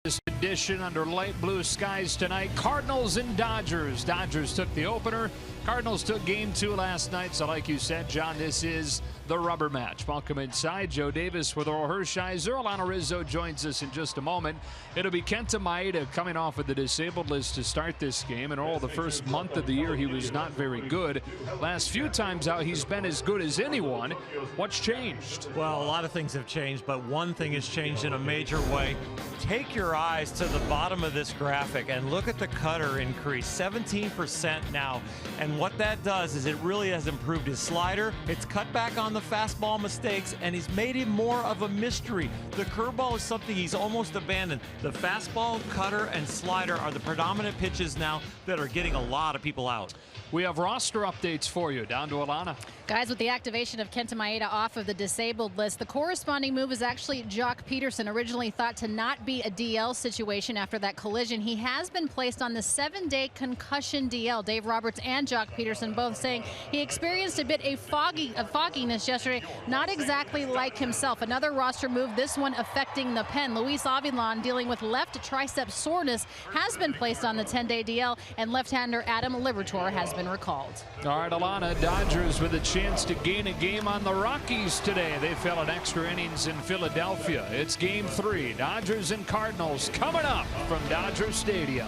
This edition under light blue skies tonight. Cardinals and Dodgers. Dodgers took the opener. Cardinals took game 2 last night. So like you said, John, this is the rubber match. Welcome inside. Joe Davis with Earl Hershiser. Alana Rizzo joins us in just a moment. It'll be Kenta Maeda coming off of the disabled list to start this game. And all the first month of the year, he was not very good. Last few times out, he's been as good as anyone. What's changed? Well, a lot of things have changed, but one thing has changed in a major way. Take your eyes to the bottom of this graphic and look at the cutter increase, 17% now. And what that does is it really has improved his slider. It's cut back on the fastball mistakes, and he's made him more of a mystery. The curveball is something he's almost abandoned. The fastball, cutter, and slider are the predominant pitches now that are getting a lot of people out. We have roster updates for you. Down to Alana. Guys, with the activation of Kenta Maeda off of the disabled list, the corresponding move is actually Jock Peterson, originally thought to not be a DL situation after that collision. He has been placed on the 7-day concussion DL. Dave Roberts and Jock Peterson both saying he experienced a bit of fogginess yesterday, not exactly like himself. Another roster move, this one affecting the pen. Luis Avilan, dealing with left tricep soreness, has been placed on the 10-day DL, and left-hander Adam Liberatore has been recalled. All right, Alana, Dodgers with a chance to gain a game on the Rockies today. They fell in extra innings in Philadelphia. It's game 3. Dodgers and Cardinals coming up from Dodger Stadium.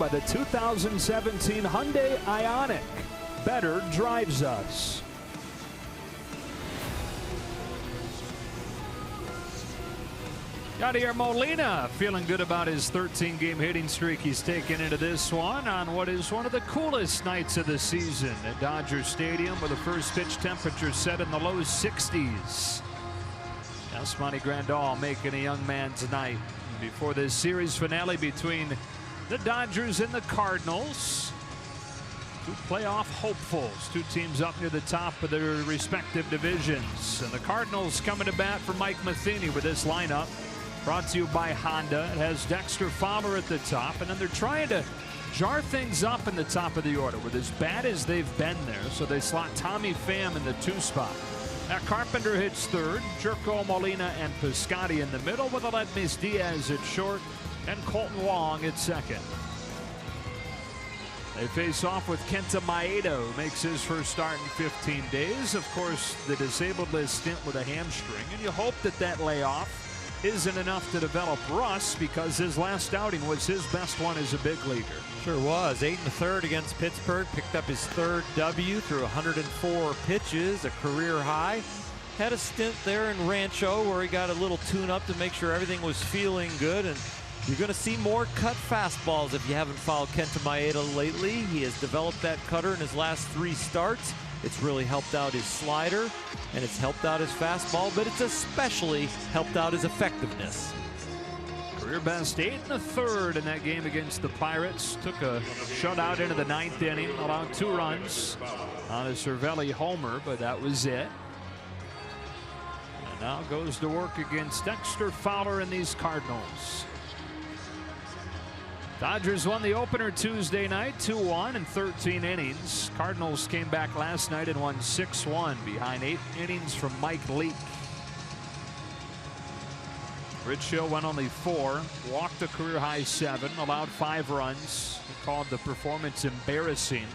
by the 2017 Hyundai Ioniq. Better drives us. Yadier Molina feeling good about his 13-game hitting streak he's taken into this one on what is one of the coolest nights of the season at Dodger Stadium, with the first pitch temperature set in the low 60s. Yasmani Grandal making a young man's night before this series finale between the Dodgers and the Cardinals. Two playoff hopefuls, two teams up near the top of their respective divisions. And the Cardinals coming to bat for Mike Matheny with this lineup. Brought to you by Honda. It has Dexter Fowler at the top, and then they're trying to jar things up in the top of the order with as bad as they've been there. So they slot Tommy Pham in the 2 spot. Matt Carpenter hits third, Jerko Molina and Piscotty in the middle, with Aledmys Diaz at short and Colton Wong at second. They face off with Kenta Maeda, who makes his first start in 15 days. Of course, the disabled list stint with a hamstring, and you hope that that layoff isn't enough to develop Russ, because his last outing was his best one as a big leaguer. Sure was. 8 1/3 against Pittsburgh. Picked up his 3rd W through 104 pitches, a career high. Had a stint there in Rancho where he got a little tune-up to make sure everything was feeling good. And you're going to see more cut fastballs if you haven't followed Kenta Maeda lately. He has developed that cutter in his last 3 starts. It's really helped out his slider, and it's helped out his fastball, but it's especially helped out his effectiveness. Career best 8 1/3 in that game against the Pirates. Took a shutout into the 9th inning, allowed 2 runs on a Cervelli homer, but that was it. And now goes to work against Dexter Fowler and these Cardinals. Dodgers won the opener Tuesday night 2-1 in 13 innings. Cardinals came back last night and won 6-1 behind 8 innings from Mike Leake. Rich Hill went only 4, walked a career high 7, allowed 5 runs. He called the performance embarrassing.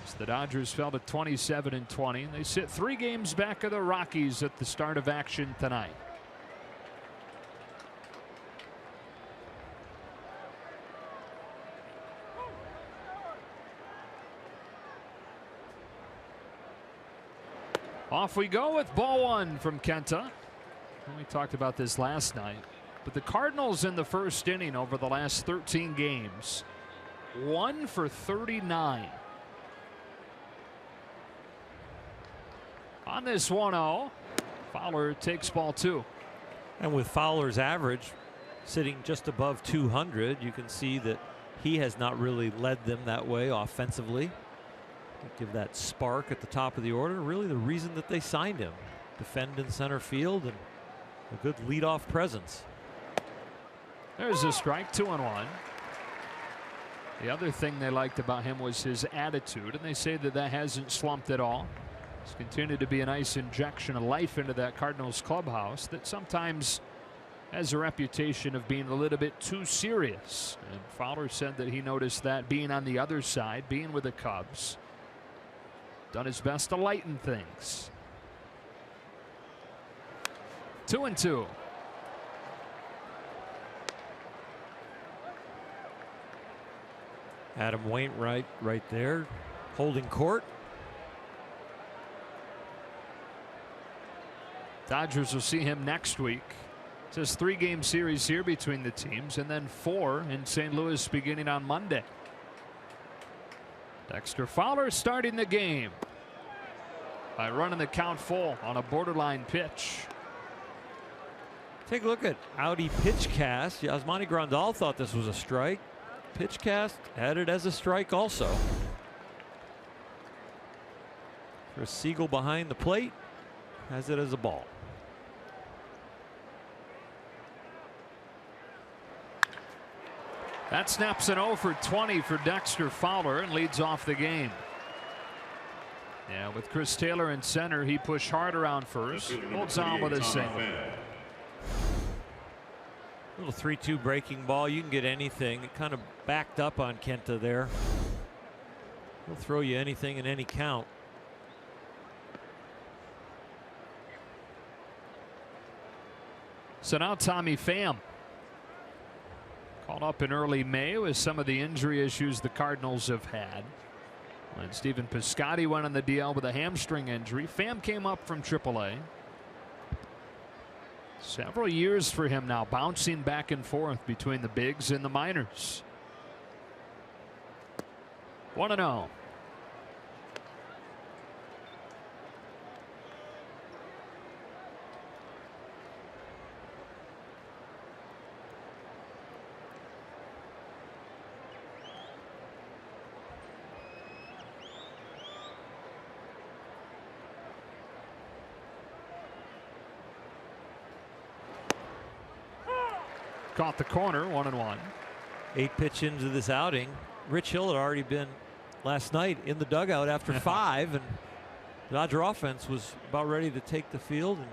So the Dodgers fell to 27-20. They sit 3 games back of the Rockies at the start of action tonight. Off we go with ball 1 from Kenta. We talked about this last night, but the Cardinals in the first inning over the last 13 games, 1 for 39. On this 1-0, Fowler takes ball 2. And with Fowler's average sitting just above 200, you can see that he has not really led them that way offensively. Give that spark at the top of the order. Really the reason that they signed him. Defend in center field and a good leadoff presence. There's a strike, 2-1. The other thing they liked about him was his attitude, and they say that that hasn't slumped at all. It's continued to be a nice injection of life into that Cardinals clubhouse that sometimes has a reputation of being a little bit too serious. And Fowler said that he noticed that being on the other side, being with the Cubs. Done his best to lighten things. 2-2. Adam Wainwright right there holding court. Dodgers will see him next week. It says 3-game series here between the teams, and then 4 in St. Louis beginning on Monday. Dexter Fowler starting the game by running the count full on a borderline pitch. Take a look at Audi pitch cast. Yasmani Grandal thought this was a strike. Pitch cast had it as a strike also. Chris Siegel behind the plate has it as a ball. That snaps an 0 for 20 for Dexter Fowler and leads off the game. Yeah, with Chris Taylor in center, he pushed hard around first. Holds on with a single. Little 3-2 breaking ball. You can get anything. It kind of backed up on Kenta there. He'll throw you anything in any count. So now Tommy Pham. Called up in early May with some of the injury issues the Cardinals have had. When Stephen Piscotty went on the DL with a hamstring injury, Pham came up from AAA. Several years for him now, bouncing back and forth between the bigs and the minors. 1-0. Caught the corner, 1-1. 8 pitch into this outing. Rich Hill had already been last night in the dugout after 5, and the Dodger offense was about ready to take the field, and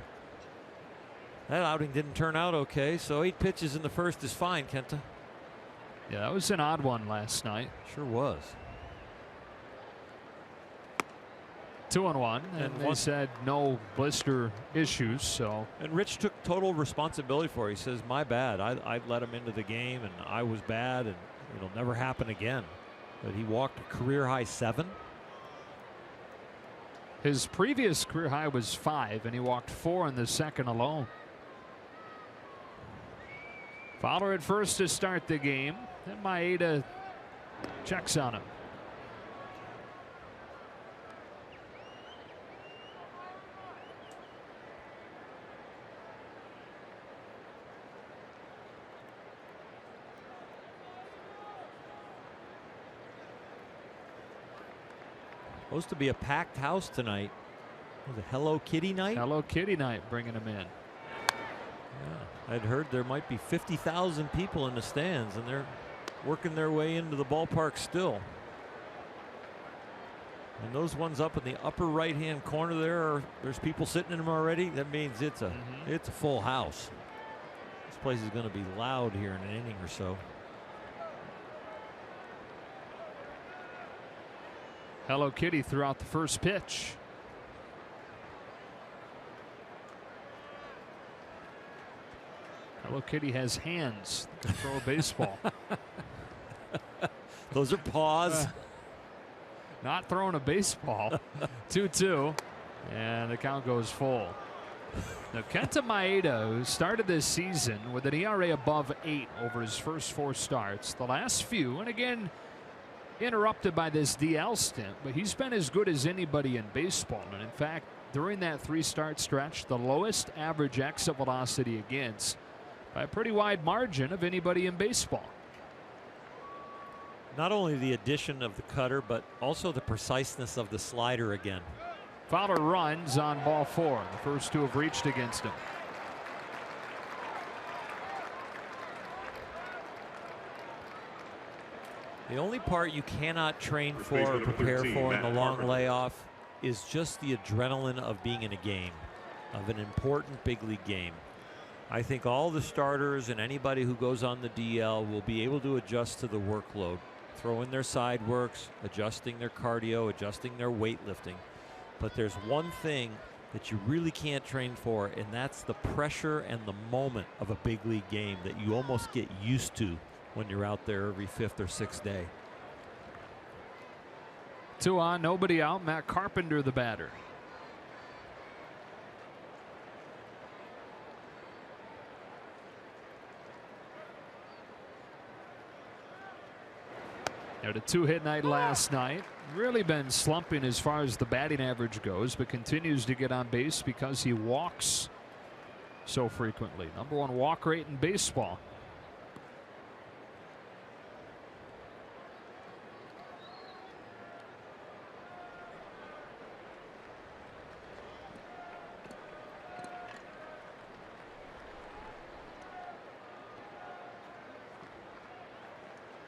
that outing didn't turn out okay. So 8 pitches in the first is fine, Kenta. Yeah, that was an odd one last night. Sure was. 2-1, and they said no blister issues. So, and Rich took total responsibility for it. He says, "My bad. I let him into the game, and I was bad, and it'll never happen again." But he walked a career high 7. His previous career high was 5, and he walked 4 in the second alone. Fowler at first to start the game. Then Maeda checks on him. Supposed to be a packed house tonight. Was it Hello Kitty night? Hello Kitty night, bringing him in. Yeah, I'd heard there might be 50,000 people in the stands, and they're working their way into the ballpark still. And those ones up in the upper right-hand corner there's people sitting in them already. That means it's a full house. This place is going to be loud here in an inning or so. Hello Kitty throughout the first pitch. Hello Kitty has hands that can throw a baseball. Those are paws. Not throwing a baseball. 2-2, and the count goes full. Now Kenta Maeda, who started this season with an ERA above 8 over his first 4 starts, the last few, and again interrupted by this DL stint, but he's been as good as anybody in baseball. And in fact, during that 3-start stretch, the lowest average exit velocity against by a pretty wide margin of anybody in baseball. Not only the addition of the cutter, but also the preciseness of the slider again. Fowler runs on ball 4. The first 2 have reached against him. The only part you cannot train for or prepare for in the long layoff is just the adrenaline of being in a game, of an important big league game. I think all the starters and anybody who goes on the DL will be able to adjust to the workload, throw in their side works, adjusting their cardio, adjusting their weightlifting. But there's one thing that you really can't train for, and that's the pressure and the moment of a big league game that you almost get used to when you're out there every 5th or 6th day. 2 on, nobody out. Matt Carpenter, the batter. Had a 2-hit night last night. Really been slumping as far as the batting average goes, but continues to get on base because he walks so frequently. #1 walk rate in baseball.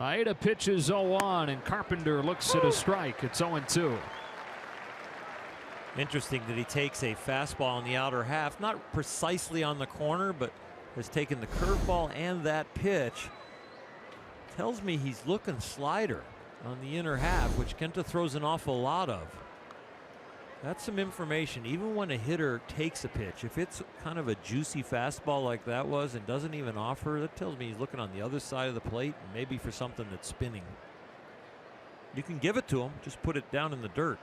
Maeda pitches 0-1, and Carpenter looks at a strike. It's 0-2. Interesting that he takes a fastball in the outer half, not precisely on the corner, but has taken the curveball and that pitch. Tells me he's looking slider on the inner half, which Kenta throws an awful lot of. That's some information. Even when a hitter takes a pitch, if it's kind of a juicy fastball like that was and doesn't even offer, that tells me he's looking on the other side of the plate, maybe for something that's spinning. You can give it to him, just put it down in the dirt.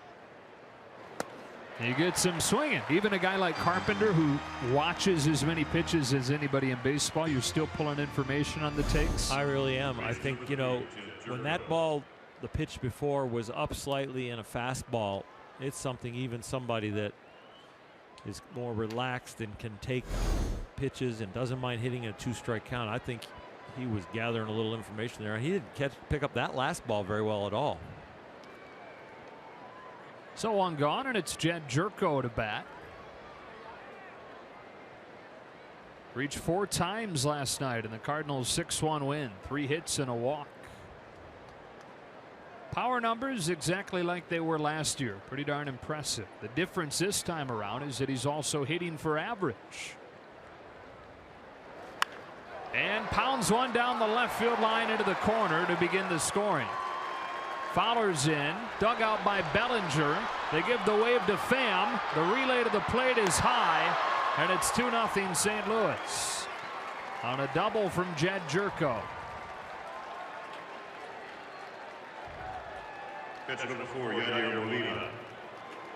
He gets him swinging. Even a guy like Carpenter, who watches as many pitches as anybody in baseball, you're still pulling information on the takes. I really am. I think, you know, when that ball, the pitch before, was up slightly in a fastball, it's something even somebody that is more relaxed and can take pitches and doesn't mind hitting a 2-strike count. I think he was gathering a little information there. He didn't pick up that last ball very well at all. So one gone, and it's Jed Jerko to bat. Reached 4 times last night in the Cardinals' 6-1 win. 3 hits and a walk. Power numbers exactly like they were last year. Pretty darn impressive. The difference this time around is that he's also hitting for average. And pounds one down the left field line into the corner to begin the scoring. Fowler's in, dug out by Bellinger. They give the wave to Pham. The relay to the plate is high, and it's 2-0 St. Louis on a double from Jed Jerko. Catcher number 4, Yadier Molina.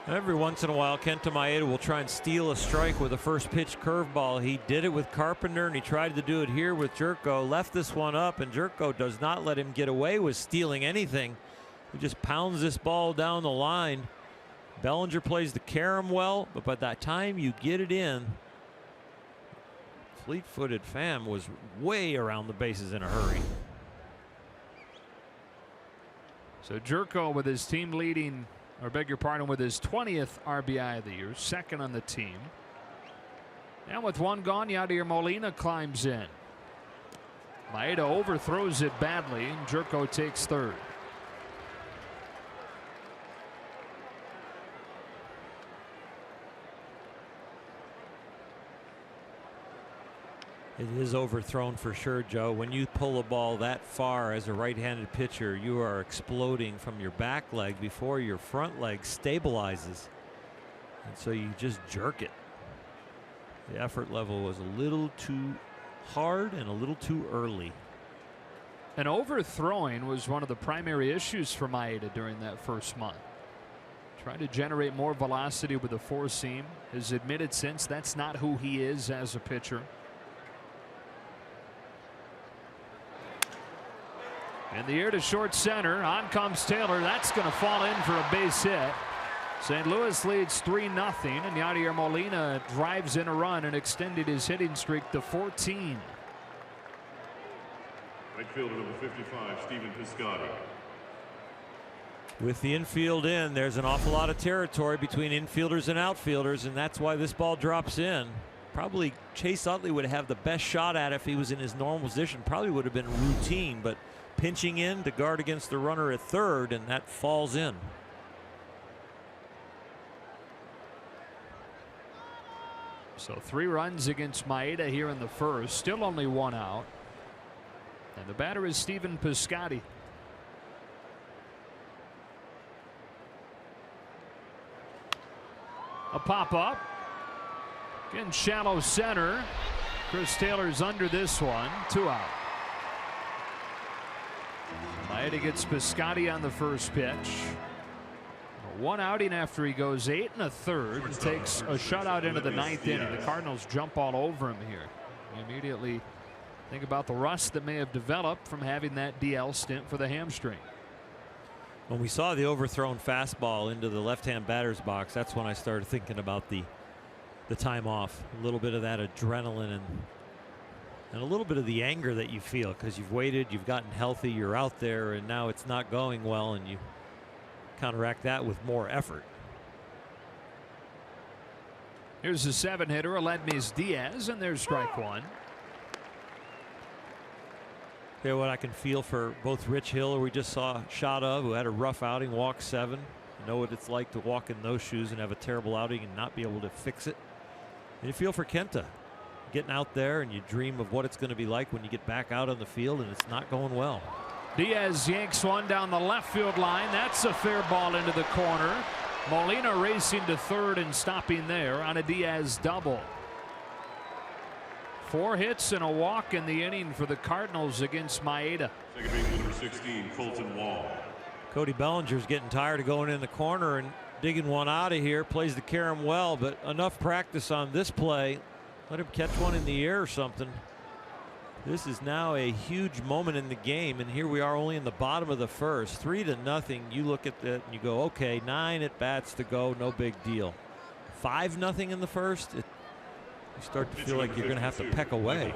Every once in a while, Kenta Maeda will try and steal a strike with a first pitch curveball. He did it with Carpenter, and he tried to do it here with Jerko. Left this one up, and Jerko does not let him get away with stealing anything. He just pounds this ball down the line. Bellinger plays the carom well, but by the time you get it in, fleet-footed Pham was way around the bases in a hurry. So Jerko with his team leading, or beg your pardon, with his 20th RBI of the year, 2nd on the team. And with 1 gone, Yadier Molina climbs in. Maeda overthrows it badly, and Jerko takes 3rd. It is overthrown for sure, Joe. When you pull a ball that far as a right-handed pitcher, you are exploding from your back leg before your front leg stabilizes. And so you just jerk it. The effort level was a little too hard and a little too early. And overthrowing was one of the primary issues for Maeda during that first month. Trying to generate more velocity with a 4-seam. Has admitted since that's not who he is as a pitcher. In the air to short center. On comes Taylor. That's going to fall in for a base hit. St. Louis leads 3-0, and Yadier Molina drives in a run and extended his hitting streak to 14. Right fielder number 55, Stephen Piscotty. With the infield in, there's an awful lot of territory between infielders and outfielders, and that's why this ball drops in. Probably Chase Utley would have the best shot at it if he was in his normal position. Probably would have been routine, but pinching in to guard against the runner at 3rd, and that falls in. So 3 runs against Maeda here in the first. Still only 1 out. And the batter is Stephen Piscotty. A pop up. Again, shallow center. Chris Taylor's under this one. 2 out. Maeda gets Piscotty on the first pitch. 1 outing after he goes 8 1/3 and takes a shutout into the 9th inning. The Cardinals jump all over him here. You immediately think about the rust that may have developed from having that DL stint for the hamstring. When we saw the overthrown fastball into the left-hand batter's box, that's when I started thinking about the time off. A little bit of that adrenaline and a little bit of the anger that you feel because you've waited, you've gotten healthy, you're out there, and now it's not going well, and you counteract that with more effort. Here's the 7-hitter, Aledmys Diaz, and there's strike 1. Okay, what I can feel for both Rich Hill, who we just saw a shot of, who had a rough outing, walked 7. I know what it's like to walk in those shoes and have a terrible outing and not be able to fix it. And you feel for Kenta, getting out there and you dream of what it's going to be like when you get back out on the field and it's not going well. Diaz yanks one down the left field line. That's a fair ball into the corner. Molina racing to third and stopping there on a Diaz double. 4 hits and a walk in the inning for the Cardinals against Maeda. Second baseman number 16, Colton Wong. Cody Bellinger's getting tired of going in the corner and digging one out of here. Plays the carom well, but enough practice on this play. Let him catch one in the air or something. This is now a huge moment in the game, and here we are only in the bottom of the first. 3-0. You look at that and you go, okay, 9 at bats to go, no big deal. 5-0 in the first. You start to feel like you're going to have to peck away.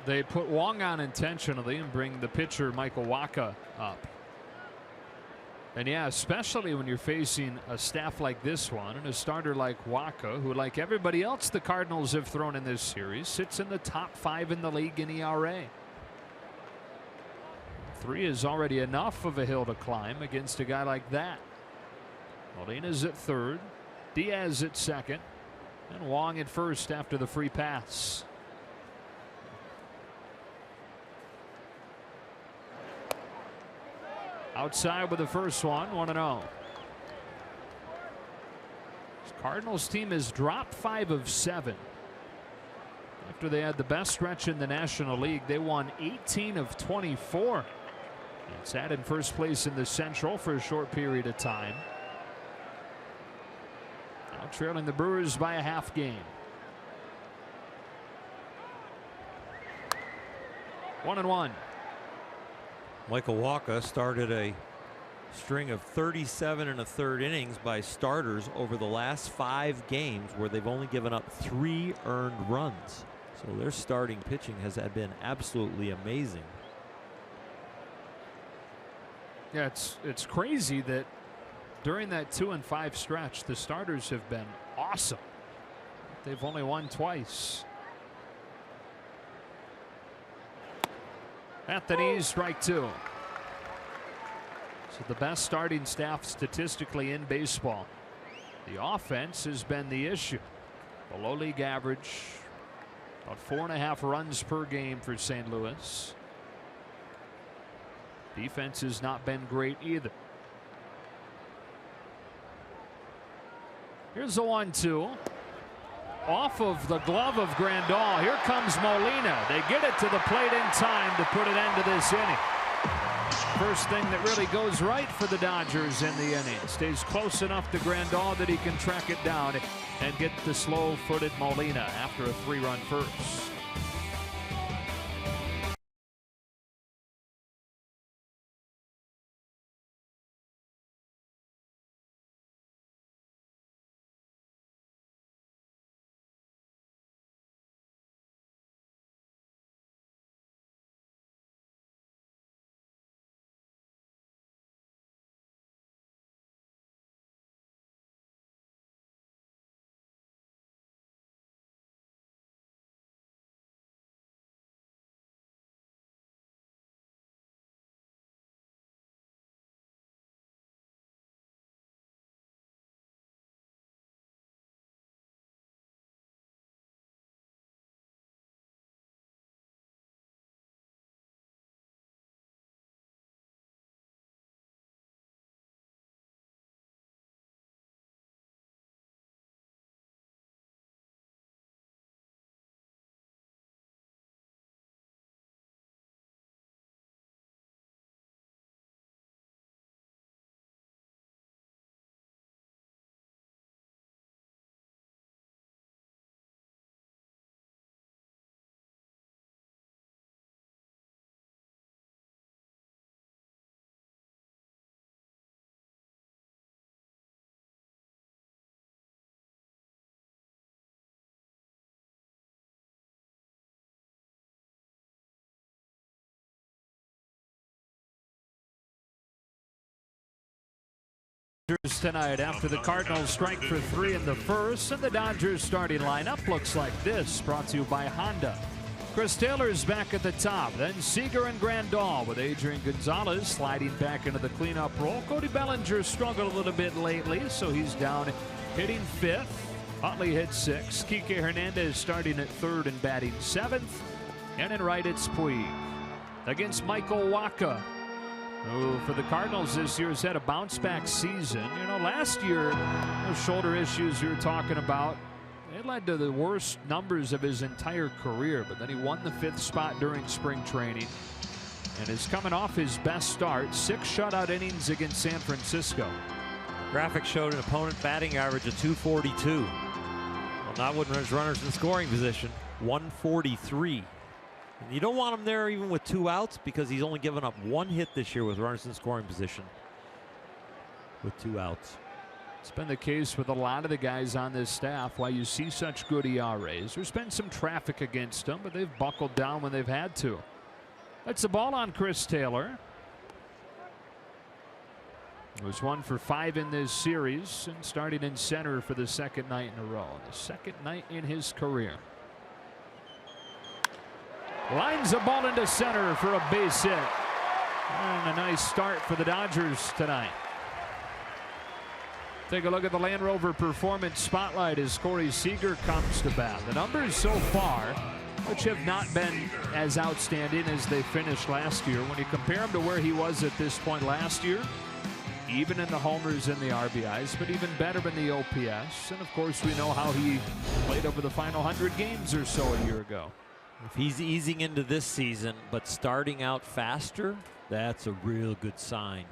They put Wong on intentionally and bring the pitcher Michael Wacha up. And yeah, especially when you're facing a staff like this one and a starter like Wacha, who, like everybody else the Cardinals have thrown in this series, sits in the top 5 in the league in ERA. 3 is already enough of a hill to climb against a guy like that. Molina's at third, Diaz at second, and Wong at first after the free pass. Outside with the first one, 1-0. This Cardinals team has dropped 5 of 7. After they had the best stretch in the National League, they won 18 of 24. And sat in first place in the Central for a short period of time. Now trailing the Brewers by a half game. 1-1. Michael Wacha started a string of 37 1/3 innings by starters over the last 5 games where they've only given up 3 earned runs. So their starting pitching has been absolutely amazing. Yeah, it's crazy that during that 2-5 stretch, the starters have been awesome. They've only won twice. At the knees, strike 2. So the best starting staff statistically in baseball. The offense has been the issue. Below league average, about 4.5 runs per game for St. Louis. Defense has not been great either. Here's the 1-2. Off of the glove of Grandal. Here comes Molina. They get it to the plate in time to put an end to this inning. First thing that really goes right for the Dodgers in the inning. Stays close enough to Grandal that he can track it down and get the slow-footed Molina after a 3-run first. Tonight after the Cardinals strike for 3 in the first, and the Dodgers starting lineup looks like this, brought to you by Honda. Chris Taylor's back at the top, then Seager and Grandal with Adrian Gonzalez sliding back into the cleanup role. Cody Bellinger struggled a little bit lately, so he's down hitting 5th. Utley hit 6th. Kike Hernandez starting at 3rd and batting 7th. And in right it's Puig against Michael Wacha. who for the Cardinals this year has had a bounce back season. You know, last year, those shoulder issues you were talking about, it led to the worst numbers of his entire career, but then he won the 5th spot during spring training and is coming off his best start, 6 shutout innings against San Francisco. Graphic showed an opponent batting average of 242. Well, not when there's runners in scoring position, 143. And you don't want him there even with 2 outs because he's only given up 1 hit this year with runners in scoring position with 2 outs. It's been the case with a lot of the guys on this staff. Why you see such good ERAs. There's been some traffic against them, but they've buckled down when they've had to. That's the ball on Chris Taylor. It was 1 for 5 in this series and starting in center for the 2nd night in a row. The 2nd night in his career. Lines the ball into center for a base hit. And a nice start for the Dodgers tonight. Take a look at the Land Rover Performance Spotlight as Corey Seager comes to bat. The numbers so far, which have not been as outstanding as they finished last year. When you compare him to where he was at this point last year, even in the homers and the RBIs, but even better in the OPS. And of course, we know how he played over the final 100 games or so a year ago. If he's easing into this season, but starting out faster, that's a real good sign.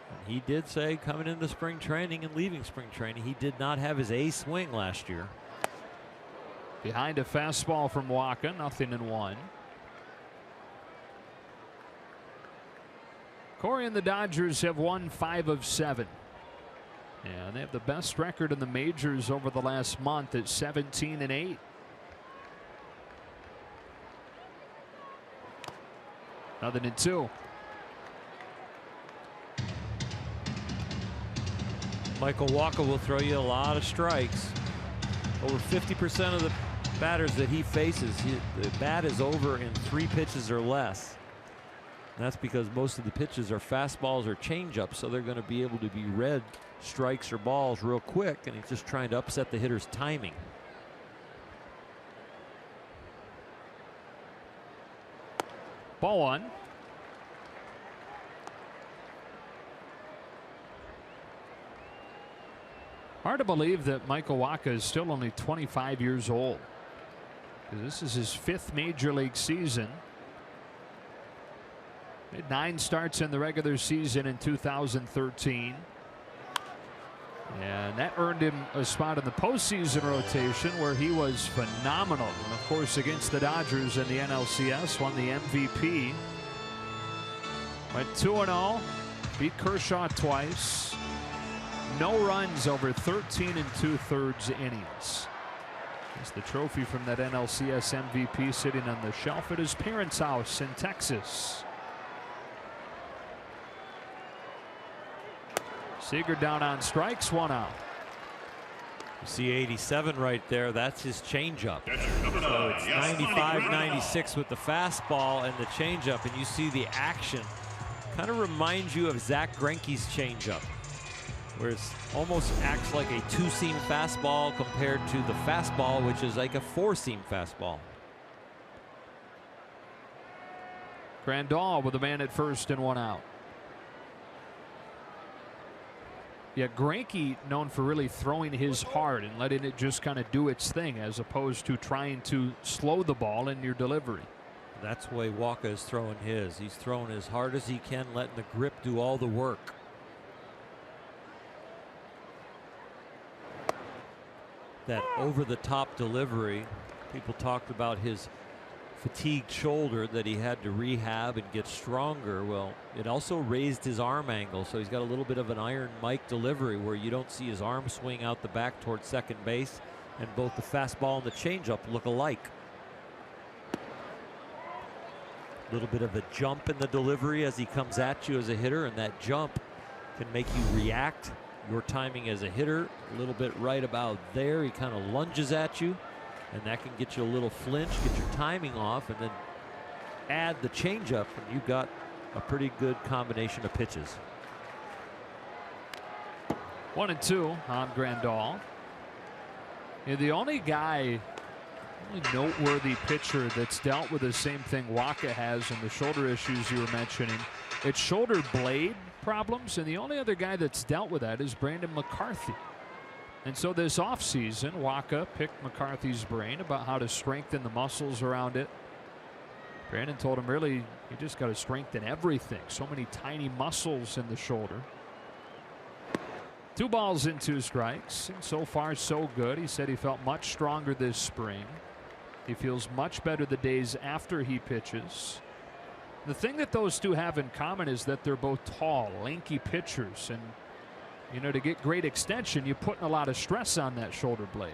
And he did say coming into spring training and leaving spring training, he did not have his A swing last year. Behind a fastball from Waka, 0-1. Corey and the Dodgers have won 5 of 7. And they have the best record in the majors over the last month at 17-8. Nothing in 2. Michael Waka will throw you a lot of strikes. Over 50% of the batters that he faces, the bat is over in 3 pitches or less. And that's because most of the pitches are fastballs or changeups, so they're going to be able to be read strikes or balls real quick, and he's just trying to upset the hitter's timing. Ball 1. Hard to believe that Michael Waka is still only 25 years old. This is his 5th major league season. Made 9 starts in the regular season in 2013. And that earned him a spot in the postseason rotation where he was phenomenal. And of course, against the Dodgers in the NLCS, won the MVP. Went 2-0, beat Kershaw twice. No runs over 13 2/3 innings. It's the trophy from that NLCS MVP sitting on the shelf at his parents' house in Texas. Seager down on strikes, 1 out. You see 87 right there. That's his changeup. So it's 95, 96 with the fastball and the changeup, and you see the action. Kind of reminds you of Zach Greinke's changeup, where it almost acts like a 2-seam fastball compared to the fastball, which is like a 4-seam fastball. Grandal with a man at first and 1 out. Yeah, Greinke known for really throwing his hard and letting it just kind of do its thing as opposed to trying to slow the ball in your delivery. That's the way Waka is throwing his. He's throwing as hard as he can, letting the grip do all the work. That over-the-top delivery, people talked about his fatigued shoulder that he had to rehab and get stronger. Well, it also raised his arm angle, so he's got a little bit of an Iron Mike delivery where you don't see his arm swing out the back towards second base, and both the fastball and the changeup look alike. A little bit of a jump in the delivery as he comes at you as a hitter, and that jump can make you react. Your timing as a hitter, a little bit right about there. He kind of lunges at you, and that can get you a little flinch, get your timing off, and then add the changeup, and you've got a pretty good combination of pitches. 1-2 on Grandal. Yeah, the only guy only noteworthy pitcher that's dealt with the same thing Wacha has and the shoulder issues you were mentioning. It's shoulder blade problems, and the only other guy that's dealt with that is Brandon McCarthy. And so this offseason, Wacha picked McCarthy's brain about how to strengthen the muscles around it. Brandon told him, really, you just got to strengthen everything. So many tiny muscles in the shoulder. 2 balls and 2 strikes. And so far, so good. He said he felt much stronger this spring. He feels much better the days after he pitches. The thing that those two have in common is that they're both tall, lanky pitchers. And, you know, to get great extension, you're putting a lot of stress on that shoulder blade.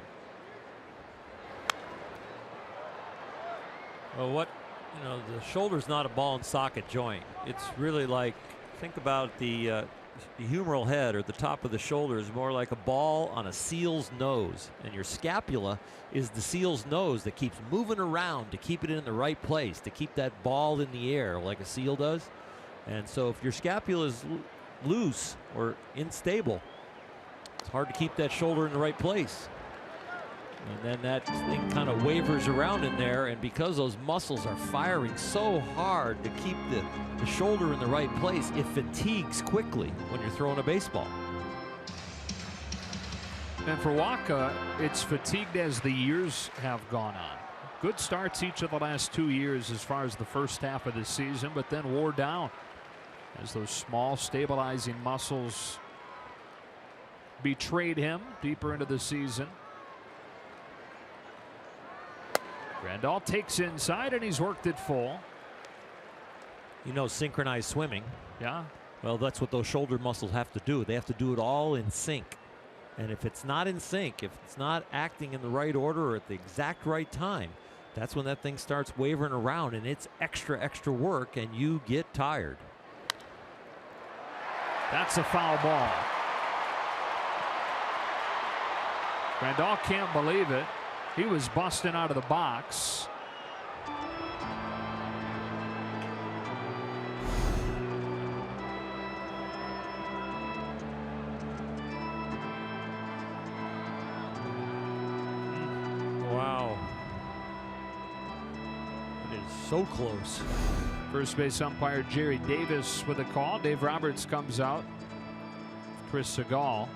Well, the shoulder's not a ball and socket joint. It's really like, think about the humeral head, or the top of the shoulder is more like a ball on a seal's nose, and your scapula is the seal's nose that keeps moving around to keep it in the right place, to keep that ball in the air like a seal does. And so if your scapula is loose or unstable, it's hard to keep that shoulder in the right place. And then that thing kind of wavers around in there, and because those muscles are firing so hard to keep the shoulder in the right place, it fatigues quickly when you're throwing a baseball. And for Wacha, it's fatigued as the years have gone on. Good starts each of the last 2 years as far as the first half of the season, but then wore down as those small stabilizing muscles betrayed him deeper into the season. Grandal takes inside, and he's worked it full. You know, synchronized swimming. Yeah. Well, that's what those shoulder muscles have to do. They have to do it all in sync. And if it's not in sync, if it's not acting in the right order or at the exact right time, that's when that thing starts wavering around, and it's extra work, and you get tired. That's a foul ball. Grandal can't believe it. He was busting out of the box. Wow. It is so close. First base umpire Jerry Davis with a call. Dave Roberts comes out. Chris Segal.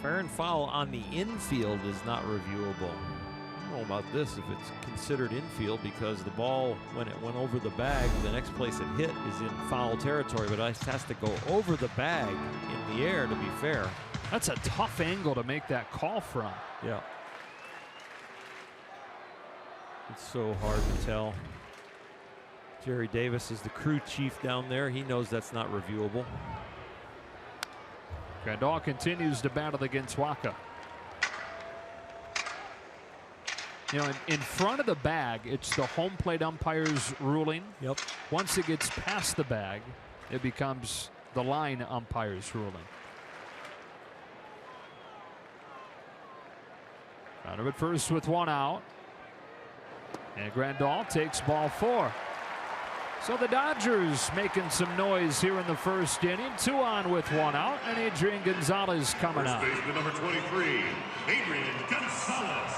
Fair and foul on the infield is not reviewable. I don't know about this, if it's considered infield, because the ball, when it went over the bag, the next place it hit is in foul territory, but it has to go over the bag in the air to be fair. That's a tough angle to make that call from. Yeah. It's so hard to tell. Jerry Davis is the crew chief down there. He knows that's not reviewable. Grandal continues to battle against Wacha. You know, in front of the bag, it's the home plate umpire's ruling. Yep. Once it gets past the bag, it becomes the line umpire's ruling. Runner at first with 1 out. And Grandal takes ball 4. So the Dodgers making some noise here in the first inning. 2 on with 1 out, and Adrian Gonzalez coming up. First baseman number 23, Adrian Gonzalez.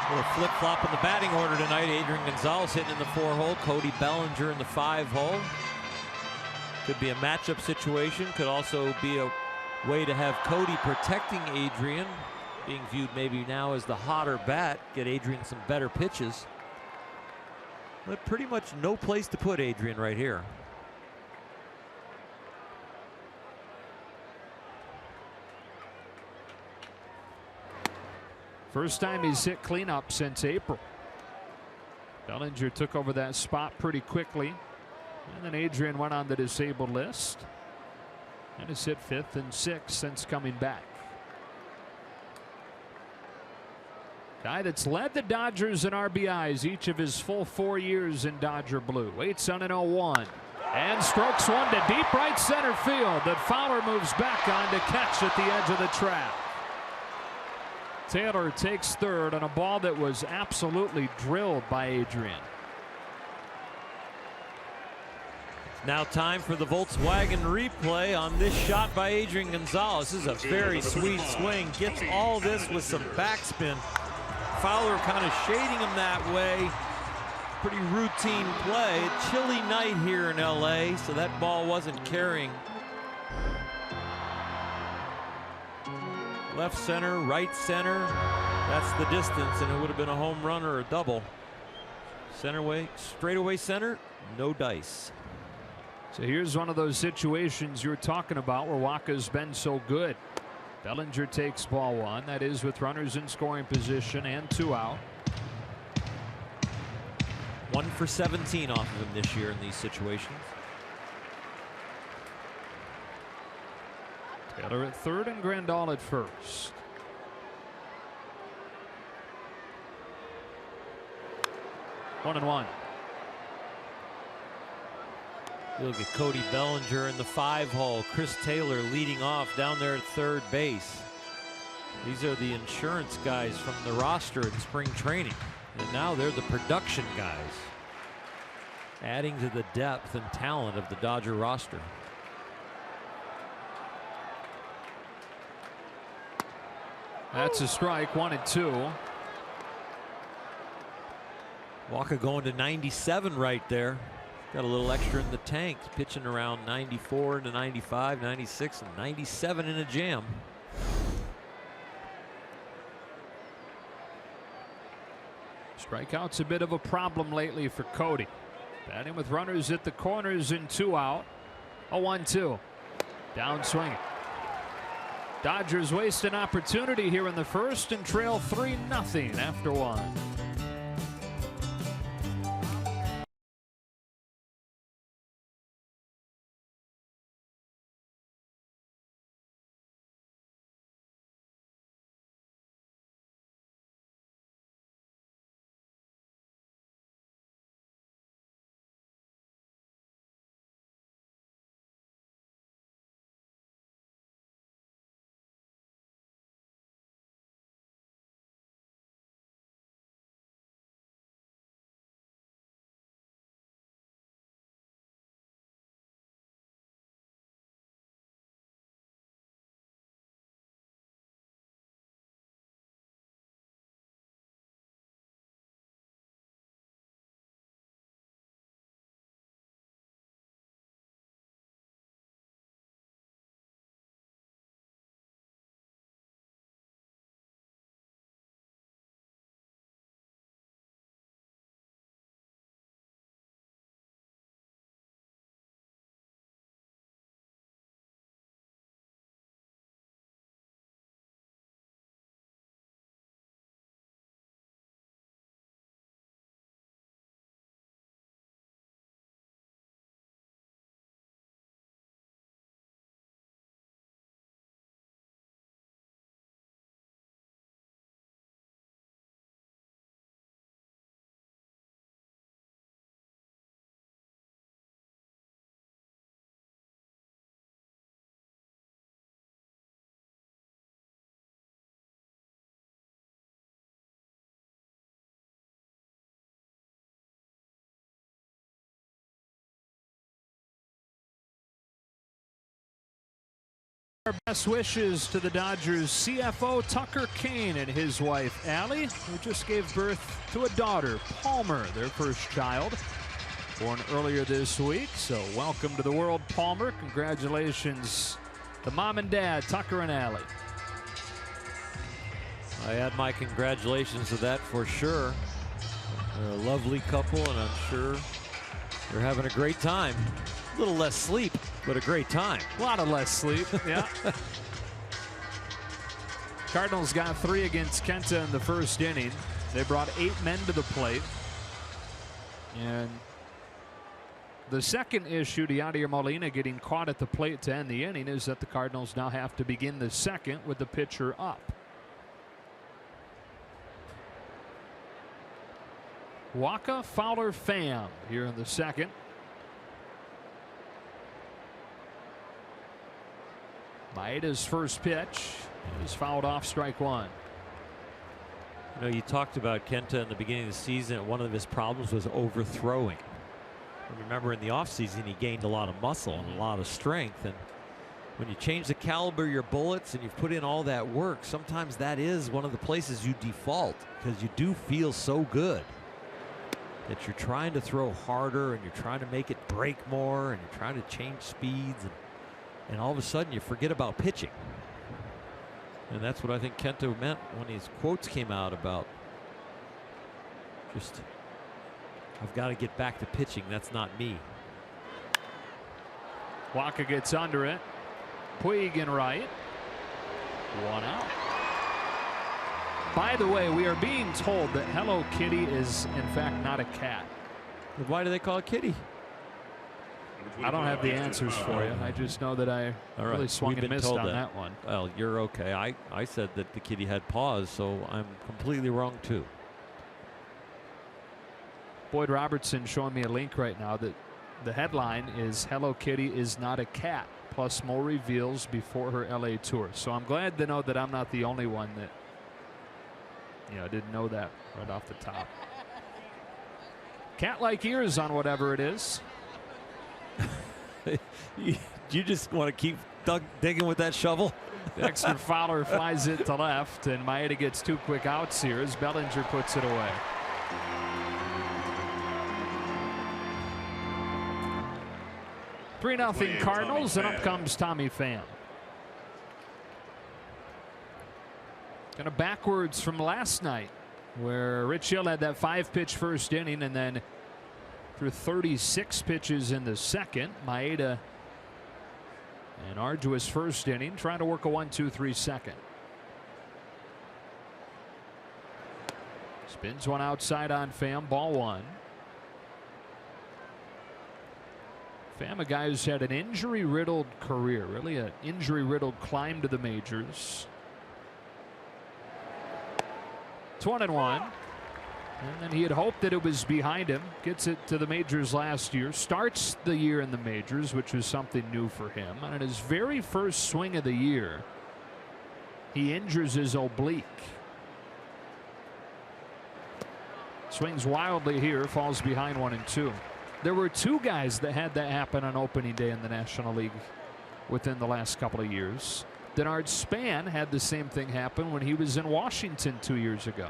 A little flip-flop in the batting order tonight. Adrian Gonzalez hitting in the 4-hole. Cody Bellinger in the 5-hole. Could be a matchup situation. Could also be a way to have Cody protecting Adrian, being viewed maybe now as the hotter bat. Get Adrian some better pitches. But pretty much no place to put Adrian right here. First time he's hit cleanup since April. Bellinger took over that spot pretty quickly. And then Adrian went on the disabled list. And has hit 5th and 6th since coming back. Guy that's led the Dodgers in RBIs each of his full 4 years in Dodger blue. Waits on an 0-1 and strokes one to deep right center field that Fowler moves back on to catch at the edge of the track. Taylor takes third on a ball that was absolutely drilled by Adrian. Now time for the Volkswagen replay on this shot by Adrian Gonzalez. This is a very sweet swing. Gets all this with some backspin. Fowler kind of shading him that way. Pretty routine play. Chilly night here in LA, so that ball wasn't carrying. Left center, right center. That's the distance, and it would have been a home run or a double. Straightaway center, no dice. So here's one of those situations you're talking about where Wacha's been so good. Bellinger takes ball one. That is with runners in scoring position and 2 out. 1 for 17 off of him this year in these situations. Taylor at third and Grandal at first. One and one. You look at Cody Bellinger in the 5-hole. Chris Taylor leading off down there at third base. These are the insurance guys from the roster in spring training. And now they're the production guys, adding to the depth and talent of the Dodger roster. That's a strike, 1 and 2. Wacha going to 97 right there. Got a little extra in the tank, pitching around 94 to 95, 96, and 97 in a jam. Strikeout's a bit of a problem lately for Cody. Batting with runners at the corners and 2 out. A 1-2. Down swinging. Dodgers waste an opportunity here in the first and trail 3-0 after 1. Our best wishes to the Dodgers CFO Tucker Kane and his wife Allie, who just gave birth to a daughter, Palmer, their first child, born earlier this week. So welcome to the world, Palmer. Congratulations to Mom and Dad, Tucker and Allie. I add my congratulations to that for sure. They're a lovely couple, and I'm sure they're having a great time. A little less sleep, but a great time. A lot of less sleep, yeah. Cardinals got 3 against Kenta in the first inning. They brought 8 men to the plate. And the second issue to Yadier Molina getting caught at the plate to end the inning is that the Cardinals now have to begin the second with the pitcher up. Wacha, Fowler, Pham here in the second. Maeda's first pitch is fouled off, strike 1. You know, you talked about Kenta in the beginning of the season. One of his problems was overthrowing. Remember, in the offseason, he gained a lot of muscle and a lot of strength, and when you change the caliber of your bullets and you've put in all that work, sometimes that is one of the places you default, because you do feel so good that you're trying to throw harder and you're trying to make it break more and you're trying to change speeds, and all of a sudden you forget about pitching. And that's what I think Kenta meant when his quotes came out about just, I've got to get back to pitching. That's not me. Waka gets under it. Puig in right. 1 out. By the way, we are being told that Hello Kitty is in fact not a cat. Why do they call it Kitty? I don't have the answers for you. I just know that I really swung and missed on that one. Well, you're okay. I said that the kitty had paws, so I'm completely wrong too. Boyd Robertson showing me a link right now that the headline is Hello Kitty is not a cat, plus more reveals before her LA tour. So I'm glad to know that I'm not the only one that didn't know that right off the top. Cat-like ears on whatever it is. You just want to keep digging with that shovel? Dexter Fowler flies it to left, and Maeda gets 2 quick outs here as Bellinger puts it away. "3-0 Cardinals, and up comes Tommy Pham. Kind of backwards from last night, where Rich Hill had that 5-pitch first inning, and then through 36 pitches in the second, Maeda an arduous first inning, trying to work a 1-2-3 second. Spins one outside on Pham, ball 1. Pham, a guy who's had an injury-riddled career, really an injury-riddled climb to the majors. It's 1-1. And then he had hoped that it was behind him. Gets it to the majors last year. Starts the year in the majors, which was something new for him. And in his very first swing of the year, he injures his oblique. Swings wildly here, falls behind 1-2. There were 2 guys that had that happen on opening day in the National League within the last couple of years. Denard Span had the same thing happen when he was in Washington 2 years ago.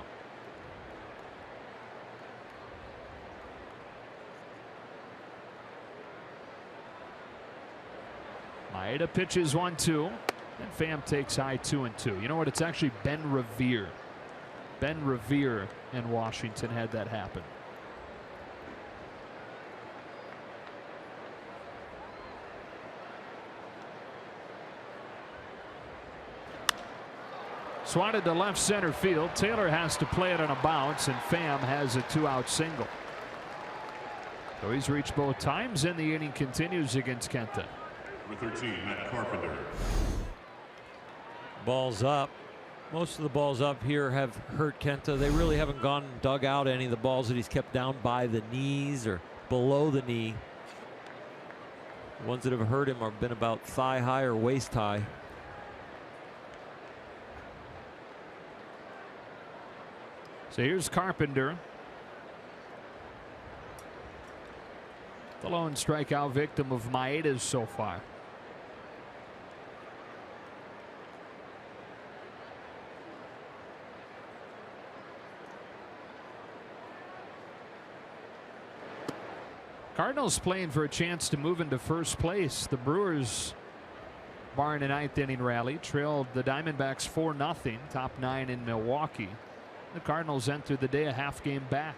Maeda pitches 1-2, and Pham takes high 2-2. You know what? It's actually Ben Revere. Ben Revere in Washington had that happen. Swatted to left center field. Taylor has to play it on a bounce, and Pham has a 2-out single. So he's reached both times, and the inning continues against Kenta. Number 13, Matt Carpenter. Balls up. Most of the balls up here have hurt Kenta. They really haven't gone and dug out any of the balls that he's kept down by the knees or below the knee. The ones that have hurt him have been about thigh high or waist high. So here's Carpenter. The lone strikeout victim of Maeda's so far. Cardinals playing for a chance to move into first place. The Brewers, barring a 9th inning rally, trailed the Diamondbacks 4-0, top 9 in Milwaukee. The Cardinals entered the day a half game back.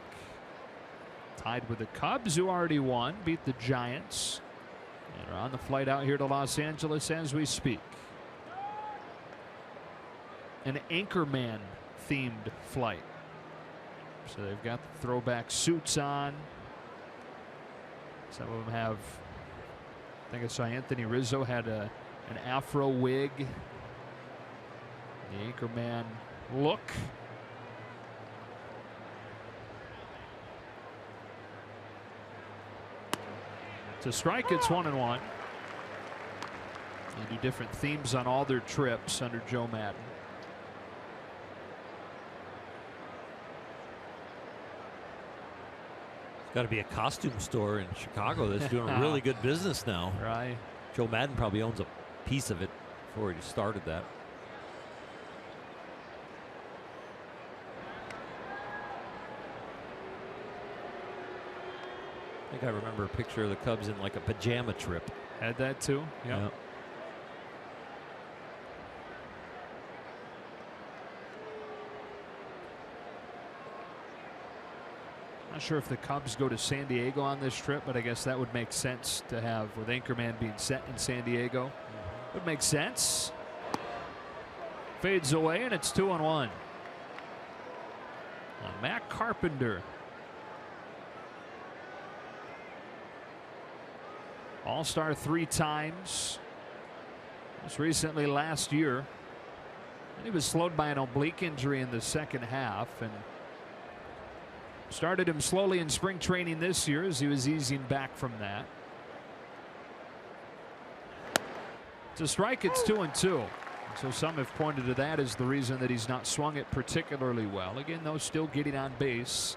Tied with the Cubs, who already won, beat the Giants, and are on the flight out here to Los Angeles as we speak. An Anchorman themed flight. So they've got the throwback suits on. Some of them have, I think I saw Anthony Rizzo had an afro wig. The Anchorman look. To strike, it's 1-1. They do different themes on all their trips under Joe Madden. Got to be a costume store in Chicago that's doing really good business now. Right. Joe Madden probably owns a piece of it before he started that. I think I remember a picture of the Cubs in like a pajama trip. Had that too. Yeah. Not sure if the Cubs go to San Diego on this trip, but I guess that would make sense to have, with Anchorman being set in San Diego. Would make sense. Fades away, and it's 2-1. Matt Carpenter. All-Star 3 times. Most recently last year. And he was slowed by an oblique injury in the second half, and started him slowly in spring training this year as he was easing back from that. It's a strike. It's 2-2. So some have pointed to that as the reason that he's not swung it particularly well. Again, though, still getting on base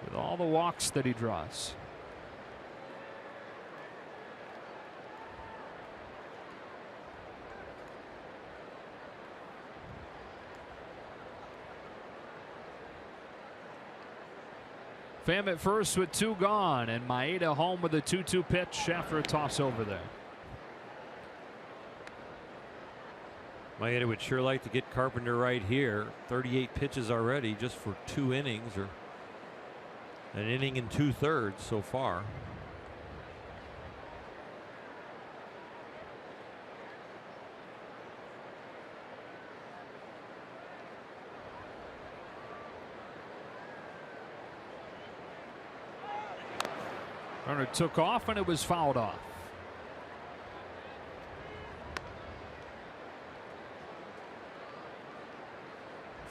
with all the walks that he draws. Pham at first with 2 gone, and Maeda home with a 2-2 pitch after a toss over there. Maeda would sure like to get Carpenter right here. 38 pitches already just for 2 innings, or an inning and 2/3 so far. Runner took off, and it was fouled off.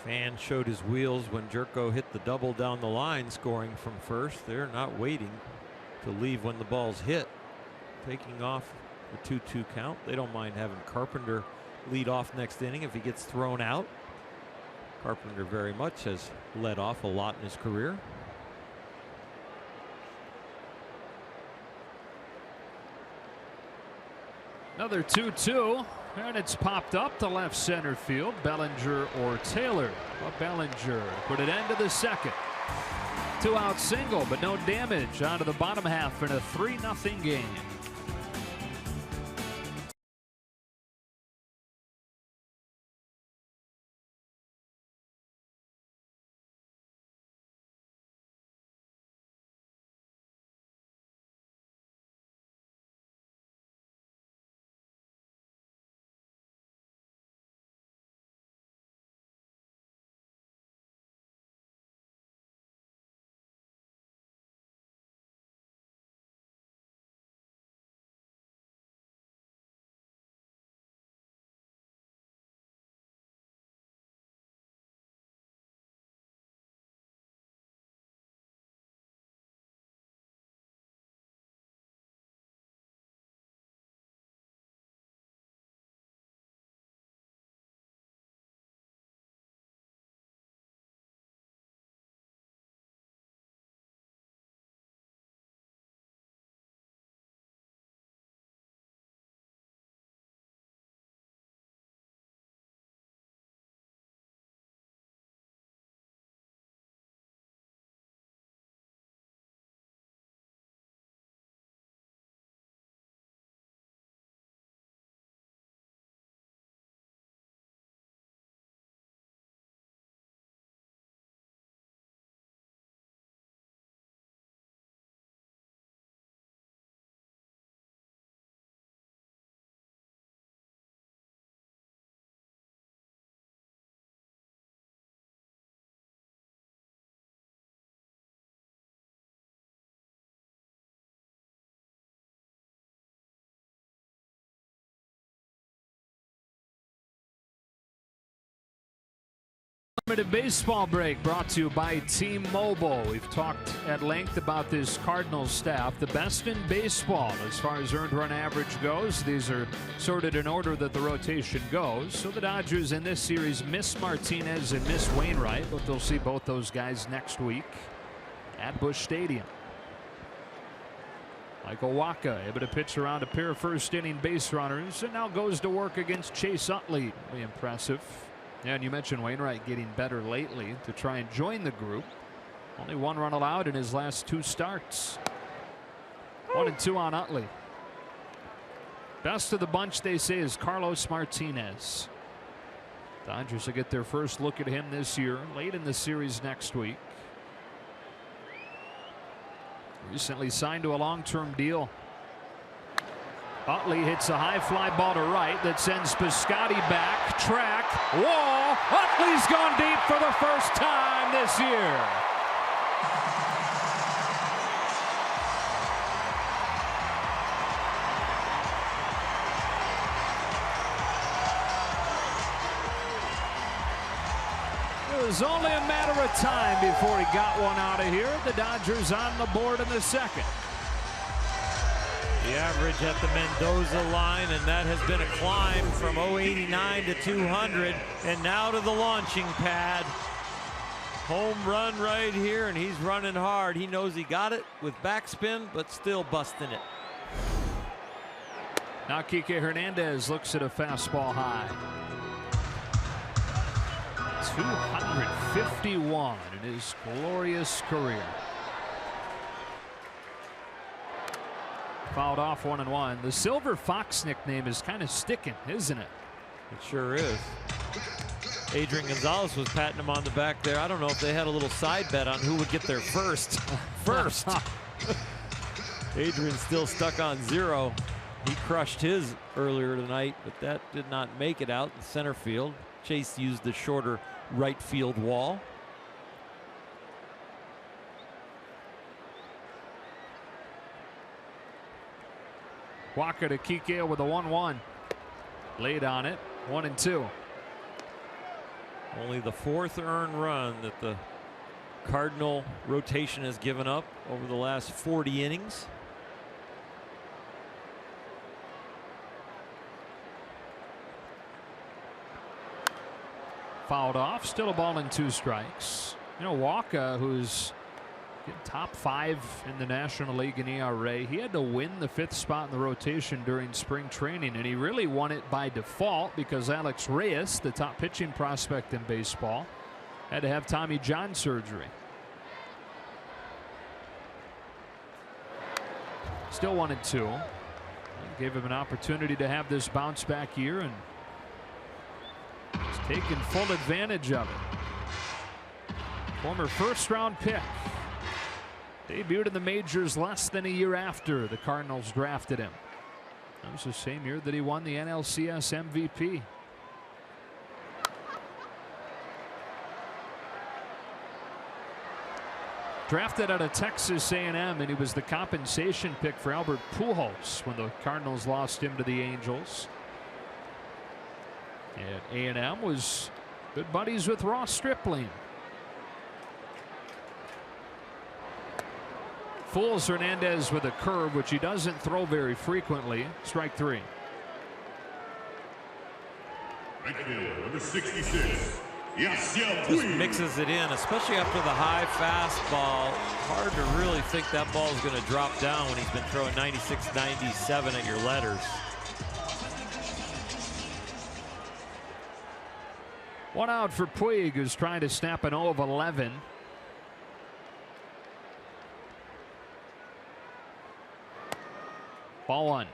Fan showed his wheels when Jerko hit the double down the line, scoring from first. They're not waiting to leave when the ball's hit. Taking off the 2-2 count. They don't mind having Carpenter lead off next inning if he gets thrown out. Carpenter very much has led off a lot in his career. Another 2-2, and it's popped up to left center field. Bellinger or Taylor. Well, Bellinger put it into the second. 2-out single, but no damage onto the bottom half in a 3-0 game. Limited baseball break brought to you by T-Mobile. We've talked at length about this Cardinals staff, the best in baseball as far as earned run average goes. These are sorted in order that the rotation goes. So the Dodgers in this series miss Martinez and miss Wainwright, but they'll see both those guys next week at Busch Stadium. Michael Wacha able to pitch around a pair of first inning base runners and now goes to work against Chase Utley. Really impressive. Yeah, and you mentioned Wainwright getting better lately to try and join the group. Only one run allowed in his last 2 starts. 1-2 on Utley. Best of the bunch, they say, is Carlos Martinez. Dodgers will get their first look at him this year, late in the series next week. Recently signed to a long-term deal. Utley hits a high fly ball to right that sends Piscotty back. Track. Wall. Utley's gone deep for the first time this year. It was only a matter of time before he got one out of here. The Dodgers on the board in the second. The average at the Mendoza line, and that has been a climb from 089 to 200, and now to the launching pad. Home run right here, and he's running hard. He knows he got it with backspin, but still busting it. Now Kike Hernandez looks at a fastball high. 251 in his glorious career. Fouled off 1-1. The Silver Fox nickname is kind of sticking, isn't it? It sure is. Adrian Gonzalez was patting him on the back there. I don't know if they had a little side bet on who would get there first. Adrian's still stuck on 0. He crushed his earlier tonight, but that did not make it out in center field. Chase used the shorter right field wall. Wacha to Kike with a 1-1. Laid on it. 1-2. Only the 4th earned run that the Cardinal rotation has given up over the last 40 innings. Fouled off. Still a ball and 2 strikes. You know, Wacha, who's top 5 in the National League in ERA, he had to win the 5th spot in the rotation during spring training, and he really won it by default because Alex Reyes, the top pitching prospect in baseball, had to have Tommy John surgery. Still 1-2. Gave him an opportunity to have this bounce back year, and he's taken full advantage of it. Former first-round pick. Debuted in the majors less than a year after the Cardinals drafted him. That was the same year that he won the NLCS MVP. Drafted out of Texas A&M, and he was the compensation pick for Albert Pujols when the Cardinals lost him to the Angels. And A&M was good buddies with Ross Stripling. Fools Hernandez with a curve, which he doesn't throw very frequently. Strike 3. Right field, number 66. Yes, just mixes it in, especially after the high fastball. Hard to really think that ball is going to drop down when he's been throwing 96, 97 at your letters. One out for Puig, who's trying to snap an 0 of 11. Ball 1.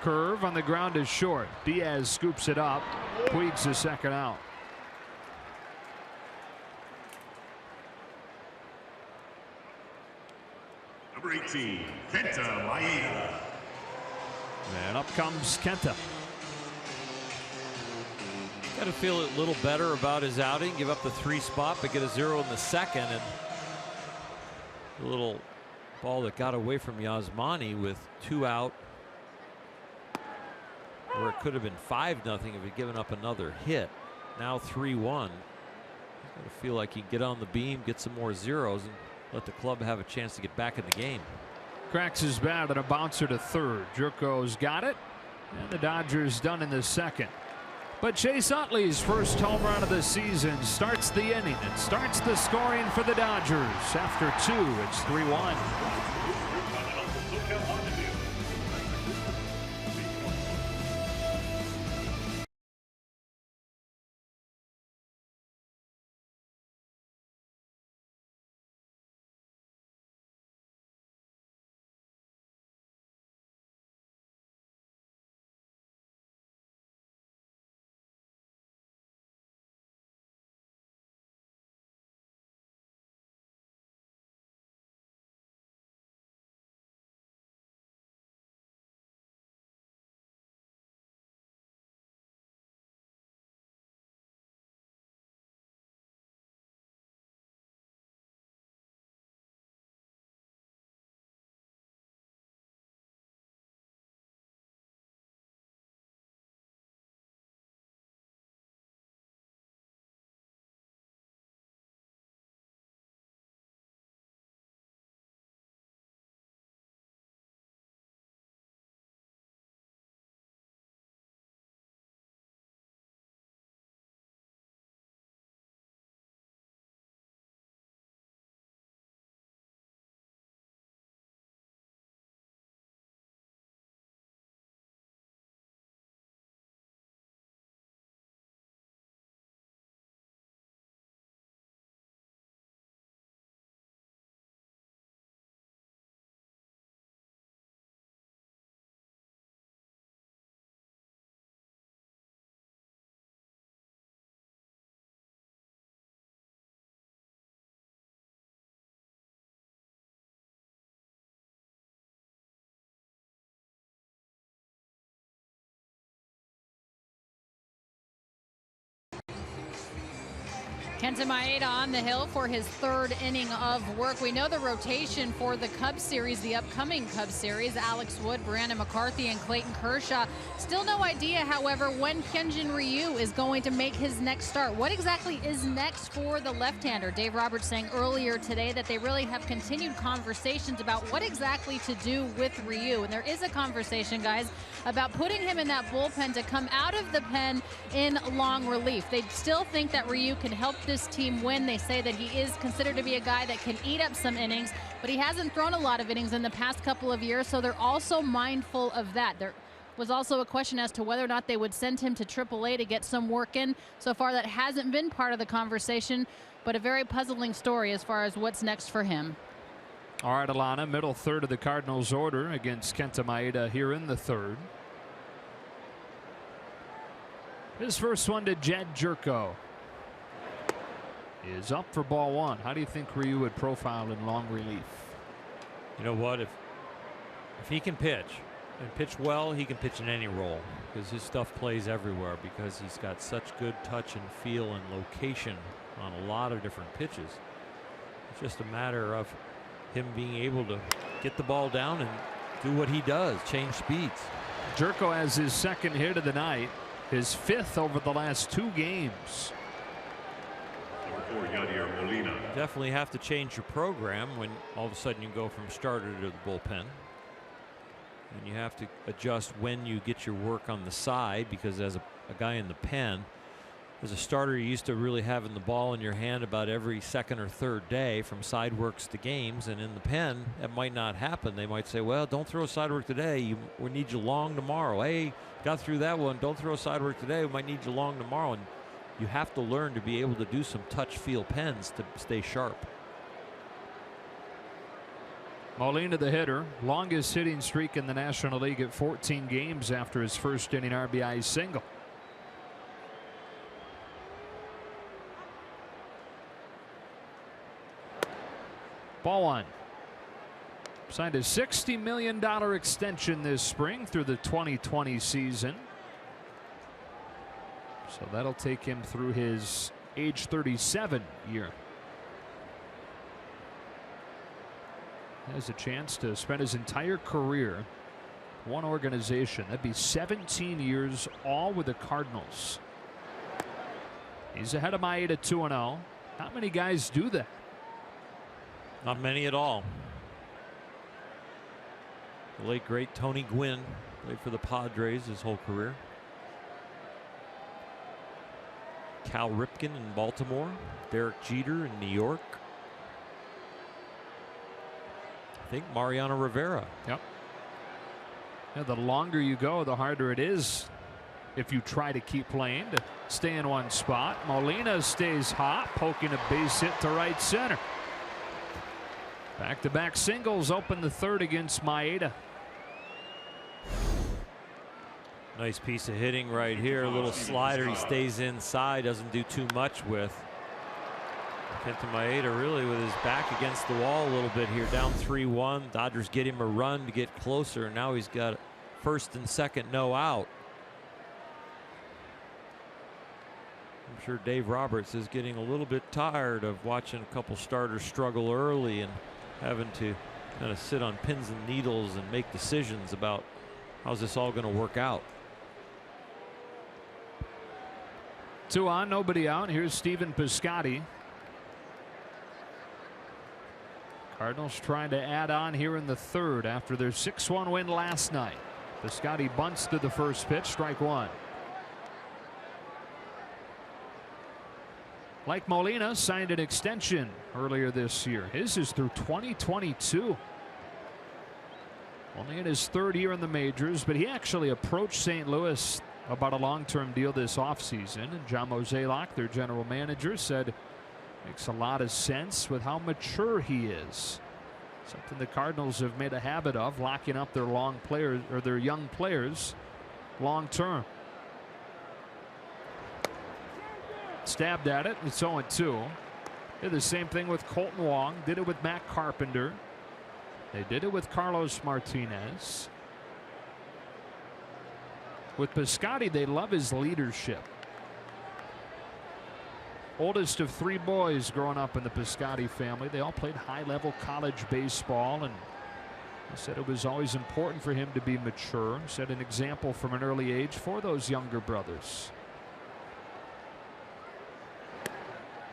Curve on the ground is short. Diaz scoops it up. Puig's the second out. Number 18, Kenta Maeda. And up comes Kenta. Got to feel a little better about his outing. Give up the 3 spot, but get a 0 in the second. And a little ball that got away from Yasmani with 2 out. Or it could have been 5-0 if he'd given up another hit. Now 3-1. He's got to feel like he can get on the beam, get some more zeros, and let the club have a chance to get back in the game. Cracks his bat and a bouncer to third. Jerko's got it. And the Dodgers done in the second. But Chase Utley's first home run of the season starts the inning and starts the scoring for the Dodgers. After 2, it's 3-1. Kenta Maeda on the hill for his 3rd inning of work. We know the rotation for the Cubs series, the upcoming Cubs series, Alex Wood, Brandon McCarthy, and Clayton Kershaw. Still no idea, however, when Hyunjin Ryu is going to make his next start. What exactly is next for the left-hander? Dave Roberts saying earlier today that they really have continued conversations about what exactly to do with Ryu. And there is a conversation, guys, about putting him in that bullpen to come out of the pen in long relief. They still think that Ryu can help this team win. They say that he is considered to be a guy that can eat up some innings, but he hasn't thrown a lot of innings in the past couple of years, so they're also mindful of that. There was also a question as to whether or not they would send him to AAA to get some work in. So far, that hasn't been part of the conversation, but a very puzzling story as far as what's next for him. All right, Alana, middle third of the Cardinals order against Kenta Maeda here in the 3rd. His first one to Jed Jerko is up for ball 1. How do you think Ryu would profile in long relief? You know what? If he can pitch and pitch well, he can pitch in any role because his stuff plays everywhere because he's got such good touch and feel and location on a lot of different pitches. It's just a matter of him being able to get the ball down and do what he does, change speeds. Jerko has his 2nd hit of the night, his 5th over the last 2 games. Definitely have to change your program when all of a sudden you go from starter to the bullpen. And you have to adjust when you get your work on the side because as a guy in the pen, as a starter, you used to really having the ball in your hand about every 2nd or 3rd day from side works to games. And in the pen, that might not happen. They might say, well, don't throw side work today. We need you long tomorrow. Hey, got through that one. Don't throw side work today. We might need you long tomorrow. And you have to learn to be able to do some touch feel pens to stay sharp. Molina, the hitter, longest hitting streak in the National League at 14 games after his first inning RBI single. Ball 1. Signed a $60 million extension this spring through the 2020 season. So that'll take him through his age 37 year. He has a chance to spend his entire career one organization. That'd be 17 years, all with the Cardinals. He's ahead of Maeda 2-0. Not many guys do that. Not many at all. The late great Tony Gwynn Played for the Padres his whole career. Cal Ripken in Baltimore. Derek Jeter in New York. I think Mariano Rivera. Yep. Yeah, the longer you go, the harder it is if you try to keep playing to stay in one spot. Molina stays hot, poking a base hit to right center. Back-to-back singles open the third against Maeda. Nice piece of hitting right here. A little slider. He stays inside. Doesn't do too much with. Kenta Maeda really with his back against the wall a little bit here. Down 3-1. Dodgers get him a run to get closer. Now he's got first and second, no out. I'm sure Dave Roberts is getting a little bit tired of watching a couple starters struggle early and having to kind of sit on pins and needles and make decisions about how's this all going to work out. 2 on, nobody out. Here's Stephen Piscotty. Cardinals trying to add on here in the third after their 6-1 win last night. Piscotty bunts to the first pitch, strike one. Like Molina, signed an extension earlier this year. His is through 2022. Only in his third year in the majors, but he actually approached St. Louis about a long-term deal this offseason. And John Mozeliak, their general manager, said makes a lot of sense with how mature he is. Something the Cardinals have made a habit of, locking up their their young players long term. Stabbed at it. It's 0-2. Did the same thing with Colton Wong. Did it with Matt Carpenter. They did it with Carlos Martinez. With Piscotty, they love his leadership. Oldest of 3 boys growing up in the Piscotty family. They all played high-level college baseball, and he said it was always important for him to be mature. Set an example from an early age for those younger brothers.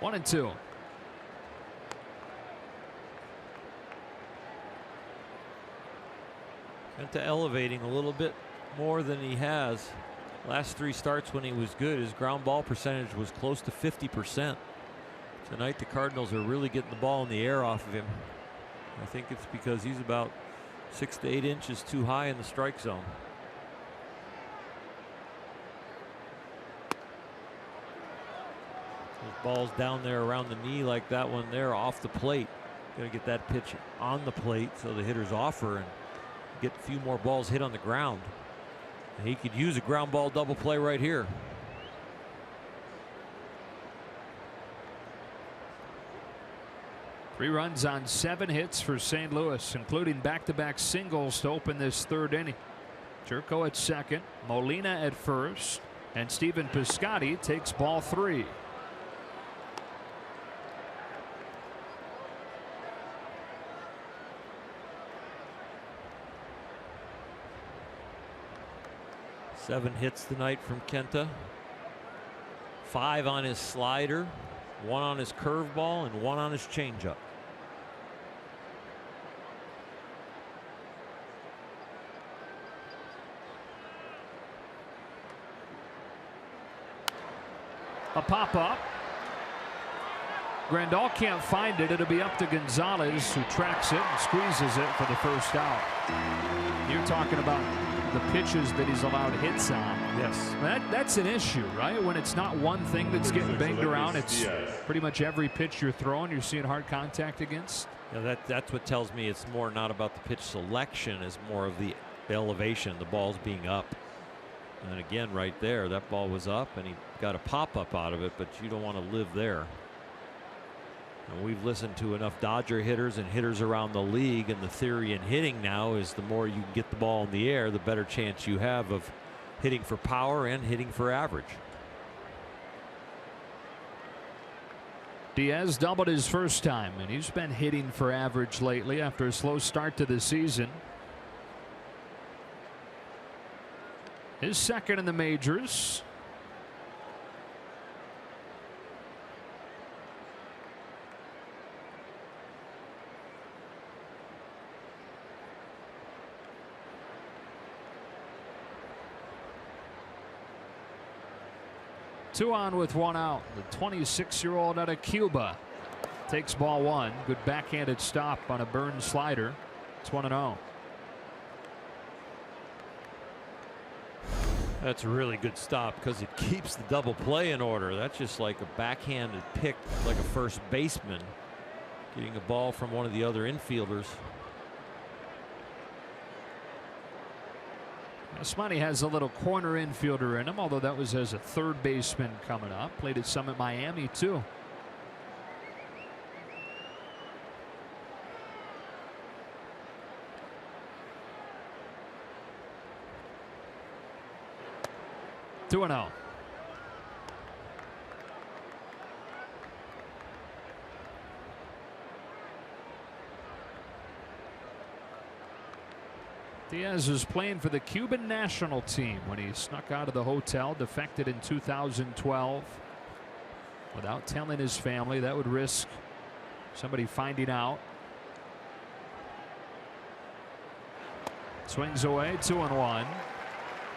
1-2. Into elevating a little bit more than he has. Last 3 starts when he was good, his ground ball percentage was close to 50%. Tonight the Cardinals are really getting the ball in the air off of him. I think it's because he's about 6 to 8 inches too high in the strike zone. Those balls down there around the knee like that one there off the plate. Got to get that pitch on the plate so the hitter's offer and get a few more balls hit on the ground. And he could use a ground ball double play right here. Three runs on 7 hits for St. Louis, including back-to-back singles to open this third inning. Turco at second, Molina at first, and Stephen Piscotty takes ball 3. Seven hits tonight from Kenta. 5 on his slider, 1 on his curveball, and 1 on his changeup. A pop-up. Grandal can't find it. It'll be up to Gonzalez, who tracks it and squeezes it for the first out. You're talking about the pitches that he's allowed hits on. Yes. That's an issue, right? When it's not one thing that's getting banged around, it's pretty much every pitch you're throwing, you're seeing hard contact against. Yeah, that's what tells me it's more not about the pitch selection, as more of the elevation, the ball's being up. And again, right there, that ball was up and he got a pop-up out of it, but you don't want to live there. And we've listened to enough Dodger hitters and hitters around the league, and the theory in hitting now is the more you can get the ball in the air, the better chance you have of hitting for power and hitting for average. Diaz doubled his first time, and he's been hitting for average lately after a slow start to the season. His second in the majors. 2 on with 1 out. The 26-year-old out of Cuba takes ball 1. Good backhanded stop on a Burns slider. It's 1-0. That's a really good stop because it keeps the double play in order. That's just like a backhanded pick, like a first baseman getting a ball from one of the other infielders. Smiley has a little corner infielder in him, although that was as a third baseman coming up. Played at some at Miami too. Two and out. Diaz was playing for the Cuban national team when he snuck out of the hotel, defected in 2012 without telling his family. That would risk somebody finding out. Swings away, 2-1.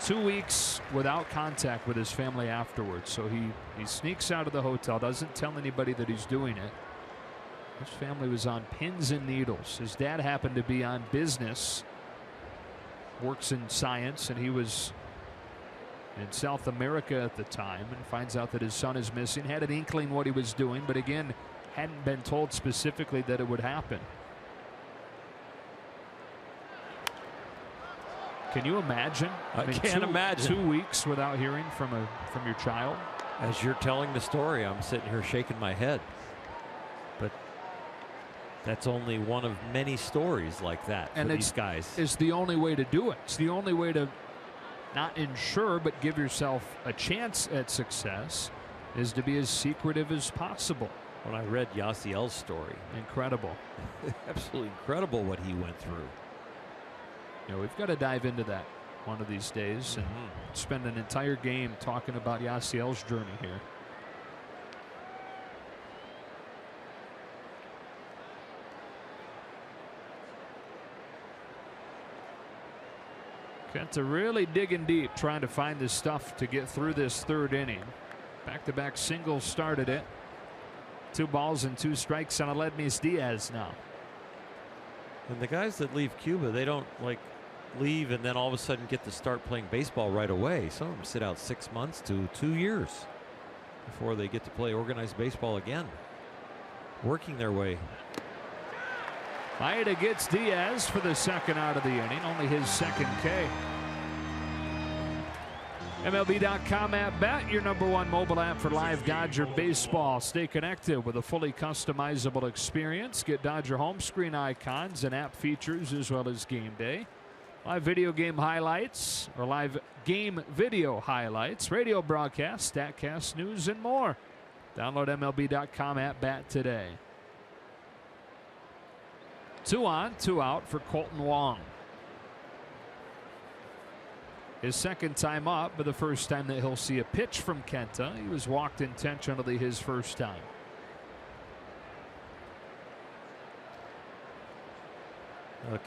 2 weeks without contact with his family afterwards. So he sneaks out of the hotel, doesn't tell anybody that he's doing it. His family was on pins and needles. His dad happened to be on business, works in science, and he was in South America at the time, and finds out that his son is missing. Had an inkling what he was doing, but again, hadn't been told specifically that it would happen. Can you imagine? I can't imagine 2 weeks without hearing from your child. As you're telling the story, I'm sitting here shaking my head. But that's only one of many stories like that for these guys. It's the only way to do it. It's the only way to not ensure but give yourself a chance at success, is to be as secretive as possible. When I read Yasiel's story, incredible. Absolutely incredible what he went through. You know, we've got to dive into that one of these days and spend an entire game talking about Yasiel's journey here. Kenta really digging deep, trying to find the stuff to get through this third inning. Back-to-back singles started it. 2 balls and 2 strikes on Aledmys Diaz now. And the guys that leave Cuba, they don't like leave and then all of a sudden get to start playing baseball right away. Some of them sit out 6 months to 2 years before they get to play organized baseball again, working their way. Maeda gets Diaz for the second out of the inning, only his second K. MLB.com app bet, your #1 mobile app for live Dodger baseball. Stay connected with a fully customizable experience. Get Dodger home screen icons and app features as well as game day. Live video game highlights, or live game video highlights, radio broadcasts, StatCast news, and more. Download MLB.com app bat today. 2 on, 2 out for Kolten Wong. His second time up, but the first time that he'll see a pitch from Kenta. He was walked intentionally his first time.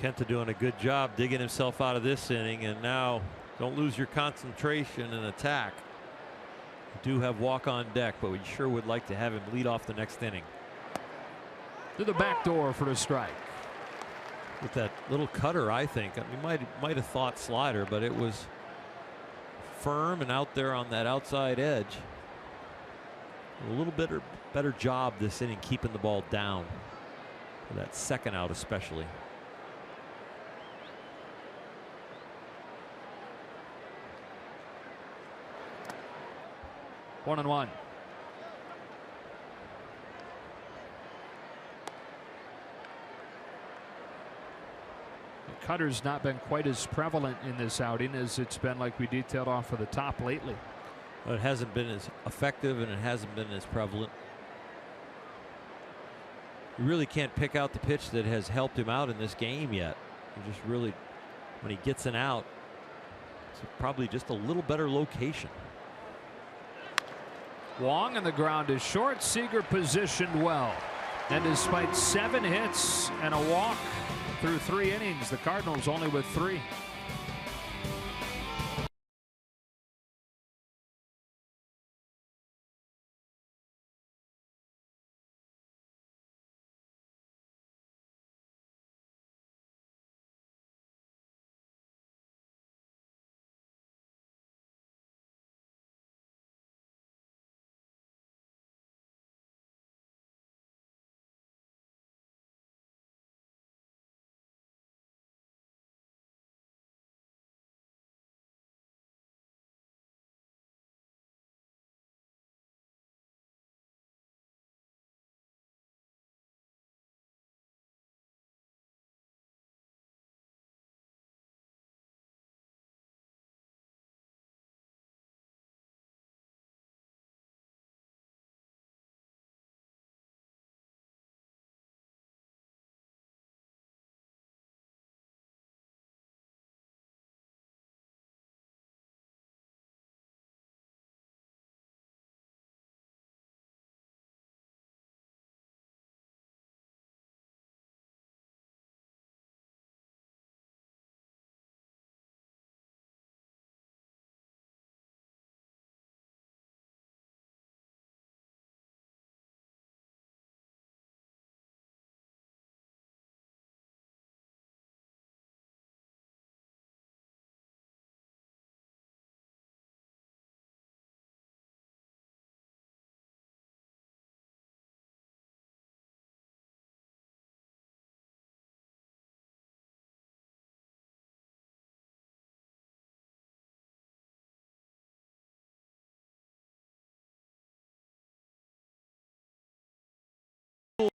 Kenta doing a good job digging himself out of this inning, and now don't lose your concentration in attack. You do have walk on deck, but we sure would like to have him lead off the next inning. To the back door for a strike. With that little cutter, I think. I mean, might have thought slider, but it was firm and out there on that outside edge. A little better job this inning keeping the ball down for that second out especially. One and one. The cutter's not been quite as prevalent in this outing as it's been, like we detailed off of the top lately. But it hasn't been as effective and it hasn't been as prevalent. You really can't pick out the pitch that has helped him out in this game yet. You just really, when he gets an out, it's probably just a little better location. Wong, and the ground is short. Seager positioned well. And despite 7 hits and a walk through 3 innings, the Cardinals only with 3.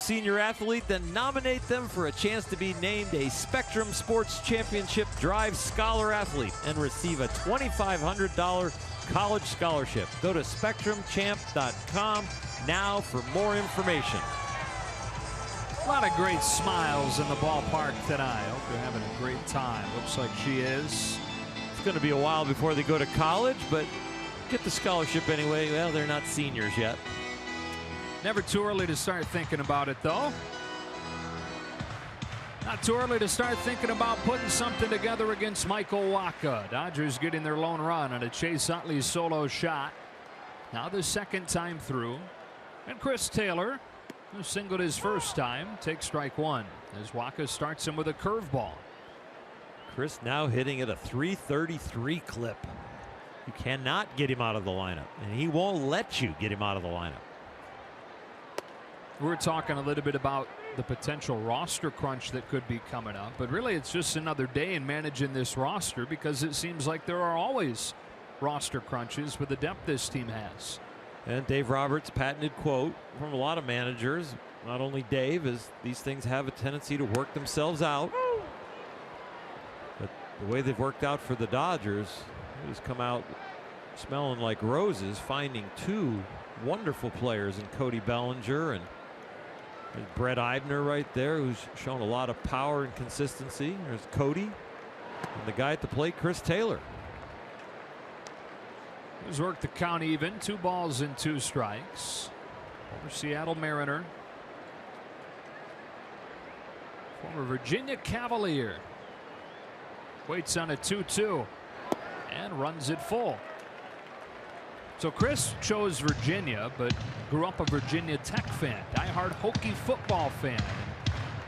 senior athlete, then nominate them for a chance to be named a Spectrum Sports Championship Drive Scholar Athlete and receive a $2,500 college scholarship. Go to SpectrumChamp.com now for more information. A lot of great smiles in the ballpark tonight. Hope they're having a great time. Looks like she is. It's going to be a while before they go to college, but get the scholarship anyway. Well, they're not seniors yet. Never too early to start thinking about it, though. Not too early to start thinking about putting something together against Michael Wacha. Dodgers getting their lone run on a Chase Utley solo shot. Now the second time through. And Chris Taylor, who singled his first time, takes strike one as Wacha starts him with a curveball. Chris now hitting at a .333 clip. You cannot get him out of the lineup, and he won't let you get him out of the lineup. We're talking a little bit about the potential roster crunch that could be coming up, but really it's just another day in managing this roster, because it seems like there are always roster crunches with the depth this team has. And Dave Roberts' patented quote from a lot of managers, not only Dave, is these things have a tendency to work themselves out. But the way they've worked out for the Dodgers, it has come out smelling like roses, finding two wonderful players in Cody Bellinger and Brett Eibner right there, who's shown a lot of power and consistency. There's Cody, and the guy at the plate, Chris Taylor. He's worked the count even, 2 balls and 2 strikes. Former Seattle Mariner. Former Virginia Cavalier. Waits on a 2-2 and runs it full. So Chris chose Virginia, but grew up a Virginia Tech fan, diehard Hokie football fan.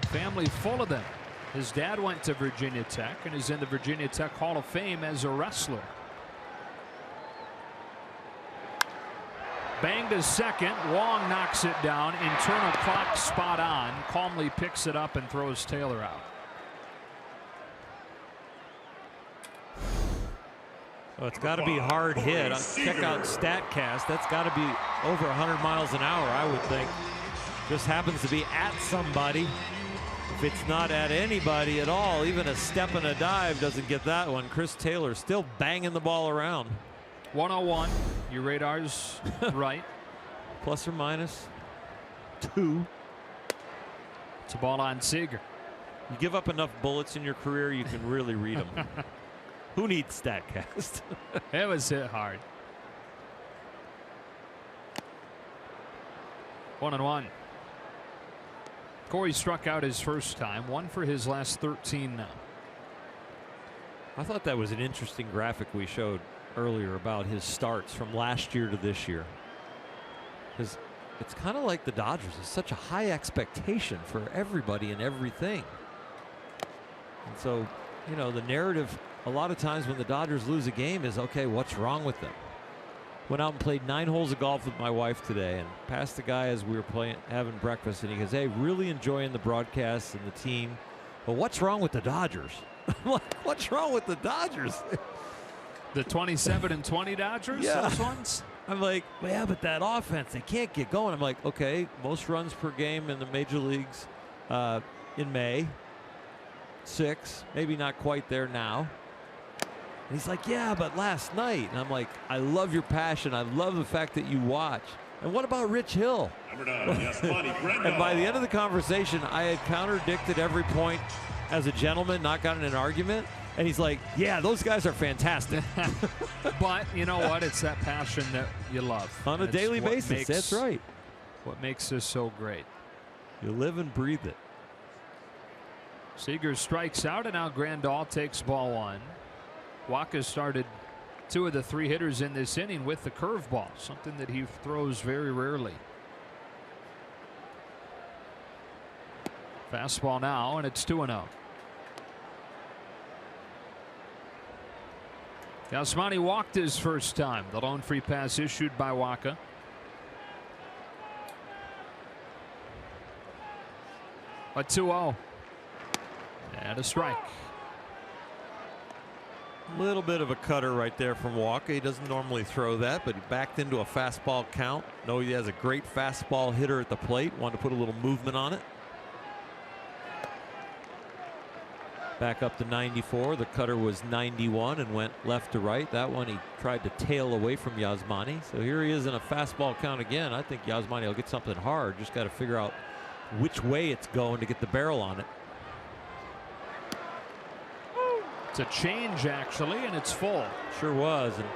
Family full of them. His dad went to Virginia Tech and is in the Virginia Tech Hall of Fame as a wrestler. Banged to second. Wong knocks it down. Internal clock spot on. Calmly picks it up and throws Taylor out. Oh, it's got to be hard hit. Check out StatCast. That's got to be over 100 miles an hour, I would think. Just happens to be at somebody. If it's not at anybody at all, even a step and a dive doesn't get that one. Chris Taylor still banging the ball around. 101. Your radar's right. Plus or minus 2. It's a ball on Seager. You give up enough bullets in your career, you can really read them. Who needs StatCast? It was hit hard. 1-1. Corey struck out his first time, 1 for his last 13 now. I thought that was an interesting graphic we showed earlier about his starts from last year to this year. Because it's kind of like the Dodgers. It's such a high expectation for everybody and everything. And so, you know, the narrative a lot of times when the Dodgers lose a game is, okay, what's wrong with them? Went out and played 9 holes of golf with my wife today and passed the guy as we were having breakfast, and he goes, hey, really enjoying the broadcasts and the team, but what's wrong with the Dodgers? I'm like, what's wrong with the Dodgers? The 27-20 Dodgers? Yeah. Those ones? I'm like, well, yeah, but that offense, they can't get going. I'm like, okay, most runs per game in the major leagues in May. 6, maybe not quite there now. And he's like, yeah, but last night. And I'm like, I love your passion. I love the fact that you watch. And what about Rich Hill? Number 9, and by the end of the conversation, I had contradicted every point as a gentleman, not gotten in an argument. And he's like, yeah, those guys are fantastic. But you know what? It's that passion that you love. On a daily basis. That's right. What makes this so great. You live and breathe it. Seager strikes out, and now Grandal takes ball 1. Wacha started 2 of the 3 hitters in this inning with the curveball, something that he throws very rarely. Fastball now, and it's 2-0. Yasmani walked his first time. The lone free pass issued by Wacha. A 2-0. And a strike. Little bit of a cutter right there from Walker. He doesn't normally throw that, but he backed into a fastball count. Know he has a great fastball hitter at the plate. Wanted to put a little movement on it. Back up to 94. The cutter was 91 and went left to right. That one he tried to tail away from Yasmani. So here he is in a fastball count again. I think Yasmani will get something hard. Just got to figure out which way it's going to get the barrel on it. It's a change, actually, and it's full. Sure was. And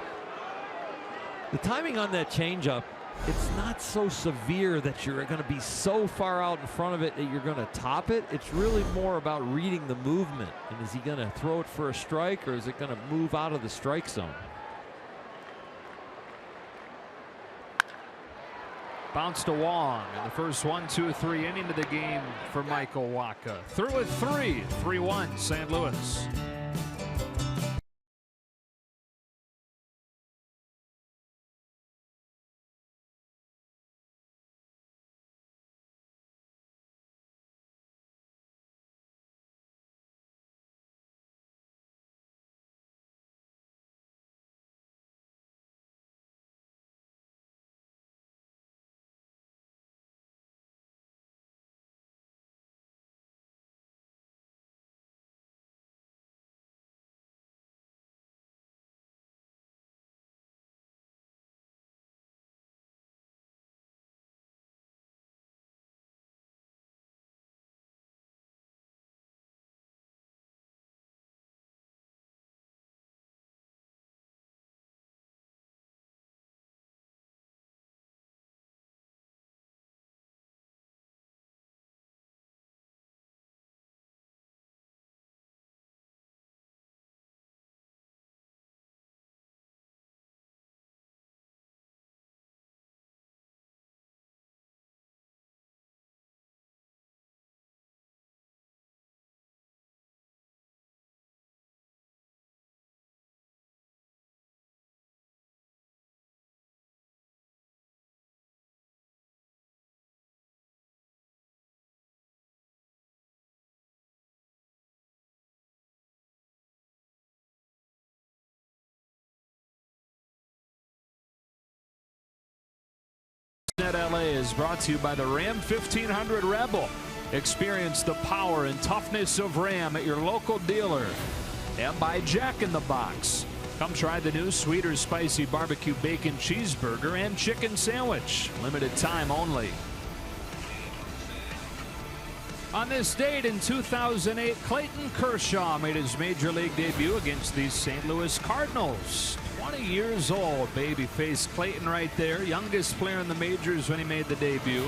the timing on that changeup, it's not so severe that you're going to be so far out in front of it that you're going to top it. It's really more about reading the movement. And is he going to throw it for a strike, or is it going to move out of the strike zone? Bounce to Wong in the first 1-2-3 inning of the game for Michael Wacha. Through at 3-1 St. Louis. At LA is brought to you by the Ram 1500 Rebel. Experience the power and toughness of Ram at your local dealer. And by Jack in the Box. Come try the new sweet or spicy barbecue bacon cheeseburger and chicken sandwich. Limited time only. On this date in 2008, Clayton Kershaw made his major league debut against the St. Louis Cardinals. 20 years old, babyface Clayton right there. Youngest player in the majors when he made the debut.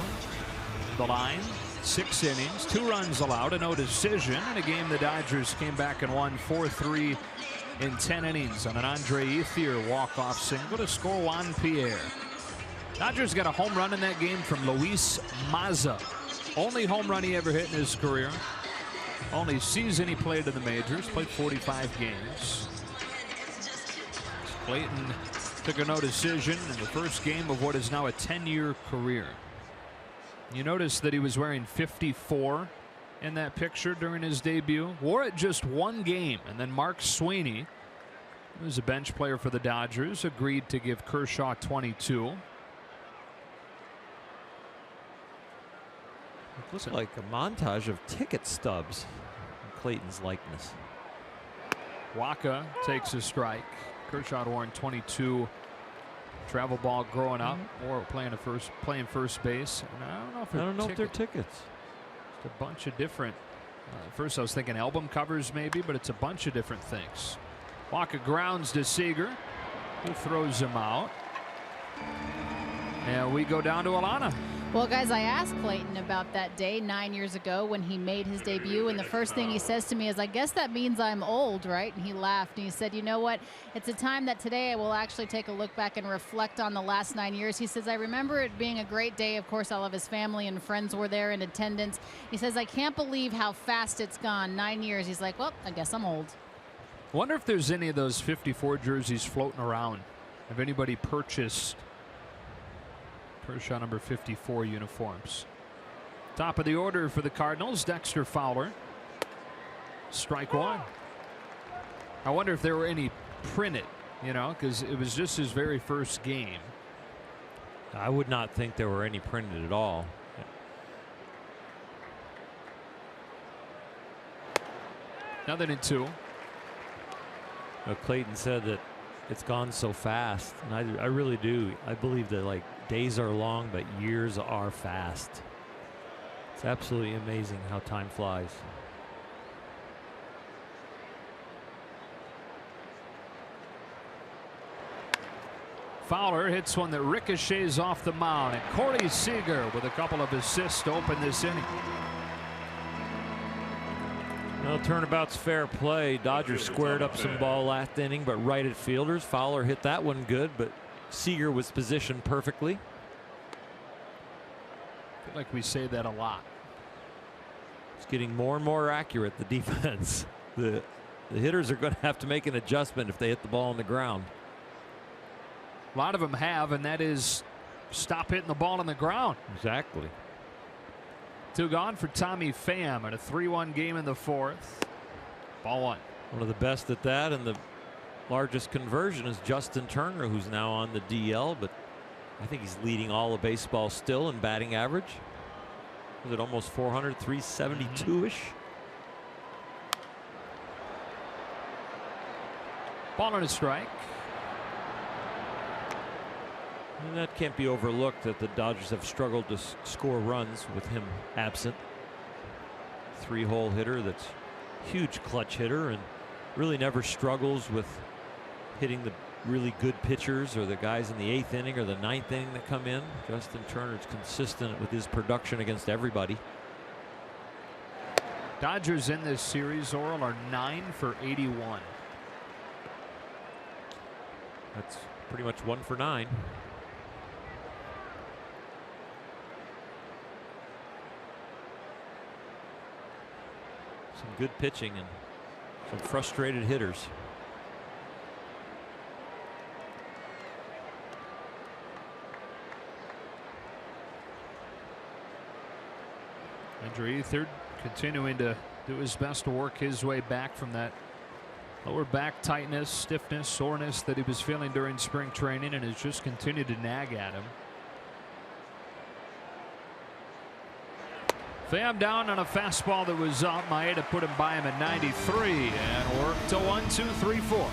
The line, 6 innings, 2 runs allowed, a no decision. In a game the Dodgers came back and won 4-3 in 10 innings on an Andre Ethier walk-off single to score Juan Pierre. Dodgers got a home run in that game from Luis Mazza. Only home run he ever hit in his career. Only season he played in the majors, played 45 games. Clayton took a no decision in the first game of what is now a 10-year career. You notice that he was wearing 54 in that picture during his debut. Wore it just 1 game, and then Mark Sweeney, who was a bench player for the Dodgers, agreed to give Kershaw 22. Looks like a montage of ticket stubs in Clayton's likeness. Wacha takes a strike. Kershaw worn 22. Travel ball growing up, or playing first base. And I don't know if they're tickets. Just a bunch of different. First I was thinking album covers maybe, but it's a bunch of different things. Wacha grounds to Seager, who throws him out. And we go down to Alana. Well, guys, I asked Clayton about that day 9 years ago when he made his debut, and the first thing he says to me is, I guess that means I'm old, right? And he laughed, and he said, you know what? It's a time that today I will actually take a look back and reflect on the last 9 years. He says, I remember it being a great day. Of course, all of his family and friends were there in attendance. He says, I can't believe how fast it's gone. 9 years. He's like, well, I guess I'm old. Wonder if there's any of those 54 jerseys floating around. Have anybody purchased Kershaw number 54 uniforms? Top of the order for the Cardinals, Dexter Fowler. Strike 1. I wonder if there were any printed, you know, because it was just his very first game. I would not think there were any printed at all. Nothing in 2. Clayton said that it's gone so fast, and I really do. I believe that, like, days are long, but years are fast. It's absolutely amazing how time flies. Fowler hits one that ricochets off the mound, and Corey Seager with a couple of assists to open this inning. Well, turnabout's fair play. Dodgers squared up some ball last inning, but right at fielders. Fowler hit that one good, but Seager was positioned perfectly. I feel like we say that a lot. It's getting more and more accurate, the defense. The hitters are going to have to make an adjustment if they hit the ball on the ground. A lot of them have, and that is stop hitting the ball on the ground. Exactly. 2 gone for Tommy Pham in a 3-1 game in the 4th. Ball 1. One of the best at that, and the largest conversion is Justin Turner, who's now on the DL, but I think he's leading all of baseball still in batting average. Was it almost 400, 372-ish? Ball and a strike. And that can't be overlooked, that the Dodgers have struggled to score runs with him absent. 3-hole hitter that's huge clutch hitter and really never struggles with hitting the really good pitchers or the guys in the 8th inning or the 9th inning that come in. Justin Turner's consistent with his production against everybody. Dodgers in this series, Oral, are 9 for 81. That's pretty much 1 for 9. Some good pitching and some frustrated hitters. Andrew Eathard continuing to do his best to work his way back from that lower back tightness, stiffness, soreness that he was feeling during spring training, and has just continued to nag at him. Pham down on a fastball that was up. Maeda put him by him at 93 and worked to 1, 2, 3, 4.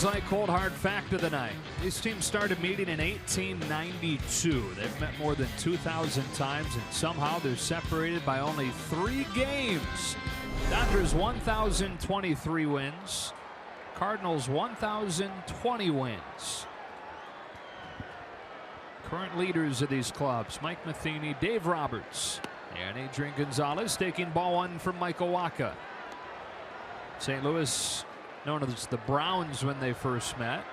Like cold hard fact of the night. These teams started meeting in 1892. They've met more than 2,000 times, and somehow they're separated by only 3 games. Dodgers 1,023 wins. Cardinals 1,020 wins. Current leaders of these clubs: Mike Matheny, Dave Roberts, and Adrian Gonzalez taking ball one from Michael Wacha. St. Louis, known as the Browns when they first met.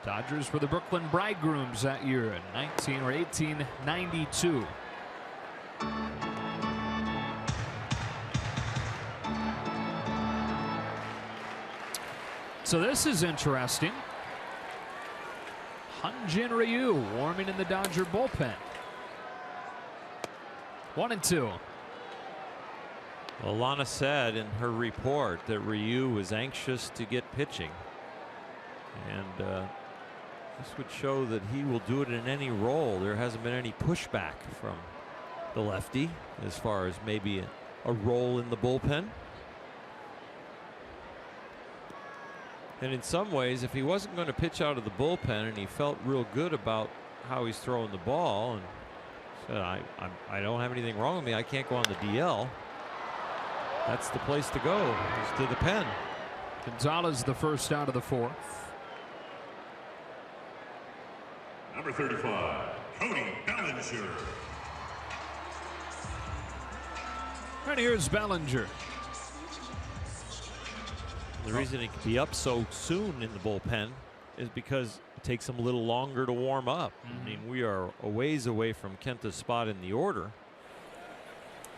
Dodgers were the Brooklyn Bridegrooms that year in 1892. So this is interesting. Hyun-Jin Ryu warming in the Dodger bullpen. 1-2. Well, Lana said in her report that Ryu was anxious to get pitching, and this would show that he will do it in any role. There hasn't been any pushback from the lefty as far as maybe a role in the bullpen. And in some ways, if he wasn't going to pitch out of the bullpen and he felt real good about how he's throwing the ball and said, I don't have anything wrong with me, I can't go on the DL, that's the place to go, is to the pen. Gonzalez the first out of the fourth. Number 35, Cody Bellinger. And here's Bellinger. The reason he could be up so soon in the bullpen is because it takes him a little longer to warm up. I mean, we are a ways away from Kenta's spot in the order.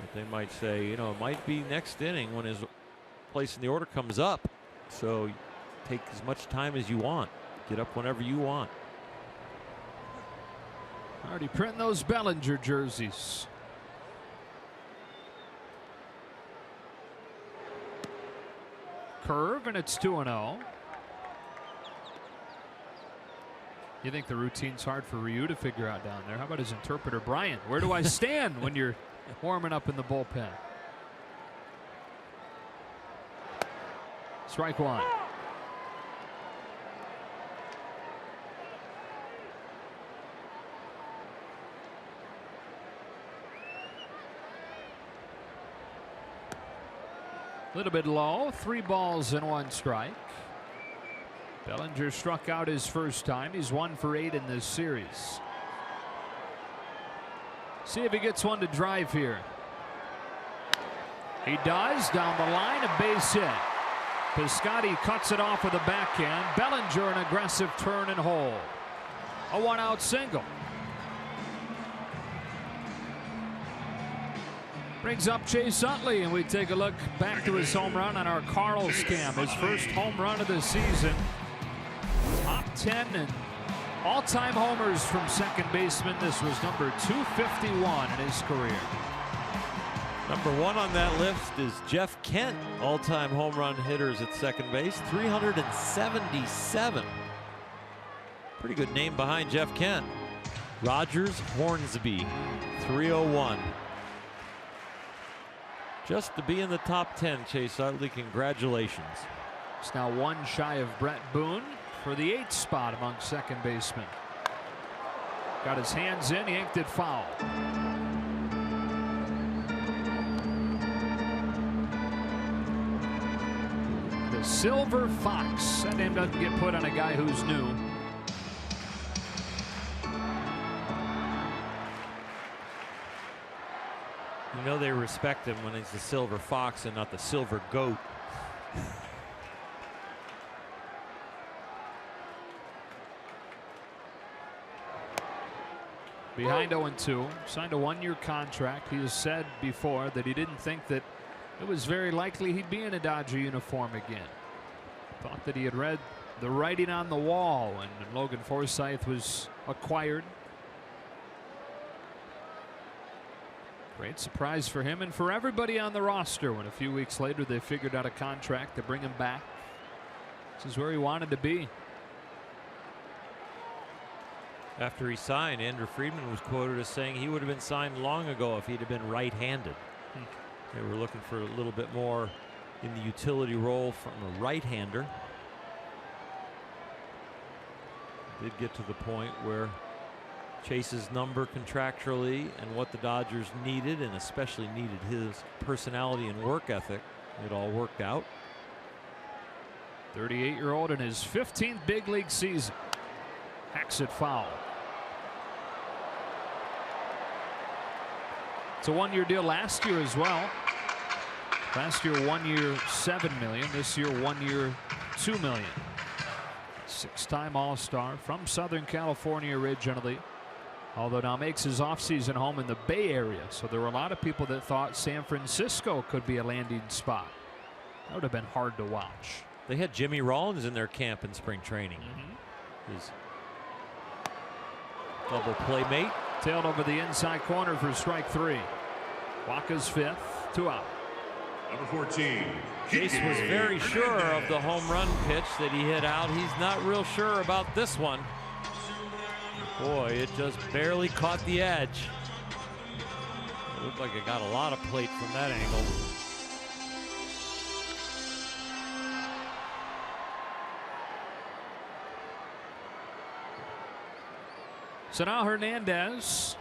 But they might say, you know, it might be next inning when his place in the order comes up. So take as much time as you want. Get up whenever you want. Already printing those Bellinger jerseys. Curve, and it's 2-0. You think the routine's hard for Ryu to figure out down there? How about his interpreter, Brian? Where do I stand when you're warming up in the bullpen? Strike one. A little bit low. 3 balls and 1 strike. Bellinger struck out his first time. He's 1 for 8 in this series. See if he gets one to drive here. He does. Down the line, a base hit. Piscotty cuts it off with a backhand. Bellinger an aggressive turn and hold. A 1-out single. Brings up Chase Utley, and we take a look back to his home run on our Cardinals cam. His first home run of the season. Top 10 and all-time homers from second baseman. This was number 251 in his career. Number 1 on that list is Jeff Kent, all-time home run hitters at second base, 377. Pretty good name behind Jeff Kent. Rogers Hornsby, 301. Just to be in the top 10, Chase Utley, congratulations. It's now 1 shy of Brett Boone for the 8th spot among second basemen. Got his hands in, yanked it foul. The Silver Fox. That name doesn't get put on a guy who's new. You know they respect him when he's the Silver Fox and not the Silver Goat. Behind 0-2, signed a 1-year contract. He has said before that he didn't think that it was very likely he'd be in a Dodger uniform again. Thought that he had read the writing on the wall when Logan Forsythe was acquired. Great surprise for him and for everybody on the roster when a few weeks later they figured out a contract to bring him back. This is where he wanted to be. After he signed, Andrew Friedman was quoted as saying he would have been signed long ago if he'd have been right-handed. They were looking for a little bit more in the utility role from a right-hander. Did get to the point where Chase's number contractually and what the Dodgers needed, and especially needed his personality and work ethic, it all worked out. 38-year-old in his 15th big league season. Hacks it foul. It's a one-year deal last year as well. Last year 1 year $7 million. This year 1 year $2 million. Six-time All-Star from Southern California originally, although now makes his offseason home in the Bay Area. So there were a lot of people that thought San Francisco could be a landing spot. That would have been hard to watch. They had Jimmy Rollins in their camp in spring training. His double playmate. Tailed over the inside corner for strike 3. Waka's 5th, 2 out. Number 14. Chase was very sure of the home run pitch that he hit out. He's not real sure about this one. Boy, it just barely caught the edge. It looked like it got a lot of plate from that angle. So now Hernandez.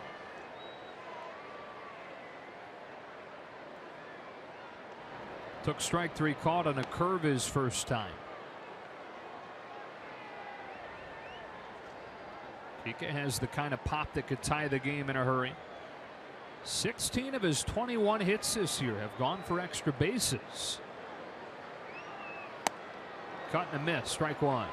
Took strike 3, caught on a curve his first time. Kike has the kind of pop that could tie the game in a hurry. 16 of his 21 hits this year have gone for extra bases. Cut and a miss, strike 1.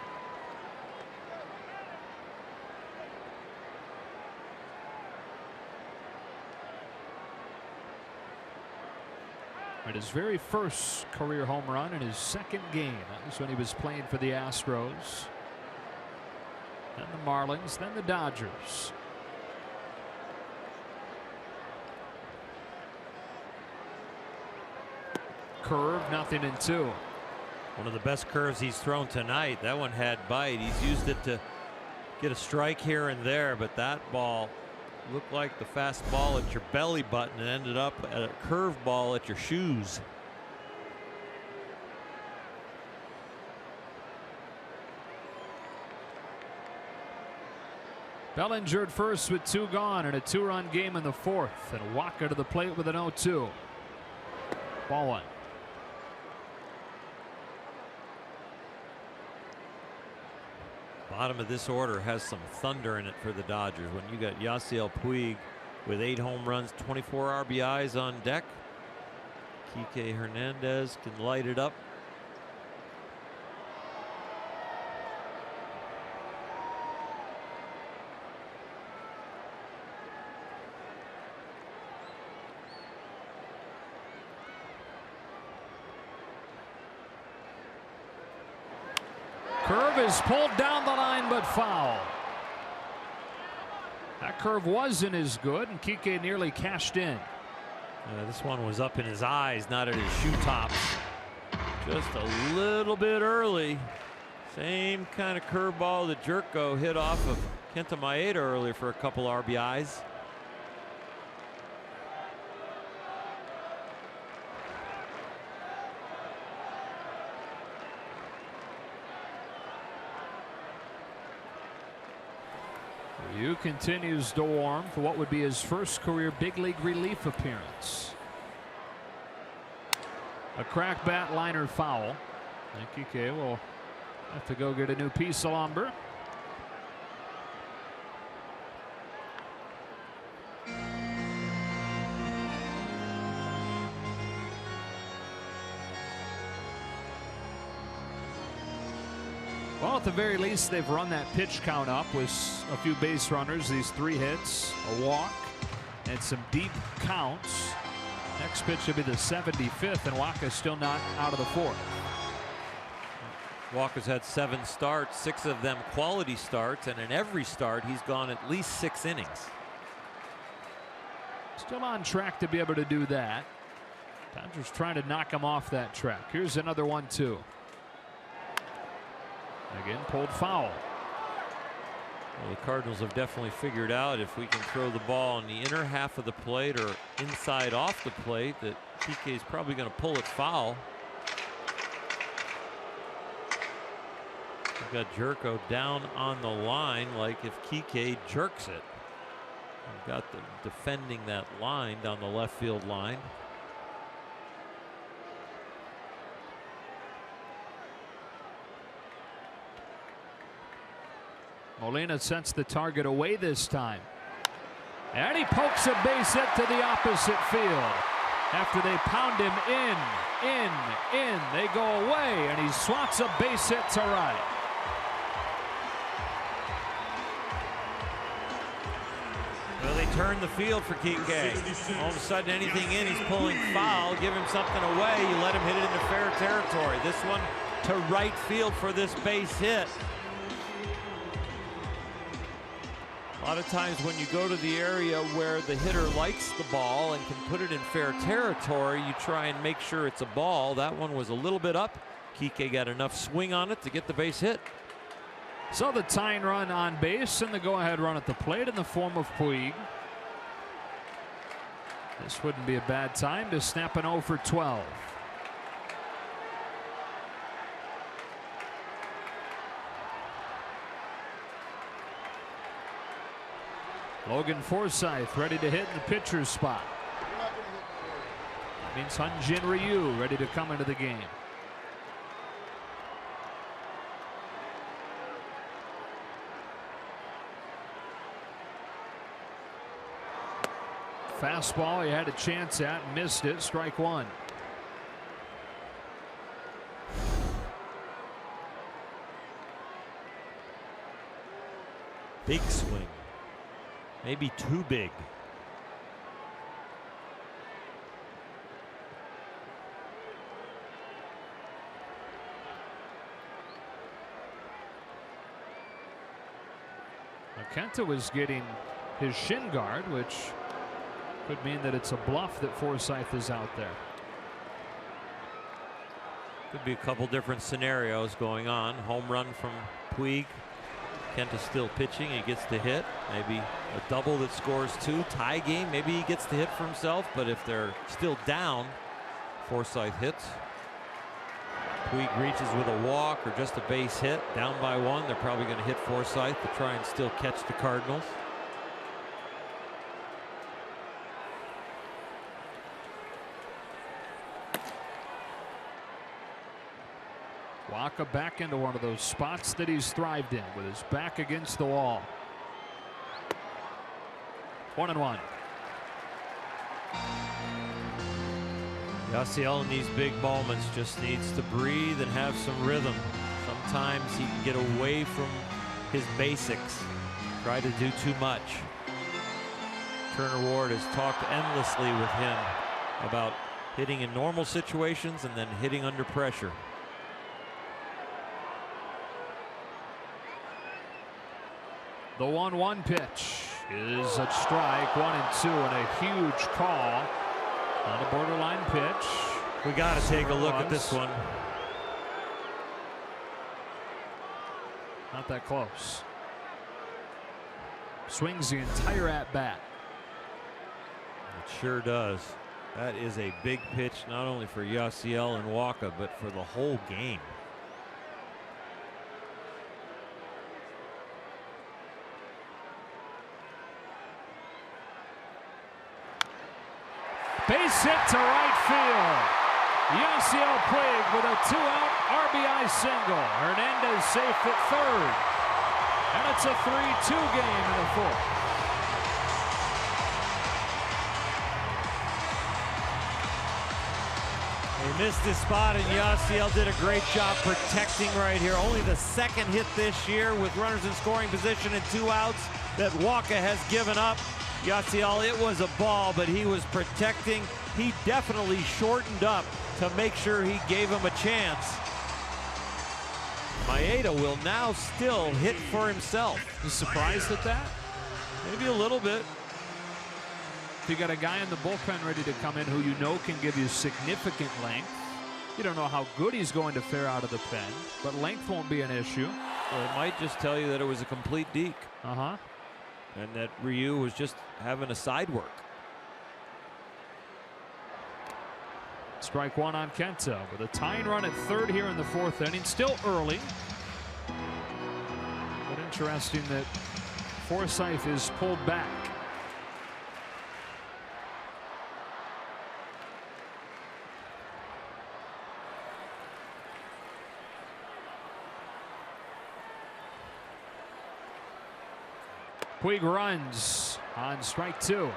His very first career home run in his second game. That was when he was playing for the Astros, then the Marlins, then the Dodgers. Curve, 0-2. One of the best curves he's thrown tonight. That one had bite. He's used it to get a strike here and there, but that ball looked like the fastball at your belly button and ended up at a curveball at your shoes. Bellinger at first with 2 gone and a 2-run game in the 4th, and Waka to the plate with an 0-2. Ball 1. Bottom of this order has some thunder in it for the Dodgers. When you got Yasiel Puig with 8 home runs, 24 RBIs on deck. Kike Hernandez can light it up. Curve is pulled down the line but foul. That curve wasn't as good, and Kike nearly cashed in. This one was up in his eyes, not at his shoe tops. Just a little bit early. Same kind of curveball that Jerko hit off of Kenta Maeda earlier for a couple RBIs. Ryu continues to warm for what would be his first career big league relief appearance. A crack bat liner foul. And Kike will have to go get a new piece of lumber. Well, at the very least, they've run that pitch count up with a few base runners, these 3 hits, a walk, and some deep counts. Next pitch will be the 75th, and Waka's still not out of the 4th. Walker's had 7 starts, 6 of them quality starts, and in every start he's gone at least 6 innings. Still on track to be able to do that. Dodgers trying to knock him off that track. Here's another 1-2. Again, pulled foul. Well, the Cardinals have definitely figured out if we can throw the ball in the inner half of the plate or inside off the plate, that Kike is probably going to pull it foul. We've got Jerko down on the line, like if Kike jerks it. We've got them defending that line down the left field line. Molina sets the target away this time. And he pokes a base hit to the opposite field. After they pound him in. They go away, and he swats a base hit to right. Well, they turn the field for Kike. All of a sudden, anything in, he's pulling foul. Give him something away. You let him hit it into fair territory. This one to right field for this base hit. A lot of times when you go to the area where the hitter likes the ball and can put it in fair territory, you try and make sure it's a ball. That one was a little bit up. Kike got enough swing on it to get the base hit. So the tying run on base and the go-ahead run at the plate in the form of Puig. This wouldn't be a bad time to snap an 0 for 12. Logan Forsythe ready to hit in the pitcher's spot. That means Hyun-Jin Ryu ready to come into the game. Fastball he had a chance at, missed it, strike one. Big swing. Maybe too big. Kenta was getting his shin guard, which could mean that it's a bluff that Forsythe is out there. Could be a couple different scenarios going on. Home run from Puig. Kenta still pitching. He gets to hit. Maybe a double that scores 2. Tie game. Maybe he gets to hit for himself. But if they're still down, Forsythe hits. Puig reaches with a walk or just a base hit. Down by 1. They're probably going to hit Forsythe to try and still catch the Cardinals. Waka back into one of those spots that he's thrived in with his back against the wall. 1-1. Yasiel in these big moments just needs to breathe and have some rhythm. Sometimes he can get away from his basics, try to do too much. Turner Ward has talked endlessly with him about hitting in normal situations and then hitting under pressure. The 1-1 pitch is a strike, 1-2, and a huge call on a borderline pitch. We got to take a look at this one. Not that close. Swings the entire at bat. It sure does. That is a big pitch, not only for Yasiel and Waka, but for the whole game. Base hit to right field. Yasiel Puig with a 2-out RBI single. Hernandez safe at third. And it's a 3-2 game in the fourth. He missed his spot, and Yasiel did a great job protecting right here. Only the second hit this year with runners in scoring position and 2 outs that Waka has given up. Yasiel, it was a ball, but he was protecting. He definitely shortened up to make sure he gave him a chance. Maeda will now still hit for himself. You surprised at that? Maybe a little bit. If you got a guy in the bullpen ready to come in who you know can give you significant length, you don't know how good he's going to fare out of the pen, but length won't be an issue. Well, it might just tell you that it was a complete deke. And that Ryu was just having a side work. Strike one on Kenta with a tying run at third here in the fourth inning. Still early. But interesting that Forsythe is pulled back. Puig runs On strike two.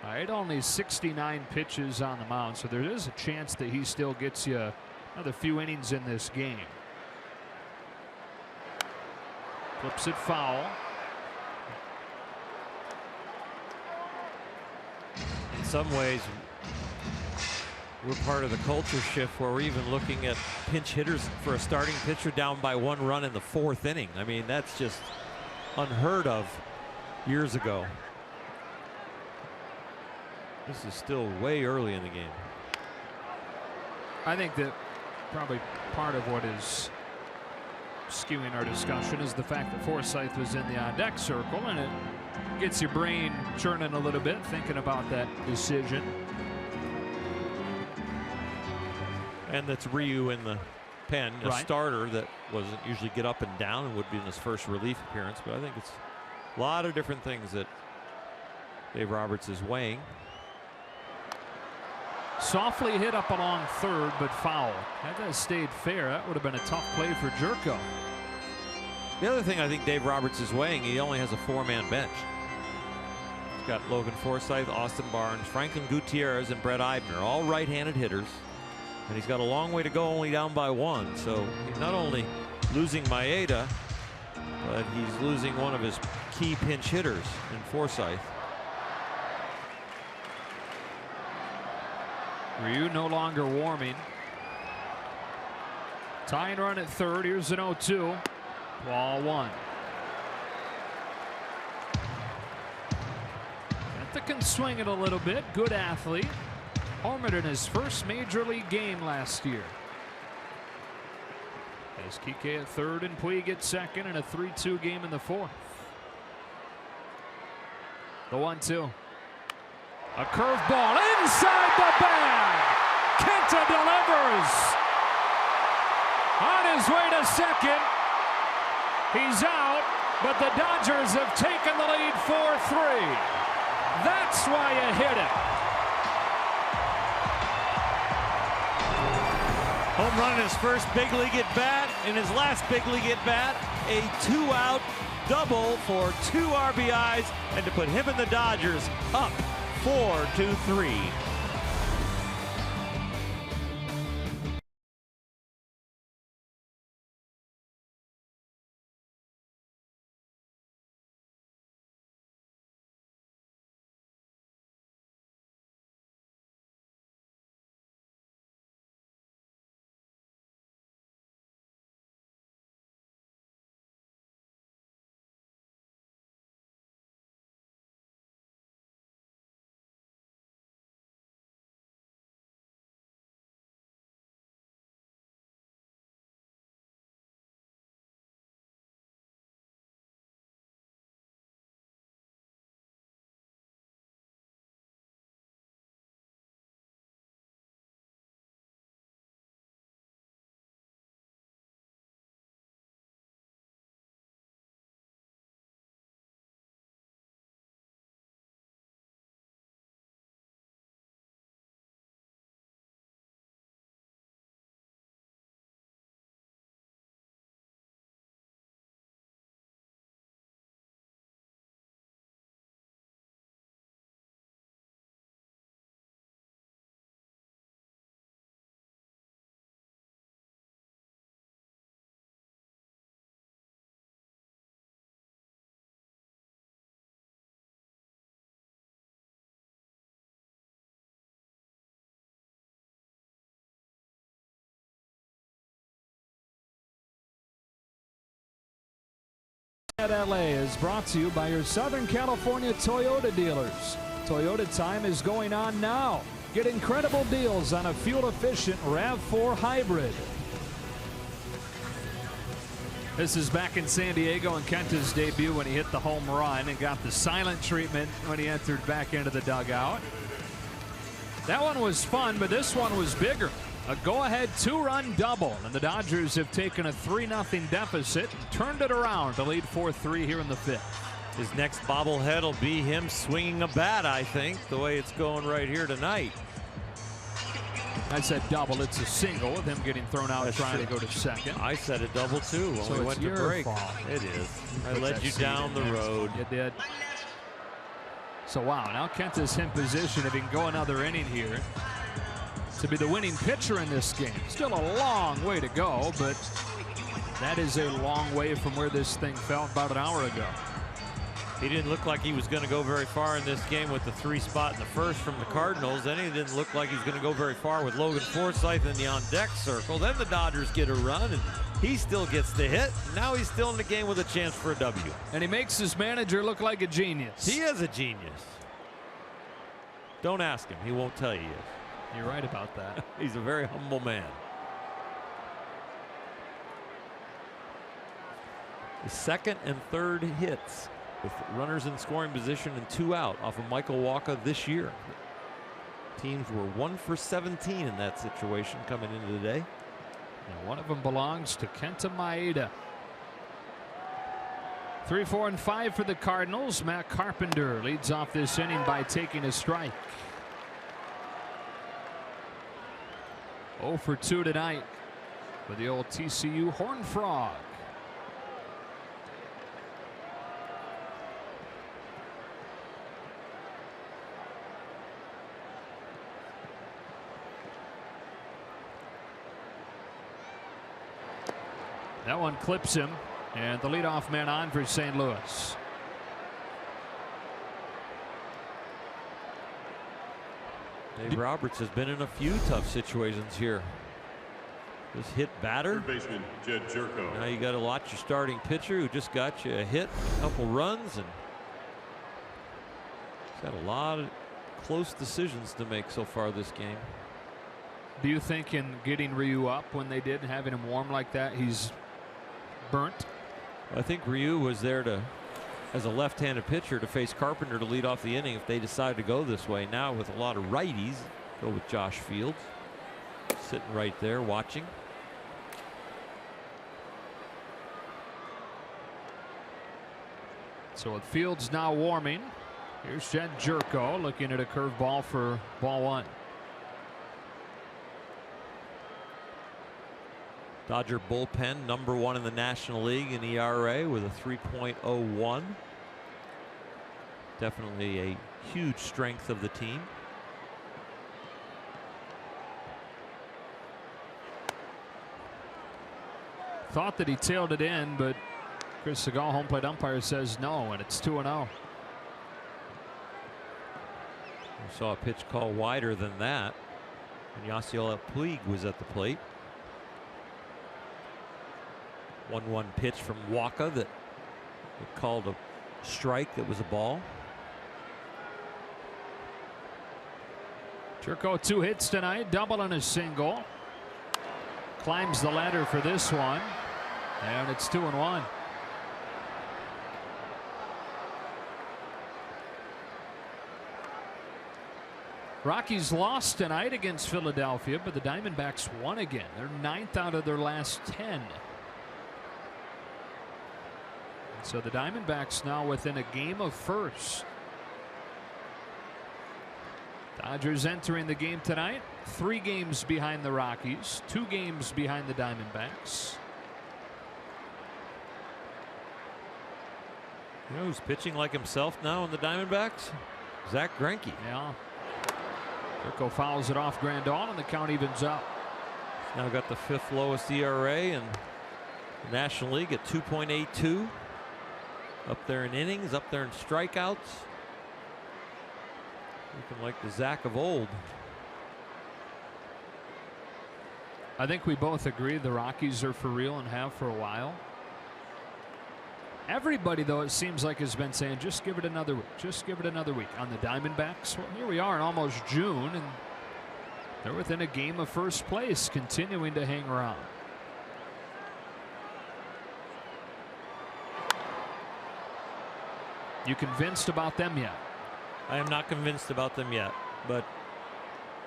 All right, only 69 pitches on the mound, so there is a chance that he still gets you another few innings in this game. Flips it foul. In some ways, we're part of the culture shift where we're even looking at pinch hitters for a starting pitcher down by 1 run in the 4th inning. I mean, that's just unheard of years ago. This is still way early in the game. I think that probably part of what is skewing our discussion is the fact that Forsythe was in the on-deck circle, and it gets your brain churning a little bit thinking about that decision. And that's Ryu in the pen, a Right. starter that wasn't usually get up and down and would be in his first relief appearance. But I think it's a lot of different things that Dave Roberts is weighing. Softly hit up along third, but foul. Had that stayed fair, that would have been a tough play for Jerko. The other thing I think Dave Roberts is weighing, he only has a 4-man bench. He's got Logan Forsythe, Austin Barnes, Franklin Gutierrez, and Brett Eibner, all right-handed hitters. And he's got a long way to go, only down by 1. So he's not only losing Maeda, but he's losing one of his key pinch hitters in Forsythe. Ryu no longer warming. Tying run at third. Here's an 0-2. Ball 1. Benta can swing it a little bit. Good athlete. Homered in his first major league game last year. As Kike at third and Puig at second, and a 3-2 game in the 4th. The 1-2. A curveball inside the bag. Kenta delivers. On his way to second. He's out, but the Dodgers have taken the lead 4-3. That's why you hit it. Home run in his first big league at bat. In his last big league at bat, a 2-out double for 2 RBIs, and to put him and the Dodgers up 4-3. At LA is brought to you by your Southern California Toyota dealers. Toyota time is going on now. Get incredible deals on a fuel-efficient RAV4 hybrid. This is back in San Diego and Kenta's debut when he hit the home run and got the silent treatment when he entered back into the dugout. That one was fun, but this one was bigger. A go-ahead 2-run double, and the Dodgers have taken a 3-0 deficit and turned it around to lead 4-3 here in the 5th. His next bobblehead will be him swinging a bat, I think, the way it's going right here tonight. I said double. It's a single with him getting thrown out. That's trying to go to second. I said a double too when so we went to break. Fault. It is. I led you down the road. You did. So wow, now Kent is in position if he can go another inning here to be the winning pitcher in this game. Still a long way to go, but that is a long way from where this thing felt about an hour ago. He didn't look like he was going to go very far in this game with the 3 spot in the first from the Cardinals. Then he didn't look like he's going to go very far with Logan Forsythe in the on-deck circle. Then the Dodgers get a run, and he still gets the hit. Now he's still in the game with a chance for a W. And he makes his manager look like a genius. He is a genius. Don't ask him. He won't tell you. You're right about that. He's a very humble man. The second and third hits with runners in scoring position and 2 out off of Michael Walker this year. Teams were 1 for 17 in that situation coming into today. And one of them belongs to Kenta Maeda. 3, 4, and 5 for the Cardinals. Matt Carpenter leads off this inning by taking a strike. 0 for 2 tonight for the old TCU Horned Frog. That one clips him, and the leadoff man on for St. Louis. Dave Roberts has been in a few tough situations here. This hit batter. Third baseman Jed Jerko. Now you got to watch your starting pitcher who just got you a hit, a couple runs, and he's had a lot of close decisions to make so far this game. Do you think in getting Ryu up when they did, having him warm like that, he's burnt? I think Ryu was there to, as a left-handed pitcher, to face Carpenter to lead off the inning if they decide to go this way. Now with a lot of righties, go with Josh Fields sitting right there watching. So with Fields now warming, here's Jed Jerko looking at a curveball for ball 1. Dodger bullpen #1 in the National League in ERA with a 3.01. Definitely a huge strength of the team. Thought that he tailed it in, but Chris Segal, home plate umpire, says no, and it's 2-0. We saw a pitch call wider than that, and Yasiel Puig was at the plate. 1-1 pitch from Walker that called a strike that was a ball. Jerko 2 hits tonight, double and a single. Climbs the ladder for this one, and it's 2-1. Rockies lost tonight against Philadelphia, but the Diamondbacks won again. They're 9th out of their last 10. So the Diamondbacks now within a game of first. Dodgers entering the game tonight 3 games behind the Rockies, 2 games behind the Diamondbacks. You know who's pitching like himself now in the Diamondbacks? Zach Greinke. Yeah. Jerko fouls it off Grandal, and the count evens up. Now got the 5th lowest ERA in the National League at 2.82. Up there in innings, up there in strikeouts. Looking like the Zach of old. I think we both agree the Rockies are for real and have for a while. Everybody, though, it seems like has been saying just give it another week. Just give it another week. On the Diamondbacks, well, here we are in almost June, and they're within a game of first place, continuing to hang around. You convinced about them yet? I am not convinced about them yet, but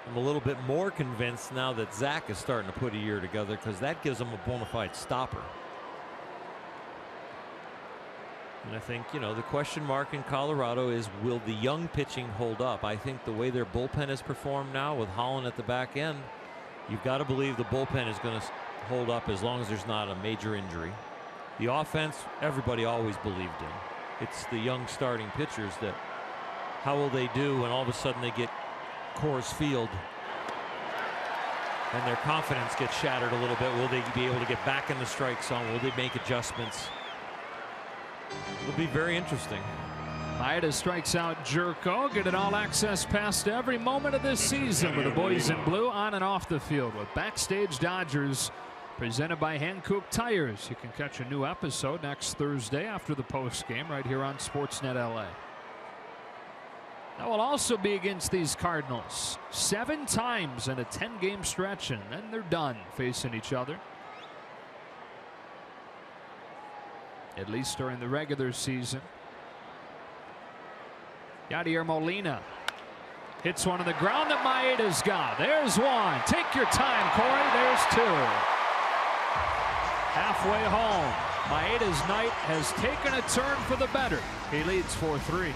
I'm a little bit more convinced now that Zach is starting to put a year together, because that gives him a bona fide stopper. And I think, you know, the question mark in Colorado is, will the young pitching hold up? I think the way their bullpen has performed now with Holland at the back end, you've got to believe the bullpen is going to hold up as long as there's not a major injury. The offense, everybody always believed in. It's the young starting pitchers that, how will they do when all of a sudden they get Coors Field and their confidence gets shattered a little bit? Will they be able to get back in the strike zone? Will they make adjustments? It'll be very interesting. Maeda strikes out Jerko. Get an all-access pass to every moment of this season with the boys in blue on and off the field with Backstage Dodgers, presented by Hankook Tires. You can catch a new episode next Thursday after the post game right here on Sportsnet LA. That will also be against these Cardinals 7 times in a 10-game stretch, and then they're done facing each other, at least during the regular season. Yadier Molina hits one on the ground that Maeda's got. There's one. Take your time, Corey. There's 2. Halfway home. Maeda's night has taken a turn for the better. He leads 4-3.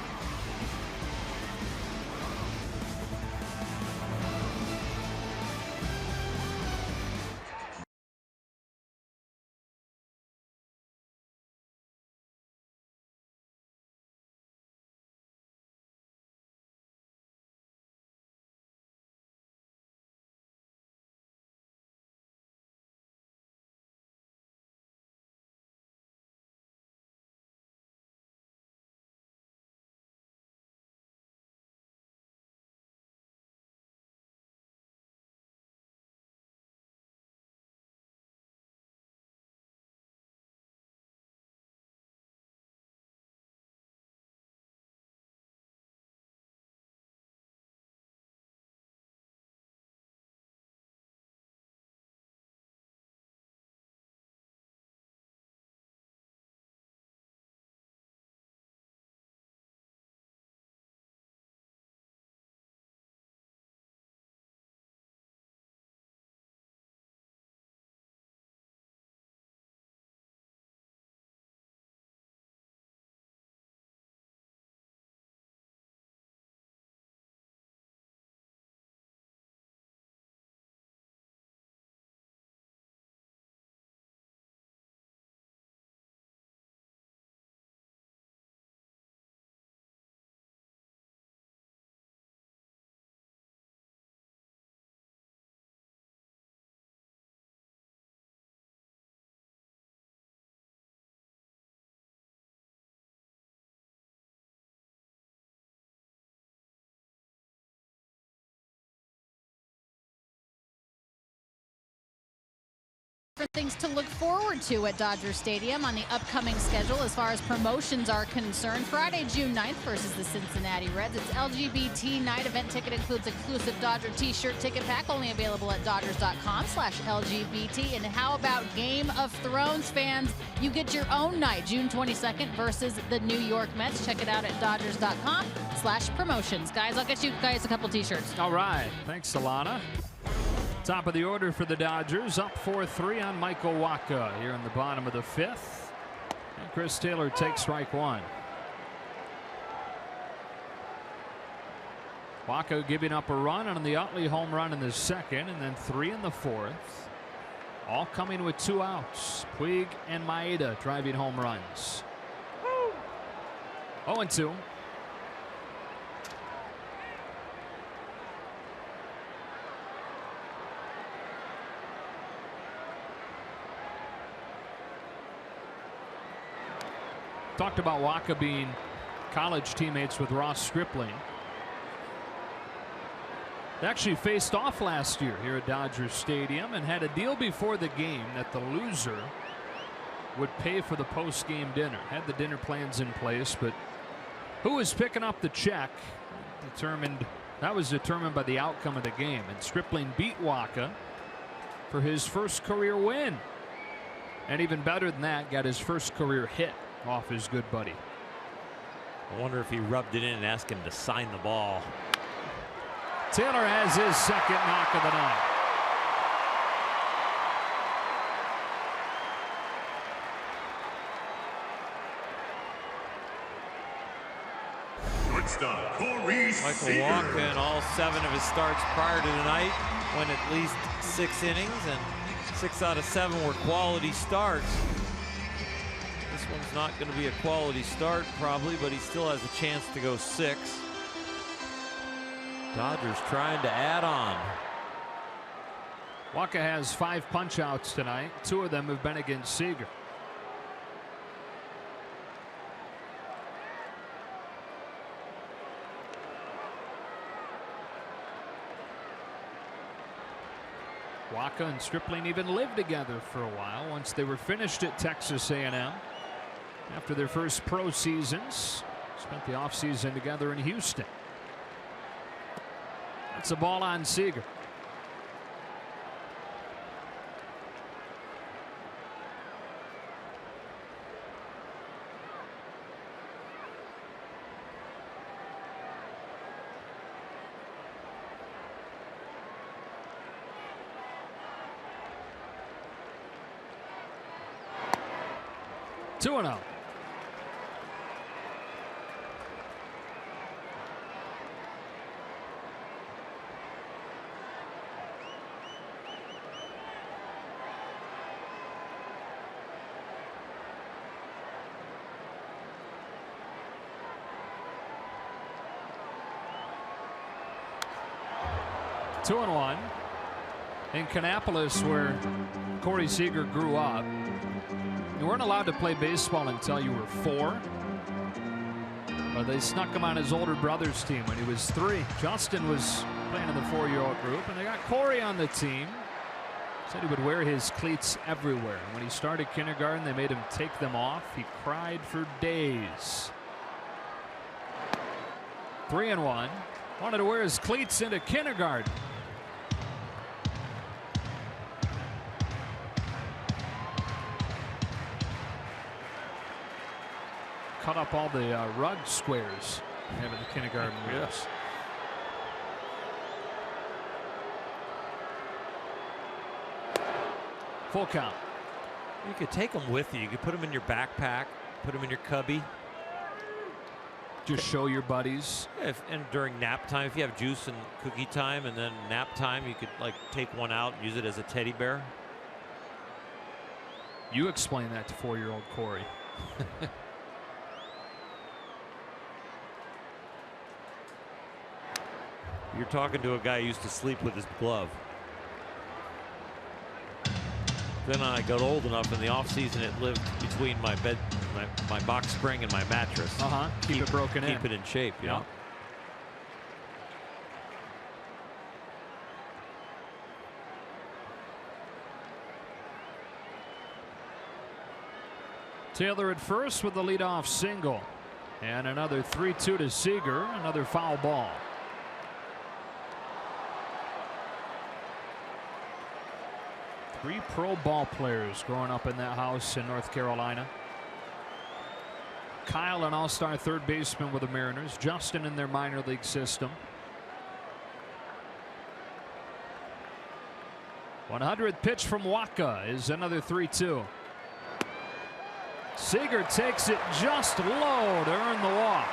For things to look forward to at Dodger Stadium on the upcoming schedule as far as promotions are concerned. Friday, June 9th versus the Cincinnati Reds. It's LGBT night. Event ticket includes exclusive Dodger t-shirt ticket pack, only available at Dodgers.com/LGBT. And how about Game of Thrones fans? You get your own night, June 22nd versus the New York Mets. Check it out at Dodgers.com/promotions. Guys, I'll get you guys a couple t-shirts. All right. Thanks, Alana. Top of the order for the Dodgers, up 4-3 on Michael Wacha here in the bottom of the 5th. And Chris Taylor takes strike 1. Wacha giving up a run on the Utley home run in the 2nd, and then 3 in the 4th. All coming with 2 outs. Puig and Maeda driving home runs. 0-2. Talked about Wacha being college teammates with Ross Stripling. They actually faced off last year here at Dodger Stadium and had a deal before the game that the loser would pay for the post-game dinner. Had the dinner plans in place, but who was picking up the check that was determined by the outcome of the game. And Stripling beat Wacha for his first career win. And even better than that, got his first career hit off his good buddy. I wonder if he rubbed it in and asked him to sign the ball. Taylor has his 2nd knock of the night. shortstop, Corey Michael Seager. Walker in all 7 of his starts prior to tonight went at least 6 innings, and 6 out of 7 were quality starts. This one's not going to be a quality start probably, but he still has a chance to go 6. Dodgers trying to add on. Walker has 5 punch-outs tonight. 2 of them have been against Seager. Walker and Stripling even lived together for a while once they were finished at Texas A&M. After their first pro seasons, spent the offseason together in Houston. That's a ball on Seager. Two and out. Two and one. In Kannapolis, where Corey Seager grew up, you weren't allowed to play baseball until you were 4. But they snuck him on his older brother's team when he was 3. Justin was playing in the 4-year-old group, and they got Corey on the team. Said he would wear his cleats everywhere. And when he started kindergarten, they made him take them off. He cried for days. 3 and 1. Wanted to wear his cleats into kindergarten. Cut up all the rug squares they have in the kindergarten rooms. Full count. You could take them with you. You could put them in your backpack, put them in your cubby. Just show your buddies. And during nap time, if you have juice and cookie time and then nap time, you could like take one out and use it as a teddy bear. You explain that to 4-year-old Corey. You're talking to a guy who used to sleep with his glove. Then I got old enough in the off season, it lived between my bed, my box spring and my mattress. Keep it broken in. Keep it in shape, you know. Taylor at first with the leadoff single. And another 3-2 to Seager. Another foul ball. Three pro ball players growing up in that house in North Carolina. Kyle, an all-star third baseman with the Mariners. Justin in their minor league system. 100th pitch from Waka is another 3-2. Seager takes it just low to earn the walk.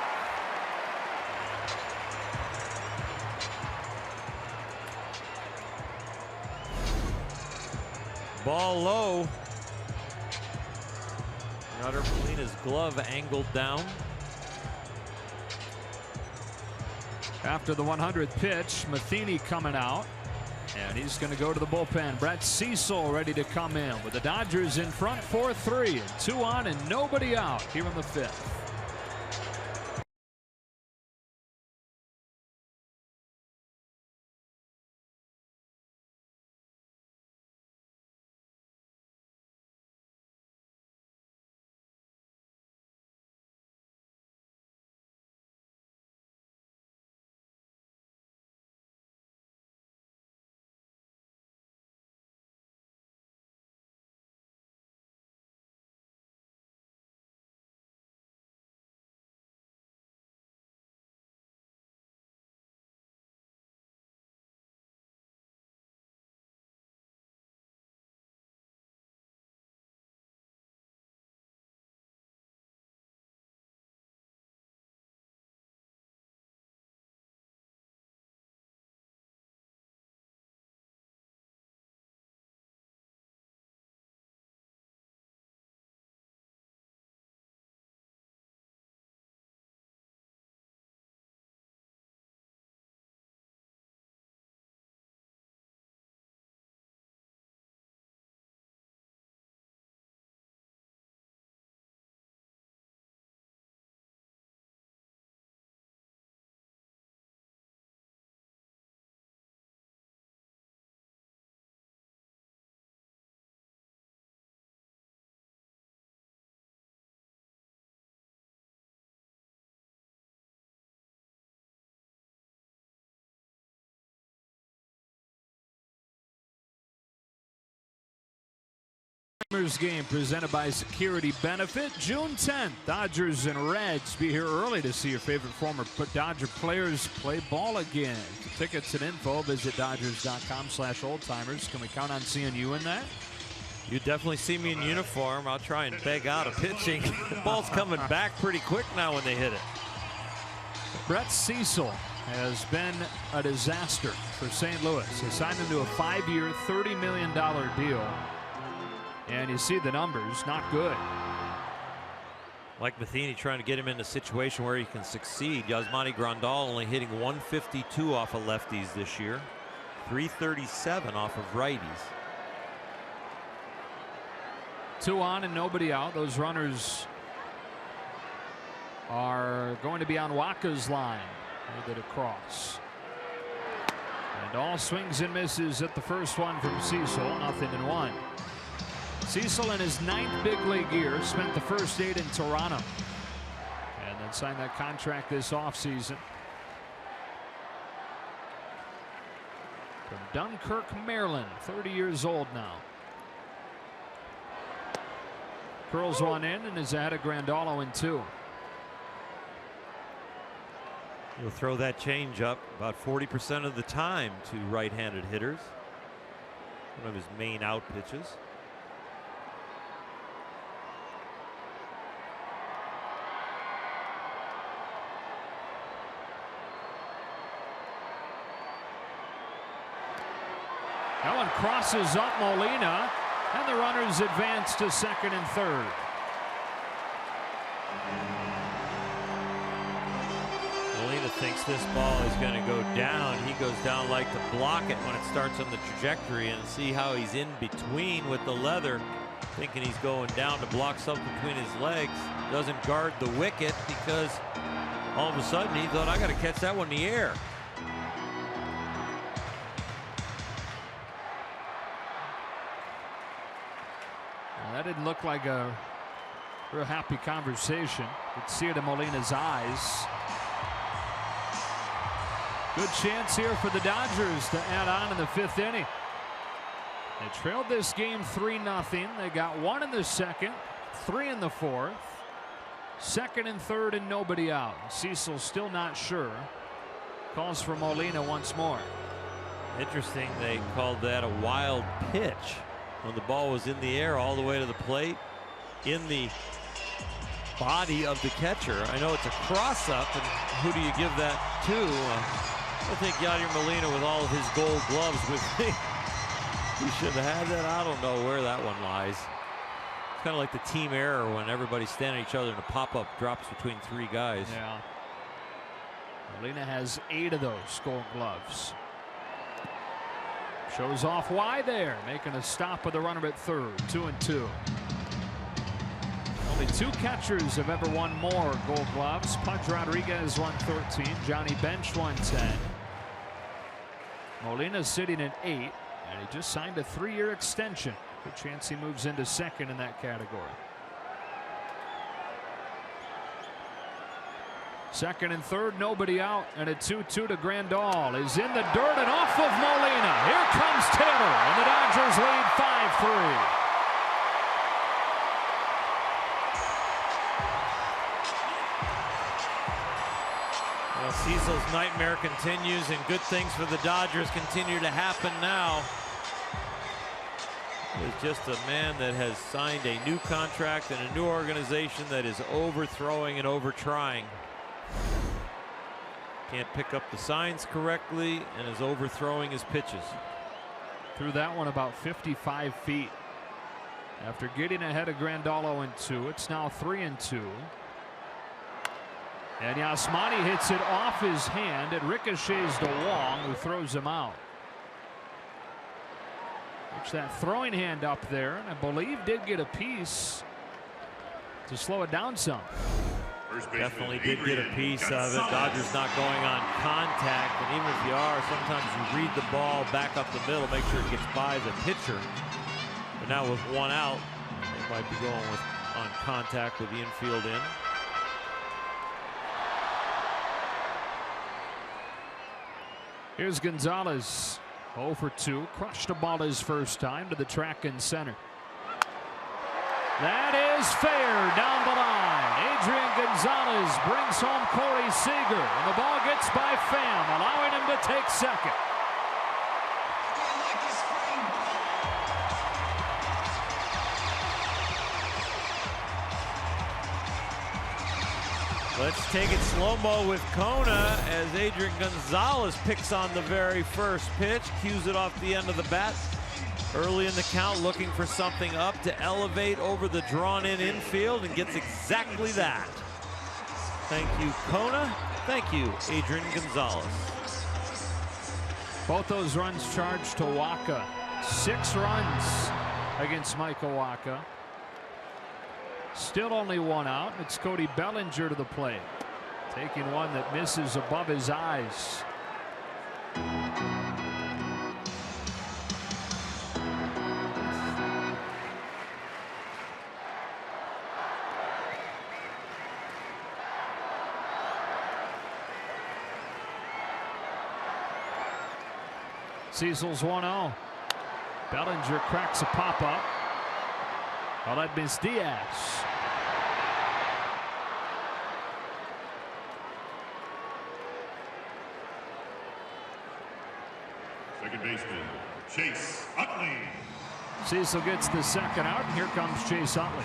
Ball low. Rutter Molina's glove angled down. After the 100th pitch, Matheny coming out. And he's going to go to the bullpen. Brett Cecil ready to come in with the Dodgers in front 4-3 and 2 on and nobody out here in the 5th. Christmas game presented by Security Benefit. June 10th, Dodgers and Reds. Be here early to see your favorite former Dodger players play ball again. For tickets and info, visit Dodgers.com/oldtimers. Can we count on seeing you in that? You definitely see me in uniform. I'll try and beg out a pitching. The ball's coming back pretty quick now when they hit it. Brett Cecil has been a disaster for St. Louis. They signed him to a 5-year, $30 million deal. And you see the numbers, not good. Like Matheny trying to get him in a situation where he can succeed. Yasmani Grandal only hitting 152 off of lefties this year, 337 off of righties. 2 on and nobody out. Those runners are going to be on Waka's line. They did a cross. And all swings and misses at the first one from Cecil. 0-1. Cecil in his 9th big league year spent the first 8 in Toronto and then signed that contract this offseason. From Dunkirk, Maryland, 30 years old now. Curls one in and is ahead of Grandal in 2. He'll throw that change up about 40% of the time to right-handed hitters. One of his main out pitches. That one crosses up Molina, and the runners advance to second and third. Molina thinks this ball is going to go down. He goes down like to block it when it starts on the trajectory, and see how he's in between with the leather, thinking he's going down to block something between his legs. Doesn't guard the wicket because all of a sudden he thought, I got to catch that one in the air. That didn't look like a real happy conversation. You could see it in Molina's eyes. Good chance here for the Dodgers to add on in the 5th inning. They trailed this game 3-0. They got 1 in the 2nd, 3 in the 4th. 2nd and 3rd and nobody out. Cecil still not sure. Calls for Molina once more. Interesting, they called that a wild pitch when the ball was in the air all the way to the plate, in the body of the catcher. I know it's a cross-up, and who do you give that to? I think Yadier Molina, with all of his gold gloves, with me, he should have had that. I don't know where that one lies. It's kind of like the team error when everybody's standing at each other and a pop-up drops between 3 guys. Yeah. Molina has 8 of those gold gloves. Shows off wide there, making a stop with the runner at third. 2-2. Only 2 catchers have ever won more gold gloves. Pudge Rodriguez won 13. Johnny Bench won 10. Molina's sitting at 8, and he just signed a 3-year extension. Good chance he moves into second in that category. 2nd and 3rd, nobody out, and a 2-2 to Grandal is in the dirt and off of Molina. Here comes Taylor, and the Dodgers lead 5-3. Well, Cecil's nightmare continues, and good things for the Dodgers continue to happen now. It's just a man that has signed a new contract and a new organization that is overthrowing and overtrying. Can't pick up the signs correctly and is overthrowing his pitches. Threw that one about 55 feet. After getting ahead of Grandal in 2, it's now 3-2. And Yasmani hits it off his hand. It ricochets to Wong, who throws him out. Which that throwing hand up there, and I believe did get a piece to slow it down some. Definitely did get a piece of it. Dodgers not going on contact, and even if you are, sometimes you read the ball back up the middle, make sure it gets by the pitcher. But now with 1 out, they might be going on contact with the infield in. Here's Gonzalez, 0 for 2, crushed a ball his first time to the track in center. That is fair down the line. Adrian Gonzalez brings home Corey Seager, and the ball gets by Pham, allowing him to take second. Let's take it slow-mo with Kona as Adrian Gonzalez picks on the very first pitch, cues it off the end of the bat. Early in the count, looking for something up to elevate over the drawn-in infield, and gets exactly that. Thank you, Kona. Thank you, Adrian Gonzalez. Both those runs charged to Wacha. 6 runs against Michael Wacha. Still only 1 out. It's Cody Bellinger to the plate, taking one that misses above his eyes. Cecil's 1-0. Bellinger cracks a pop-up. Well, that missed Diaz. Second baseman, Chase Utley. Cecil gets the second out, and here comes Chase Utley.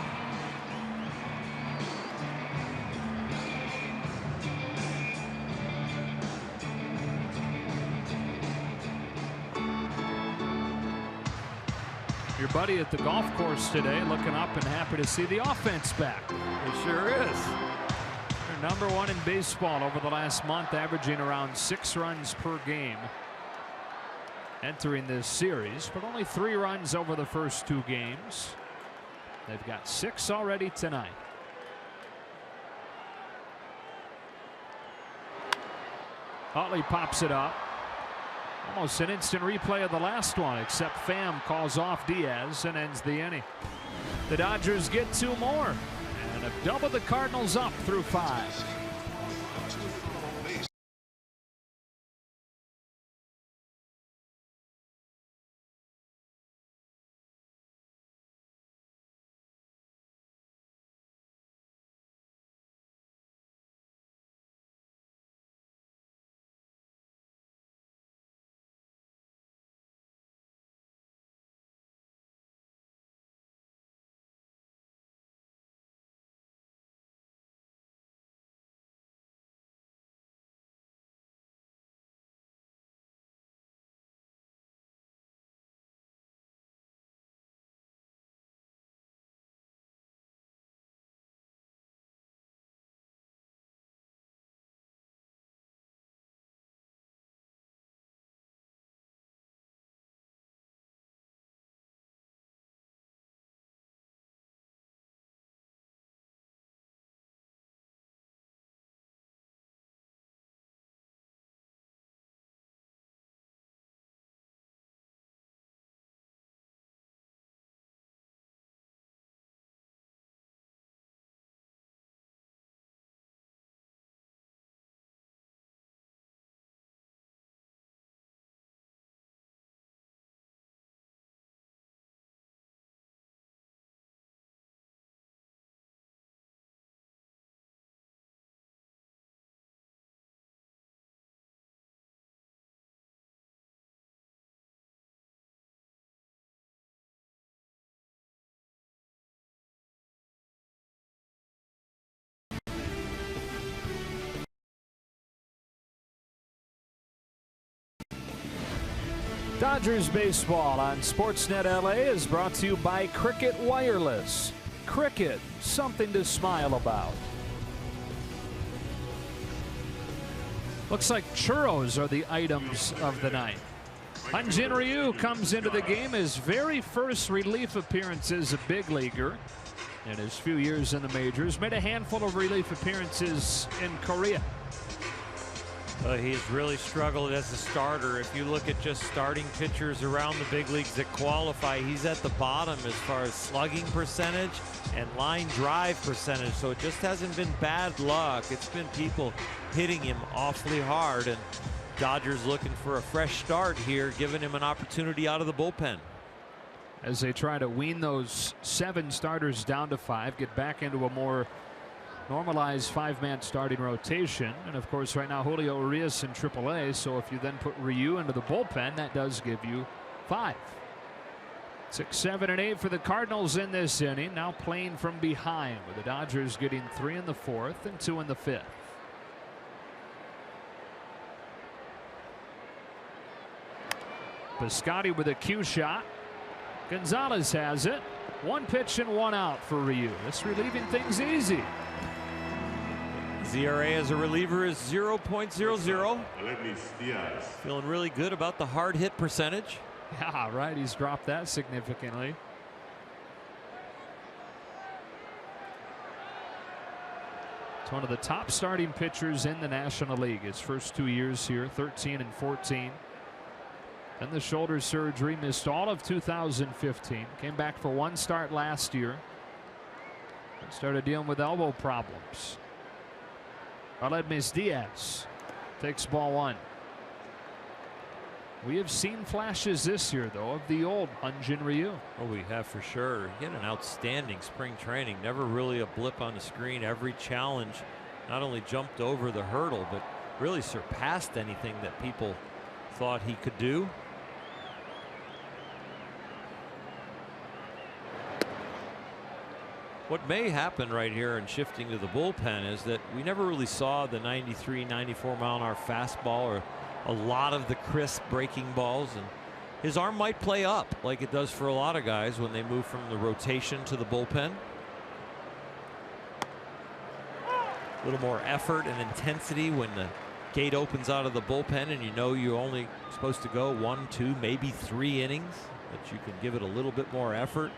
Your buddy at the golf course today looking up and happy to see the offense back. It sure is. They're #1 in baseball over the last month, averaging around 6 runs per game entering this series, but only 3 runs over the first 2 games. They've got 6 already tonight. Utley pops it up. Almost an instant replay of the last one, except Pham calls off Diaz and ends the inning. The Dodgers get 2 more and have doubled the Cardinals up through 5. Dodgers baseball on Sportsnet LA is brought to you by Cricket Wireless. Cricket, something to smile about. Looks like churros are the items of the night. Hyun-Jin Ryu comes into the game, his very first relief appearance as a big leaguer in his few years in the majors. Made a handful of relief appearances in Korea. He's really struggled as a starter. If you look at just starting pitchers around the big leagues that qualify, he's at the bottom as far as slugging percentage and line drive percentage. So it just hasn't been bad luck. It's been people hitting him awfully hard, and Dodgers looking for a fresh start here, giving him an opportunity out of the bullpen. as they try to wean those 7 starters down to 5, get back into a more normalized 5-man starting rotation. And of course, right now Julio Urias in AAA. So if you then put Ryu into the bullpen, that does give you 5. 6, 7, and 8 for the Cardinals in this inning. Now playing from behind, with the Dodgers getting 3 in the 4th and 2 in the 5th. Piscotty with a cue shot. Gonzalez has it. 1 pitch and 1 out for Ryu. That's relieving things easy. ZRA as a reliever is 0.00. Feeling really good about the hard hit percentage. Yeah, right. He's dropped that significantly. It's one of the top starting pitchers in the National League. His first 2 years here, 13 and 14. Then the shoulder surgery, missed all of 2015. Came back for 1 start last year. And started dealing with elbow problems. Aledmys Diaz takes ball 1. We have seen flashes this year, though, of the old Hyun-Jin Ryu. Oh, we have for sure. He had an outstanding spring training. Never really a blip on the screen. Every challenge not only jumped over the hurdle, but really surpassed anything that people thought he could do. What may happen right here in shifting to the bullpen is that we never really saw the 93, 94 mile an hour fastball or a lot of the crisp breaking balls, and his arm might play up like it does for a lot of guys when they move from the rotation to the bullpen. A little more effort and intensity when the gate opens out of the bullpen and you know you're only supposed to go 1, 2, maybe 3 innings, that you can give it a little bit more effort.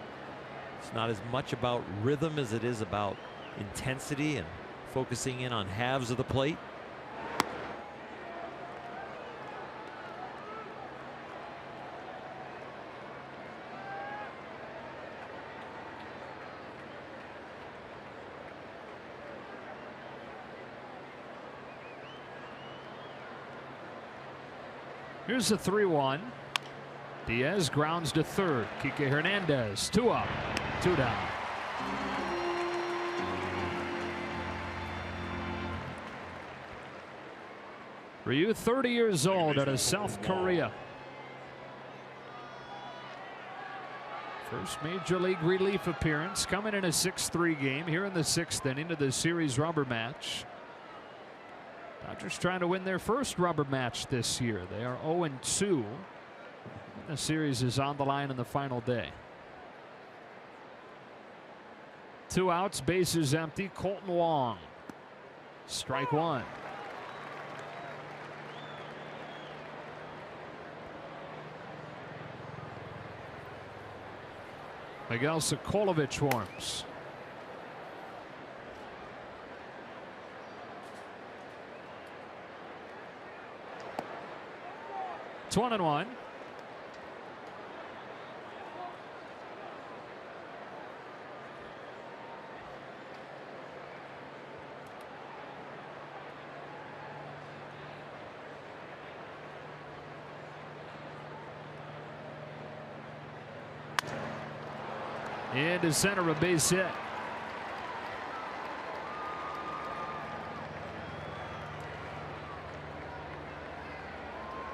It's not as much about rhythm as it is about intensity and focusing in on halves of the plate. Here's the 3-1. Diaz grounds to third. Kike Hernandez, 2 up, 2 down. Ryu, 30 years old, out of South Korea. First major league relief appearance, coming in a 6-3 game here in the 6th inning of the series rubber match. Dodgers trying to win their first rubber match this year. They are 0-2. The series is on the line in the final day. 2 outs, bases empty. Colton Wong, strike 1. Miguel Sokolovic warms. It's 1-1. Into center, a base hit.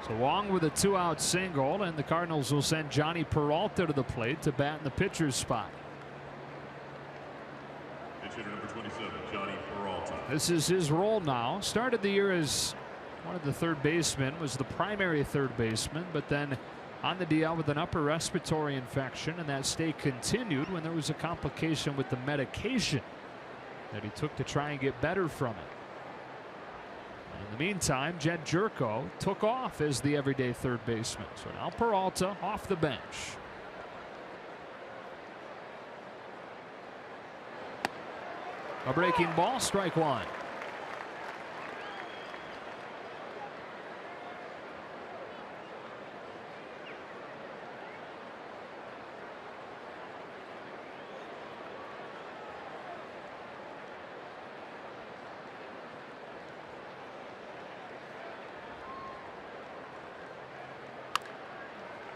So Wong with a 2-out single, and the Cardinals will send Johnny Peralta to the plate to bat in the pitcher's spot. Pitcher number 27, Johnny Peralta. This is his role now. Started the year as one of the third basemen, was the primary third baseman, but then on the DL with an upper respiratory infection, and that stay continued when there was a complication with the medication that he took to try and get better from it. In the meantime, Jed Jerko took off as the everyday third baseman. So now Peralta off the bench. A breaking ball, strike 1.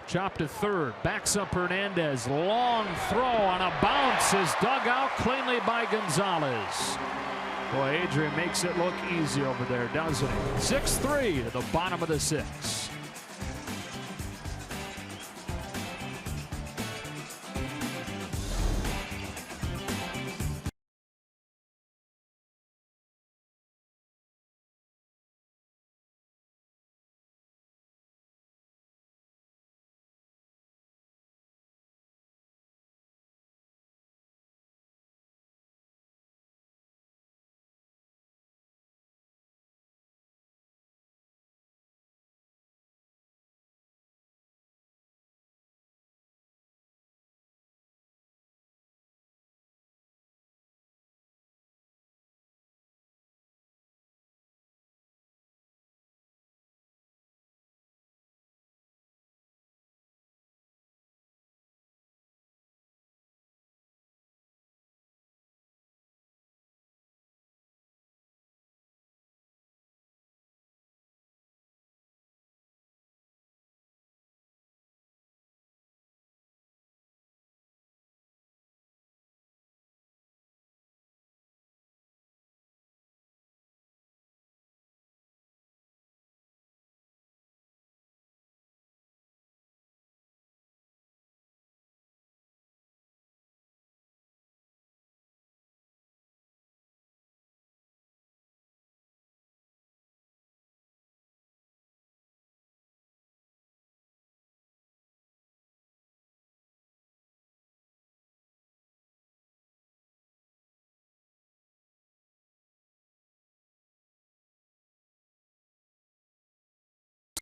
Chop to third. Backs up Hernandez. Long throw on a bounce is dug out cleanly by Gonzalez. Boy, Adrian makes it look easy over there, doesn't he? 6-3 to the bottom of the 6th.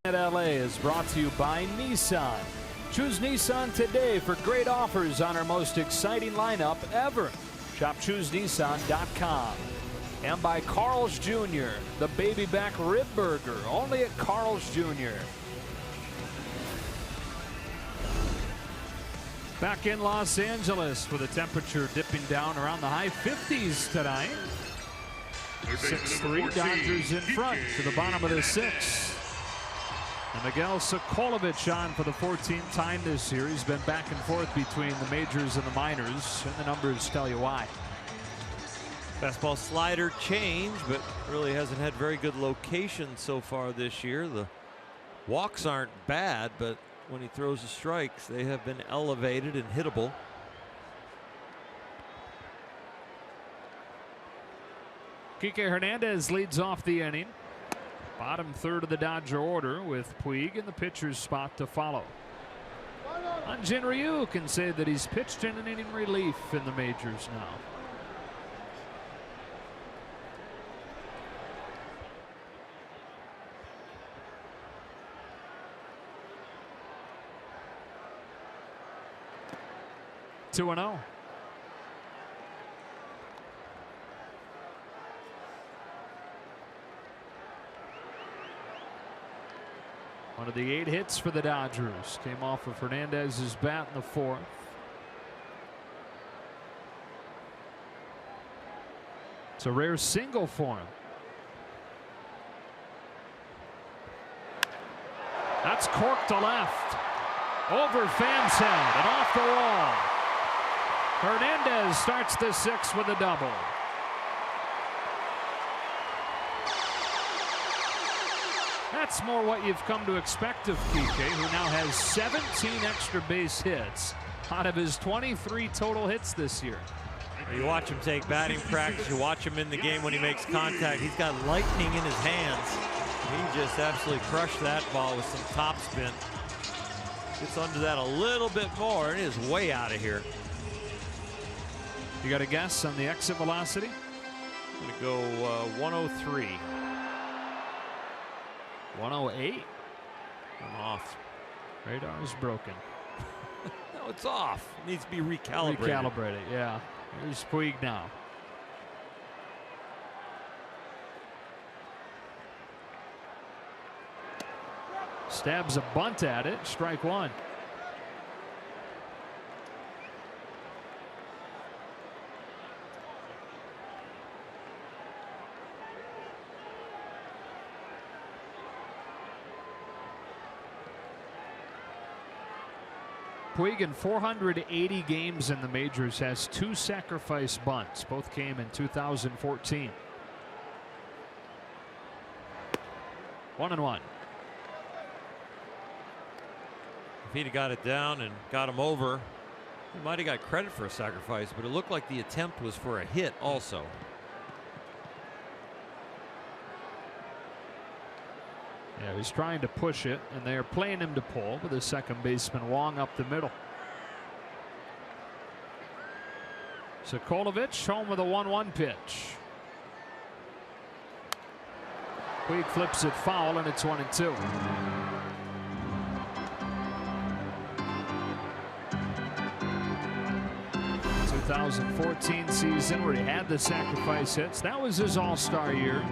At LA is brought to you by Nissan. Choose Nissan today for great offers on our most exciting lineup ever. Shop ChooseNissan.com. And by Carl's Jr., the baby back rib burger, only at Carl's Jr. Back in Los Angeles with a temperature dipping down around the high 50s tonight. 6-3, Dodgers in front to the bottom of the 6th. And Miguel Sokolovich on for the 14th time this year. He's been back and forth between the majors and the minors, and the numbers tell you why. Fastball slider change, but really hasn't had very good location so far this year. The walks aren't bad, but when he throws the strikes, they have been elevated and hittable. Kike Hernandez leads off the inning. Bottom third of the Dodger order with Puig in the pitcher's spot to follow. Hyun-Jin Ryu can say that he's pitched in an inning relief in the majors now. Two and 0. One of the 8 hits for the Dodgers came off of Hernandez's bat in the 4th. It's a rare single for him. That's corked to left. Over Pham's head and off the wall. Hernandez starts the 6th with a double. That's more what you've come to expect of Kike, who now has 17 extra base hits out of his 23 total hits this year. You watch him take batting practice, you watch him in the game when he makes contact. He's got lightning in his hands. He just absolutely crushed that ball with some top spin. Gets under that a little bit more and is way out of here. You got a guess on the exit velocity? I'm going to go 103. 108. I'm off. Radar is broken. No, it's off. It needs to be recalibrated. Recalibrated, yeah. Here's Puig now. Stabs a bunt at it. Strike one. Puig in 480 games in the majors has 2 sacrifice bunts. Both came in 2014. 1-1. If he'd have got it down and got him over, he might have got credit for a sacrifice, but it looked like the attempt was for a hit also. Yeah, he's trying to push it, and they're playing him to pull with his second baseman Wong up the middle. Sokolovich home with a 1-1 pitch. Puig flips it foul, and it's 1-2. The 2014 season where he had the sacrifice hits. That was his all-star year.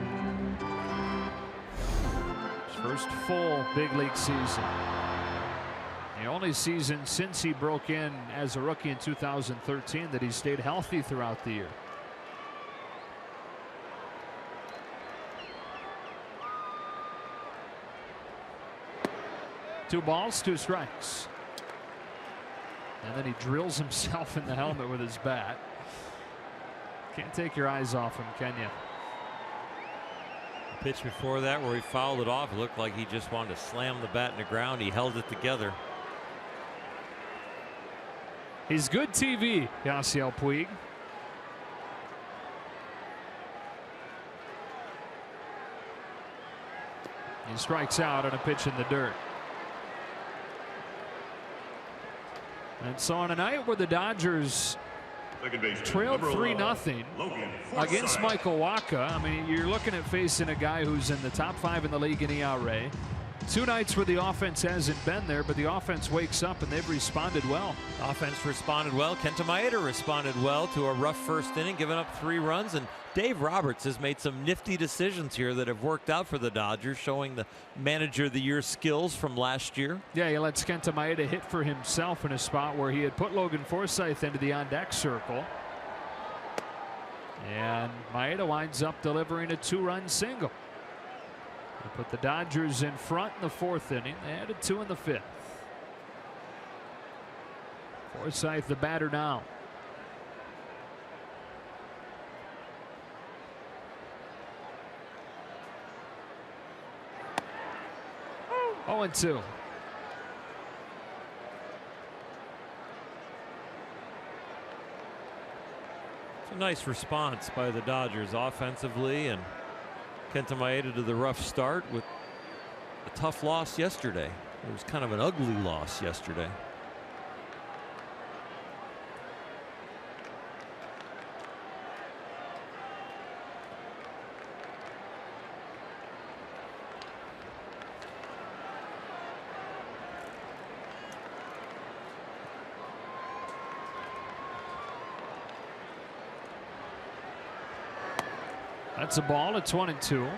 His first full big league season. The only season since he broke in as a rookie in 2013 that he stayed healthy throughout the year. Two balls, 2 strikes. And then he drills himself in the helmet with his bat. Can't take your eyes off him, can you? The pitch before that where he fouled it off, it looked like he just wanted to slam the bat in the ground. He held it together. He's good TV, Yasiel Puig. He strikes out on a pitch in the dirt. And so on a night where the Dodgers trailed 3-0 against Michael Wacha, I mean, you're looking at facing a guy who's in the top 5 in the league in ERA. 2 nights where the offense hasn't been there, but the offense wakes up and they've responded well. Offense responded well. Kenta Maeda responded well to a rough first inning, giving up 3 runs. And Dave Roberts has made some nifty decisions here that have worked out for the Dodgers, showing the manager of the year skills from last year. Yeah, he lets Kenta Maeda hit for himself in a spot where he had put Logan Forsythe into the on-deck circle. And Maeda winds up delivering a 2-run single. They put the Dodgers in front in the 4th inning. They added 2 in the 5th. Forsythe the batter now. Oh, 0-2. It's a nice response by the Dodgers offensively, and Kenta Maeda to the rough start with a tough loss yesterday. It was kind of an ugly loss yesterday. That's a ball. It's 1-2.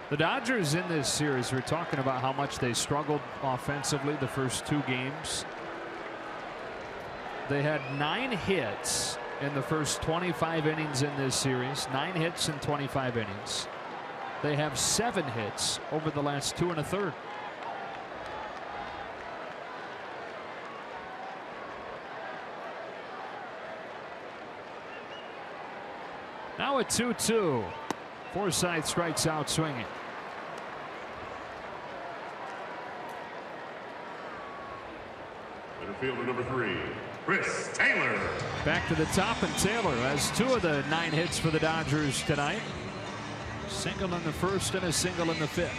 The Dodgers in this series, we're talking about how much they struggled offensively the first 2 games. They had 9 hits in the first 25 innings in this series. 9 hits in 25 innings. They have 7 hits over the last 2 1/3. Now a 2-2. Forsythe strikes out swinging. Fielder number 3, Chris Taylor. Back to the top, and Taylor has 2 of the 9 hits for the Dodgers tonight. Single in the 1st and a single in the 5th.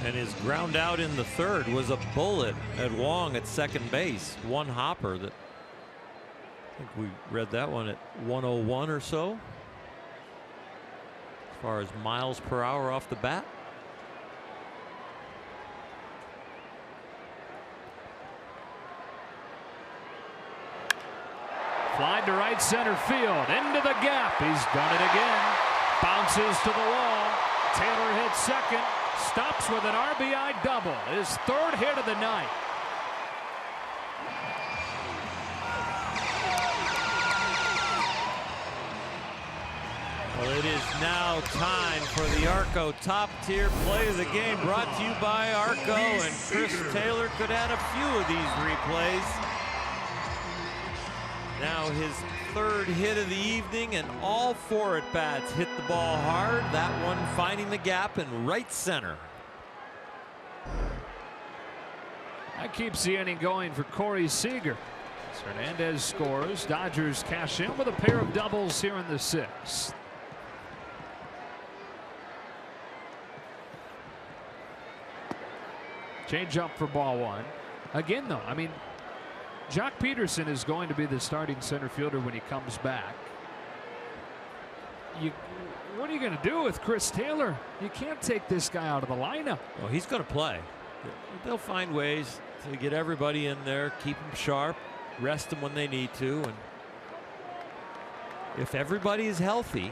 And his ground out in the 3rd was a bullet at Wong at second base. One hopper that, I think we read that one at 101 or so, as far as miles per hour off the bat. Fly to right center field, into the gap. He's done it again. Bounces to the wall. Taylor hits second, stops with an RBI double, his third hit of the night. Well, it is now time for the Arco top tier play of the game, brought to you by Arco, and Chris Taylor could add a few of these replays. Now his third hit of the evening, and all 4 at-bats hit the ball hard. That one finding the gap in right center. That keeps the inning going for Corey Seager. Hernandez scores. Dodgers cash in with a pair of doubles here in the 6th. Change up for ball 1. Again, though, I mean, Jock Peterson is going to be the starting center fielder when he comes back. What are you going to do with Chris Taylor? You can't take this guy out of the lineup. Well, he's going to play. They'll find ways to get everybody in there, keep them sharp, rest them when they need to. And if everybody is healthy,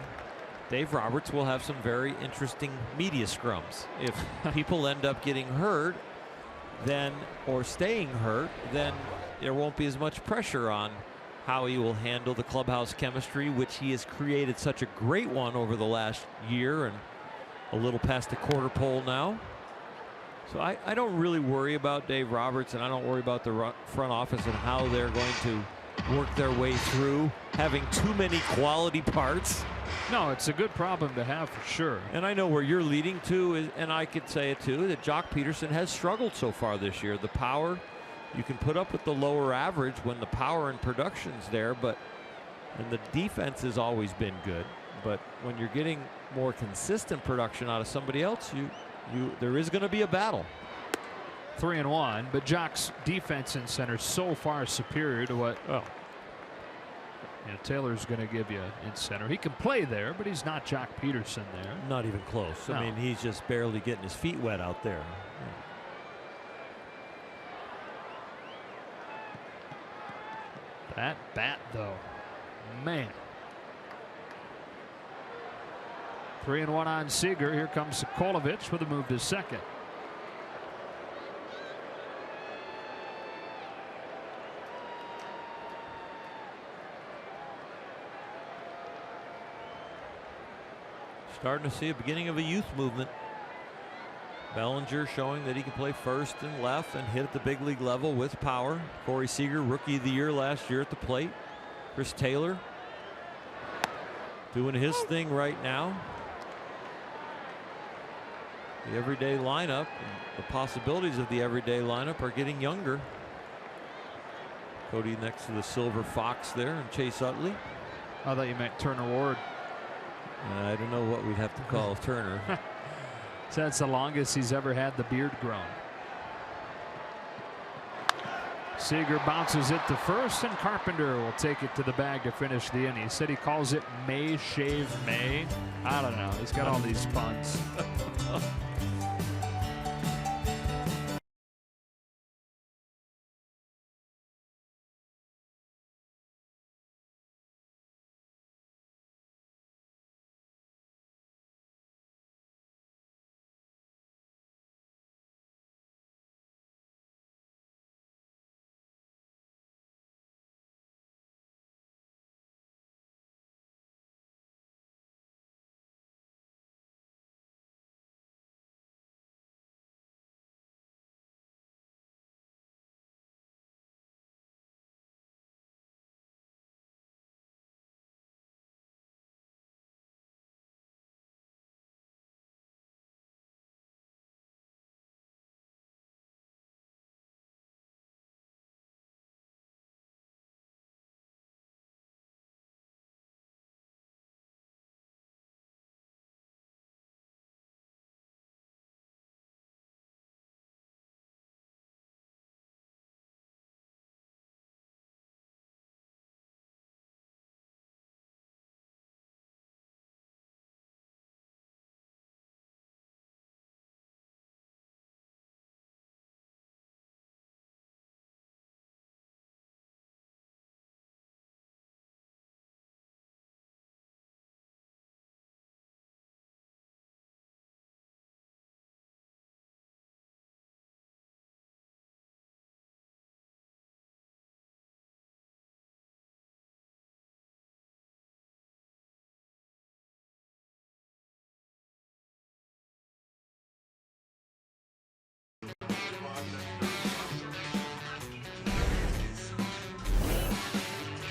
Dave Roberts will have some very interesting media scrums. If people end up getting hurt, then, or staying hurt, then there won't be as much pressure on how he will handle the clubhouse chemistry, which he has created such a great one over the last year and a little past the quarter pole now. So I don't really worry about Dave Roberts, and I don't worry about the front office and how they're going to work their way through having too many quality parts. No, it's a good problem to have for sure. And I know where you're leading to, and I could say it too, that Jock Peterson has struggled so far this year. The power, you can put up with the lower average when the power and production's there, and the defense has always been good. But when you're getting more consistent production out of somebody else, there is going to be a battle. 3-1, but Jock's defense in center so far superior to what Taylor's going to give you in center. He can play there, but he's not Jock Peterson there. Not even close. No. I mean, he's just barely getting his feet wet out there. That bat, though, man. 3-1 on Seager. Here comes Sokolovich with a move to second. Starting to see a beginning of a youth movement. Bellinger showing that he can play first and left and hit at the big league level with power. Corey Seager, rookie of the year last year at the plate. Chris Taylor doing his thing right now. The everyday lineup, the possibilities of the everyday lineup are getting younger. Cody next to the Silver Fox there, and Chase Utley. I thought you meant Turner Ward. I don't know what we'd have to call Turner. So that's the longest he's ever had the beard grown. Seager bounces it to first, and Carpenter will take it to the bag to finish the inning. He said he calls it May Shave May. I don't know. He's got all these puns.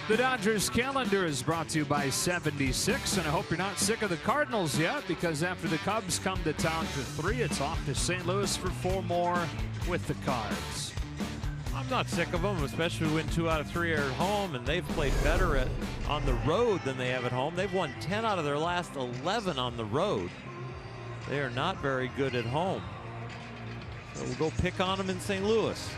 The Dodgers calendar is brought to you by 76, and I hope you're not sick of the Cardinals yet, because after the Cubs come to town for 3, it's off to St. Louis for 4 more with the Cards. I'm not sick of them, especially when 2 out of 3 are at home, and they've played better on the road than they have at home. They've won 10 out of their last 11 on the road. They are not very good at home. So we'll go pick on them in St. Louis.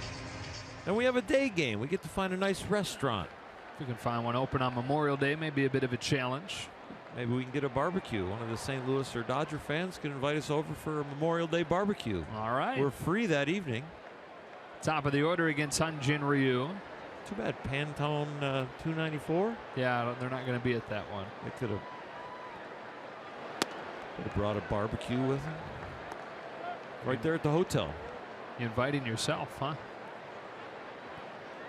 Then we have a day game. We get to find a nice restaurant. If we can find one open on Memorial Day, maybe a bit of a challenge. Maybe we can get a barbecue. One of the St. Louis or Dodger fans can invite us over for a Memorial Day barbecue. All right. We're free that evening. Top of the order against Hyun-Jin Ryu. Too bad Pantone 294. Yeah, they're not going to be at that one. They could have brought a barbecue with them. Right there at the hotel. You inviting yourself, huh?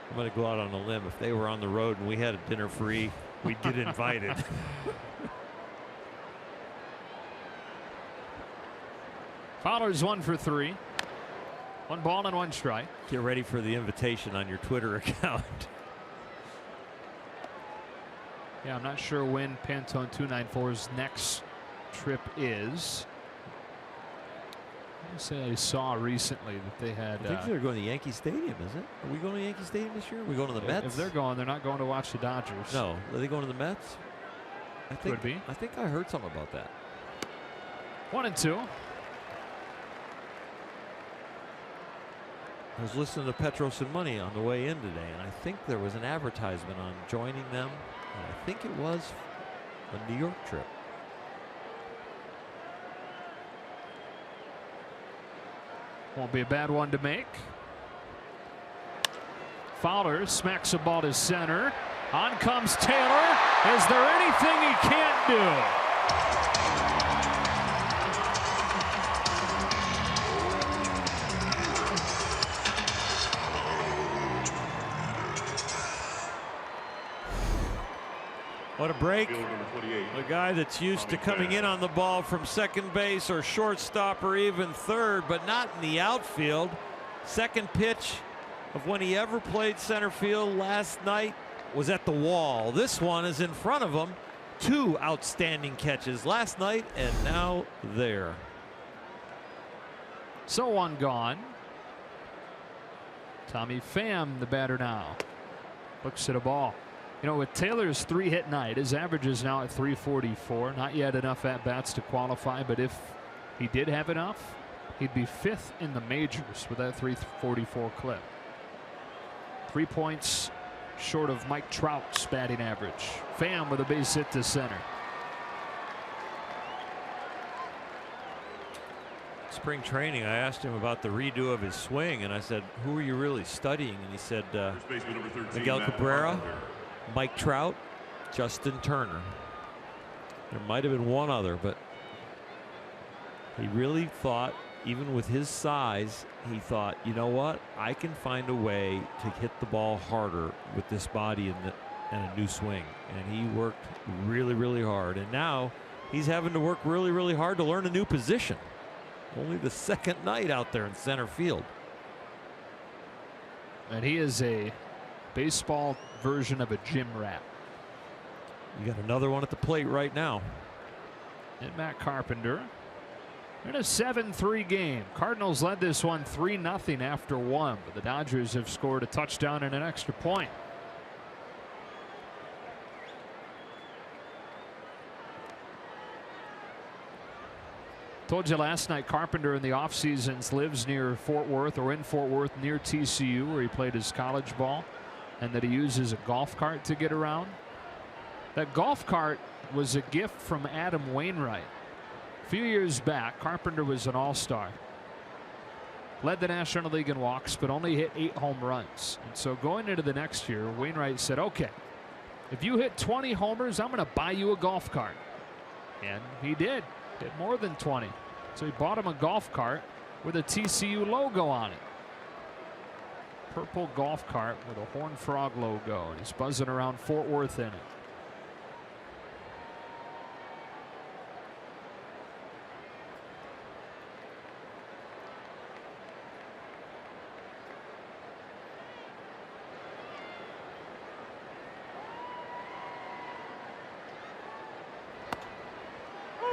I'm going to go out on a limb. If they were on the road and we had a dinner free, we'd get invited. Fowler's 1 for 3. 1 ball and 1 strike. Get ready for the invitation on your Twitter account. Yeah, I'm not sure when Pantone 294's next trip is. I say I saw recently that they had. I think they're going to Yankee Stadium, is it? Are we going to Yankee Stadium this year? Are we going to the Mets? If they're going, they're not going to watch the Dodgers. No, are they going to the Mets? I think, Could be. I think I heard something about that. 1-2. I was listening to Petros and Money on the way in today, and I think there was an advertisement on joining them. And I think it was a New York trip. Won't be a bad one to make. Fowler smacks a ball to center. On comes Taylor. Is there anything he can't do? What a break. The guy that's used to coming in on the ball from second base or shortstop or even third, but not in the outfield. Second pitch of when he ever played center field last night was at the wall. This one is in front of him. 2 outstanding catches last night and now there. So 1 gone. Tommy Pham, the batter now. Looks at a ball. You know, with Taylor's 3-hit night, his average is now at 344. Not yet enough at-bats to qualify, but if he did have enough, he'd be 5th in the majors with that 344 clip. 3 points short of Mike Trout's batting average. Pham with a base hit to center. Spring training, I asked him about the redo of his swing, and I said, who are you really studying? And he said, Miguel Cabrera, Mike Trout, Justin Turner. There might have been one other, but he really thought, even with his size, he thought, you know what? I can find a way to hit the ball harder with this body and a new swing. And he worked really, really hard. And now he's having to work really, really hard to learn a new position. Only the 2nd night out there in center field. And he is a baseball version of a gym rat. You got another one at the plate right now. And Matt Carpenter in a 7-3 game. Cardinals led this one 3-0 after 1, but the Dodgers have scored a touchdown and an extra point. Told you last night, Carpenter in the off seasons lives near Fort Worth, or in Fort Worth near TCU, where he played his college ball, and that he uses a golf cart to get around. That golf cart was a gift from Adam Wainwright. A few years back, Carpenter was an all-star. Led the National League in walks, but only hit 8 home runs. And so going into the next year, Wainwright said, okay, if you hit 20 homers, I'm going to buy you a golf cart. And he did. Hit more than 20. So he bought him a golf cart with a TCU logo on it. Purple golf cart with a Horned Frog logo. And he's buzzing around Fort Worth in it.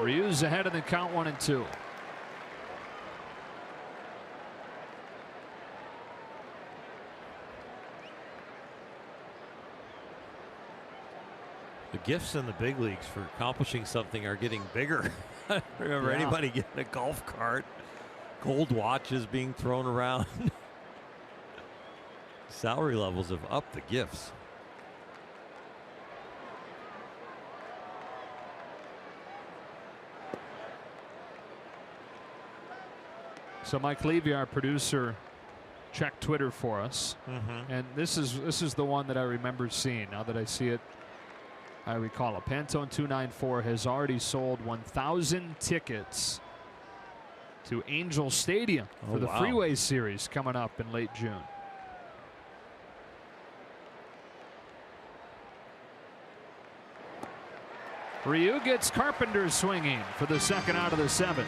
Ryu's ahead in the count, 1-2. The gifts in the big leagues for accomplishing something are getting bigger. Remember anybody getting a golf cart, gold watches being thrown around. Salary levels have upped the gifts. So Mike Levy, our producer, checked Twitter for us, and this is the one that I remember seeing. Now that I see it, I recall it. Pantone 294 has already sold 1,000 tickets to Angel Stadium for the Freeway Series coming up in late June. Ryu gets Carpenter swinging for the second out of the 7th.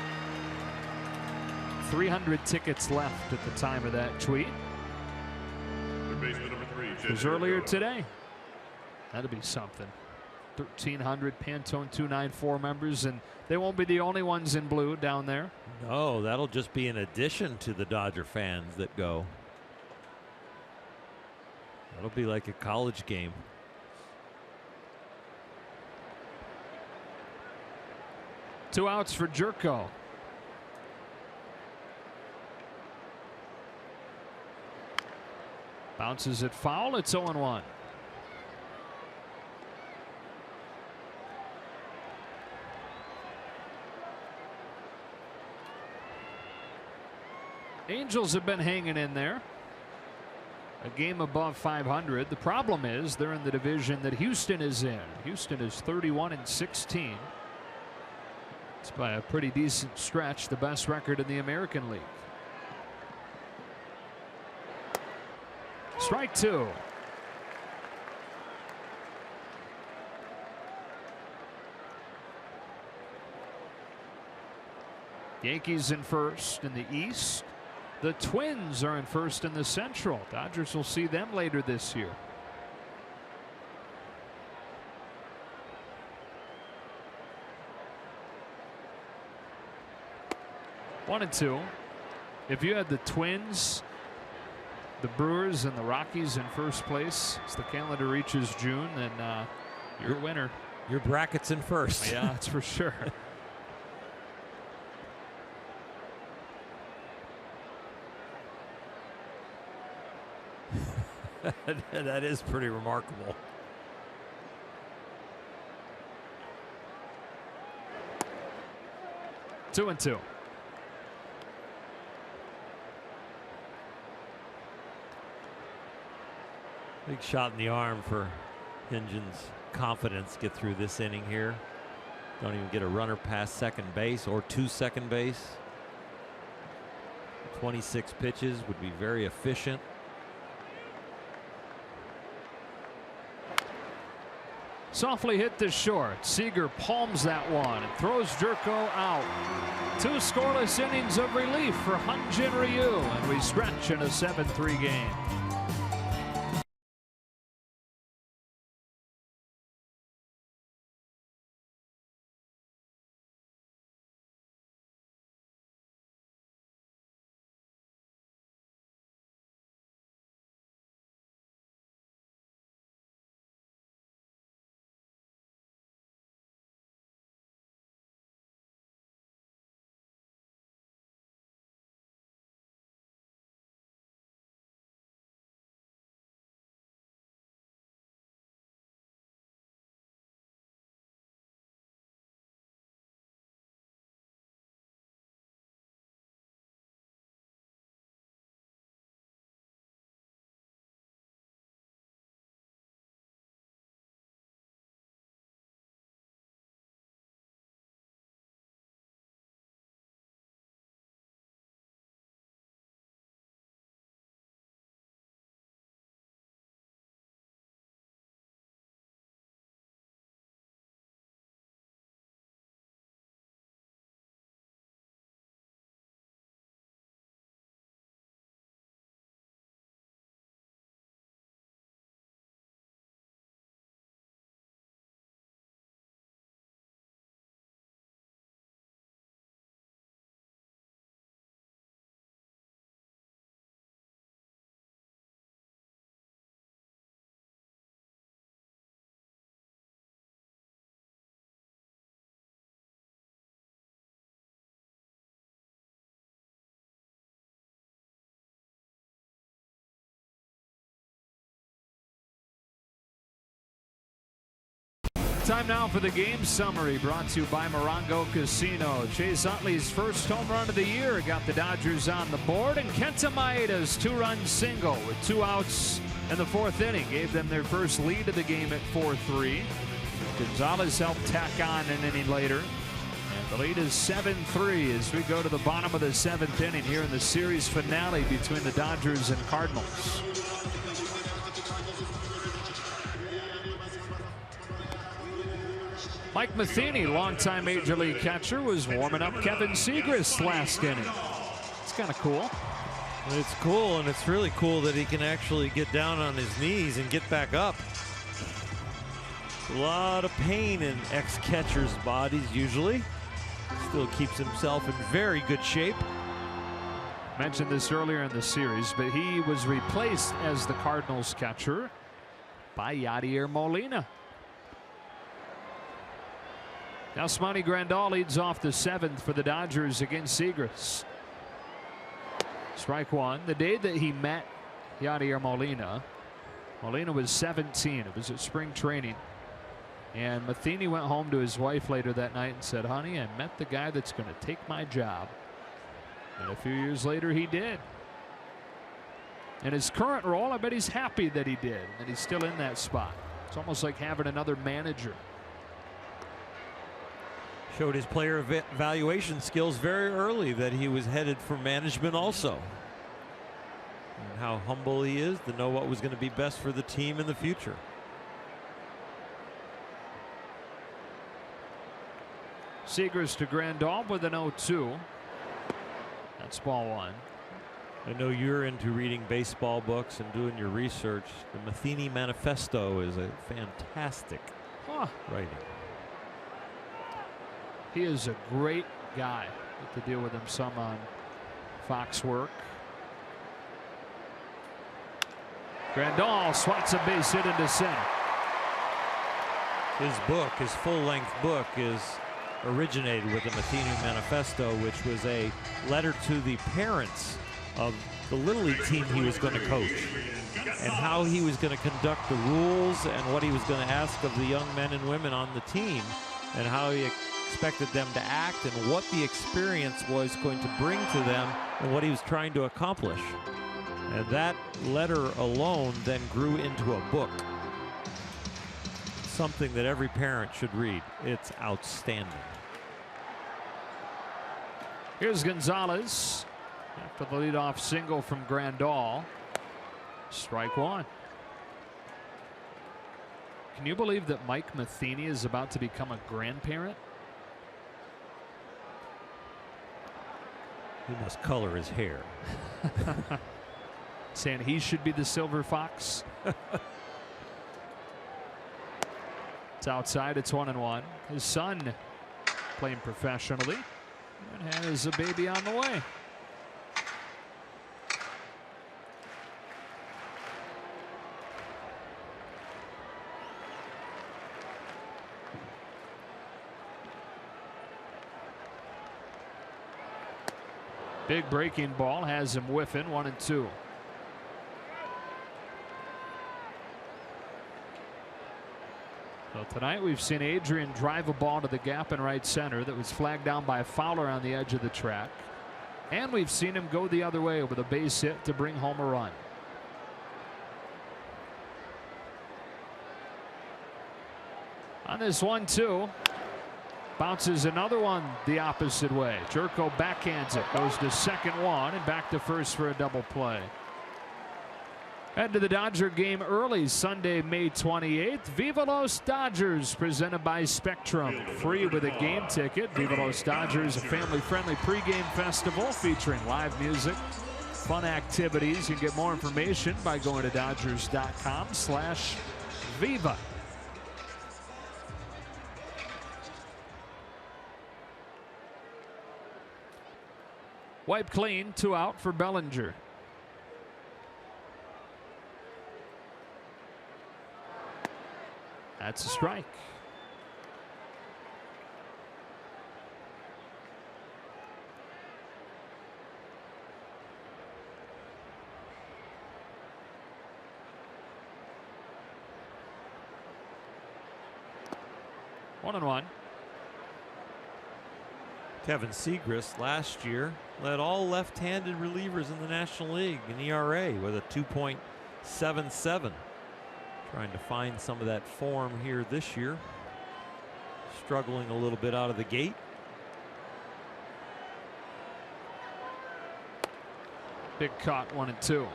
300 tickets left at the time of that tweet. It was earlier today. That'd be something. 1,300 Pantone 294 members, and they won't be the only ones in blue down there. No, that'll just be in addition to the Dodger fans that go. That'll be like a college game. Two outs for Jerko. Bounces it foul. It's 0-1. Angels have been hanging in there. A game above 500. The problem is they're in the division that Houston is in. Houston is 31-16. It's by a pretty decent stretch the best record in the American League. Strike 2. Yankees in first in the East. The Twins are in first in the Central. Dodgers will see them later this year. One and two. If you had the Twins, the Brewers, and the Rockies in first place as the calendar reaches June, then you're a winner. Your bracket's in first. Yeah, that's for sure. That is pretty remarkable. Two and two. Big shot in the arm for Hingen's confidence. Get through this inning here. Don't even get a runner past second base or to second base. 26 pitches would be very efficient. Softly hit to short. Seager palms that one and throws Jerko out. 2 scoreless innings of relief for Hyun-Jin Ryu, and we stretch in a 7-3 game. Time now for the game summary, brought to you by Morongo Casino. Chase Utley's first home run of the year got the Dodgers on the board, and Kenta Maeda's two-run single with 2 outs in the 4th inning gave them their first lead of the game at 4-3. Gonzalez helped tack on an inning later, and the lead is 7-3 as we go to the bottom of the 7th inning here in the series finale between the Dodgers and Cardinals. Mike Matheny, longtime Major League catcher, was warming up Kevin Segras last inning. It's kind of cool. It's cool, and it's really cool that he can actually get down on his knees and get back up. A lot of pain in ex-catchers' bodies usually. Still keeps himself in very good shape. Mentioned this earlier in the series, but he was replaced as the Cardinals catcher by Yadier Molina. Now Yasmani Grandal leads off the 7th for the Dodgers against Segras. Strike one. The day that he met Yadier Molina, Molina was 17. It was at spring training. And Matheny went home to his wife later that night and said, "Honey, I met the guy that's going to take my job." And a few years later, he did. In his current role, I bet he's happy that he did, and he's still in that spot. It's almost like having another manager. Showed his player evaluation skills very early, that he was headed for management also. And how humble he is to know what was going to be best for the team in the future. Segras to Grandal with an 0-2. That's ball one. I know you're into reading baseball books and doing your research. The Matheny Manifesto is a fantastic writing. He is a great guy. Get to deal with him some on Fox work. Grandal swats a base hit into center. His book, his full-length book, is originated with the Matheny Manifesto, which was a letter to the parents of the Little League team he was going to coach, and how he was going to conduct the rules and what he was going to ask of the young men and women on the team, and how he expected them to act, and what the experience was going to bring to them, and what he was trying to accomplish. And that letter alone then grew into a book. Something that every parent should read. It's outstanding. Here's Gonzalez after the leadoff single from Grandal. Strike one. Can you believe that Mike Matheny is about to become a grandparent? He must color his hair. Saying he should be the silver fox. It's outside. It's 1-1. His son playing professionally and has a baby on the way. Big breaking ball has him whiffing. 1-2. So tonight we've seen Adrian drive a ball to the gap in right center that was flagged down by a Fowler on the edge of the track. And we've seen him go the other way with a base hit to bring home a run. On this 1-2. Bounces another one the opposite way. Jerko backhands it. Goes to second one and back to first for a double play. Head to the Dodger game early Sunday, May 28th. Viva Los Dodgers, presented by Spectrum. Free with a game ticket. Viva Los Dodgers, a family-friendly pregame festival featuring live music, fun activities. You can get more information by going to Dodgers.com/Viva. Wipe clean, 2 out for Bellinger. That's a strike. 1-1. Kevin Segrist last year led all left-handed relievers in the National League in ERA with a 2.77. Trying to find some of that form here this year. Struggling a little bit out of the gate. Big cut, 1-2.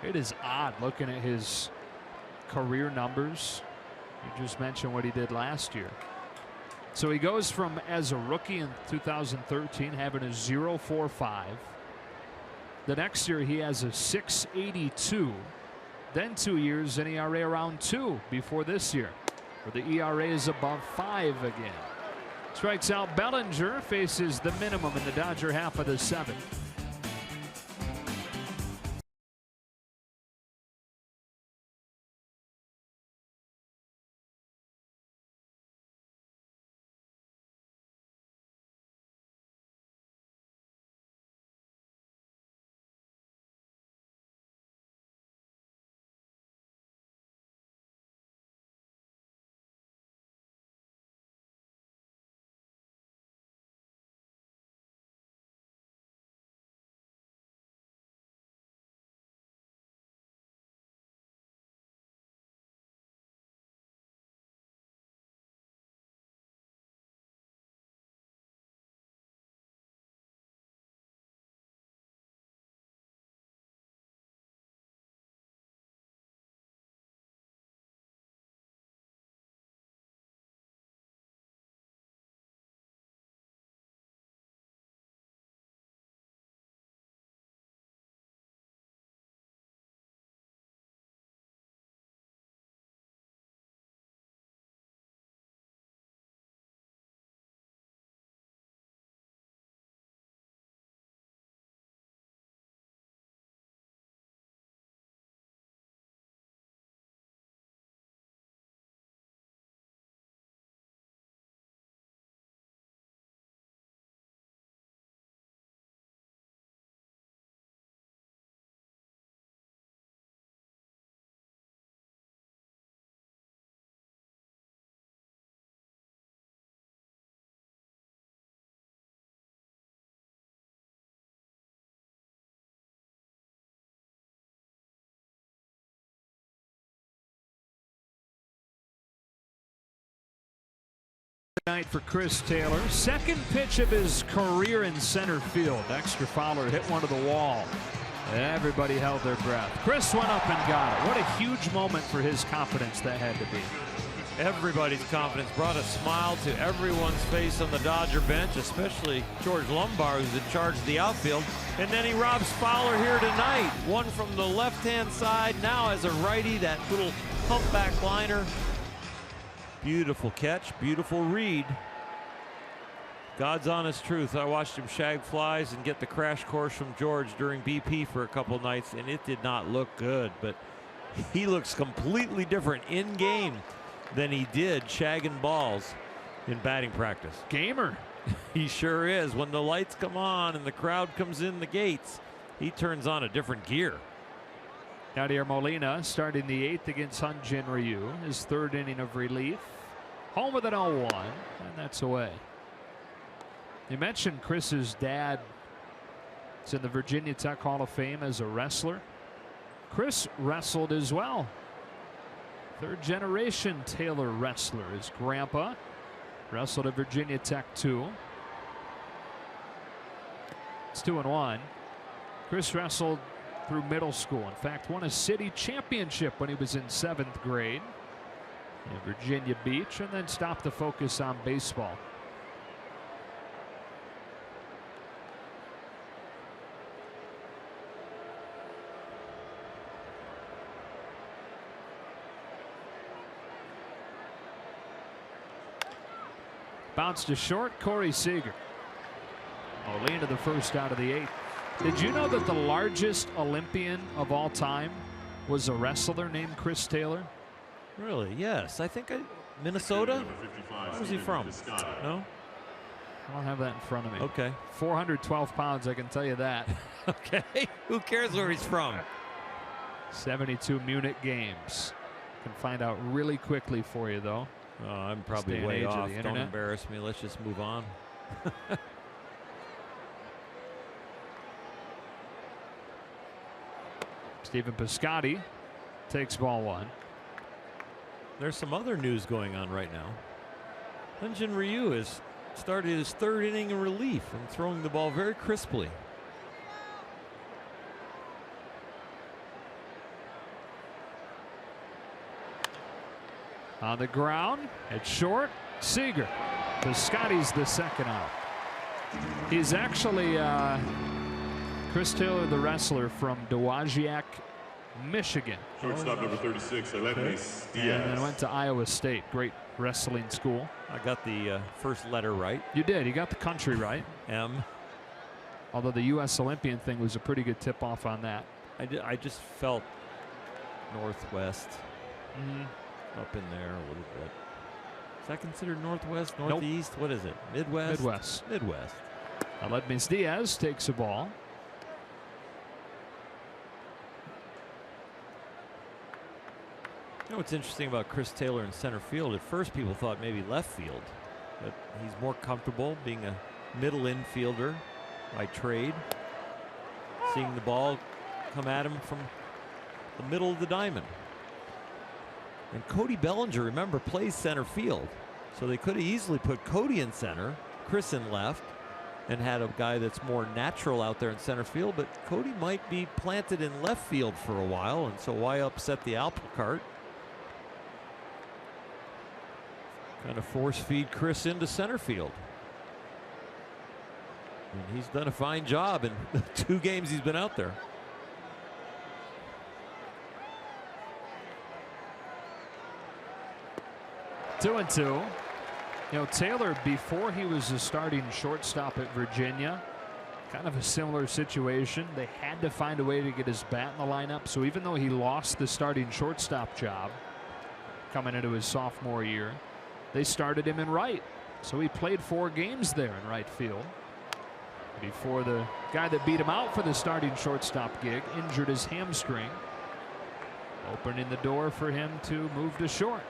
It is odd looking at his career numbers. You just mentioned what he did last year. So he goes from, as a rookie in 2013, having a 0.45. The next year he has a 6.82. Then 2 years an ERA around 2 before this year, where the ERA is above 5 again. Strikes out Bellinger, faces the minimum in the Dodger half of the 7th. Night for Chris Taylor. Second pitch of his career in center field. Dexter Fowler hit one to the wall. Everybody held their breath. Chris went up and got it. What a huge moment for his confidence that had to be. Everybody's confidence brought a smile to everyone's face on the Dodger bench, especially George Lombard, who's in charge of the outfield. And then he robs Fowler here tonight. One from the left-hand side. Now as a righty, that little humpback liner. Beautiful catch, beautiful read. God's honest truth. I watched him shag flies and get the crash course from George during BP for a couple nights, and it did not look good. But he looks completely different in game than he did shagging balls in batting practice. Gamer. He sure is. When the lights come on and the crowd comes in the gates, he turns on a different gear. Yadier Molina starting the 8th against Hyun Jin Ryu. His 3rd inning of relief. Home with an 0-1, and that's away. You mentioned Chris's dad is in the Virginia Tech Hall of Fame as a wrestler. Chris wrestled as well. 3rd generation Taylor wrestler. His grandpa wrestled at Virginia Tech too. It's 2-1. Chris wrestled through middle school. In fact, won a city championship when he was in 7th grade in Virginia Beach, and then stopped to focus on baseball. Bounce to short, Corey Seager. Molina the first out of the 8th. Did you know that the largest Olympian of all time was a wrestler named Chris Taylor? Really? Yes. I think Minnesota? Where's he from? No? I don't have that in front of me. Okay. 412 pounds, I can tell you that. Okay. Who cares where he's from? 72 Munich games. Can find out really quickly for you, though. I'm probably Day and way age of off. the Don't internet. embarrass me. Let's just move on. Stephen Piscotty takes ball 1. There's some other news going on right now. Hyun-Jin Ryu has started his 3rd inning in relief and throwing the ball very crisply. On the ground, it's short. Seager. Piscotty's the 2nd out. He's actually Chris Taylor, the wrestler from Dowagiac, Michigan. Shortstop number 36, SLN AT LAN. And then went to Iowa State. Great wrestling school. I got the first letter right. You did. You got the country right. M. Although the U.S. Olympian thing was a pretty good tip-off on that. I just felt northwest. Mm-hmm. Up in there a little bit. Is that considered northwest, northeast? Nope. What is it? Midwest? Midwest. Midwest. Aledmys Diaz takes a ball. You know what's interesting about Chris Taylor in center field? At first, people thought maybe left field, but he's more comfortable being a middle infielder by trade. Seeing the ball come at him from the middle of the diamond. And Cody Bellinger, remember, plays center field. So they could have easily put Cody in center, Chris in left, and had a guy that's more natural out there in center field. But Cody might be planted in left field for a while, and so why upset the apple cart? Kind of force feed Chris into center field. And he's done a fine job in the 2 games he's been out there. Two and two. You know, Taylor, before he was a starting shortstop at Virginia, kind of a similar situation. They had to find a way to get his bat in the lineup. So even though he lost the starting shortstop job coming into his sophomore year, they started him in right. So he played 4 games there in right field before the guy that beat him out for the starting shortstop gig injured his hamstring, opening the door for him to move to short.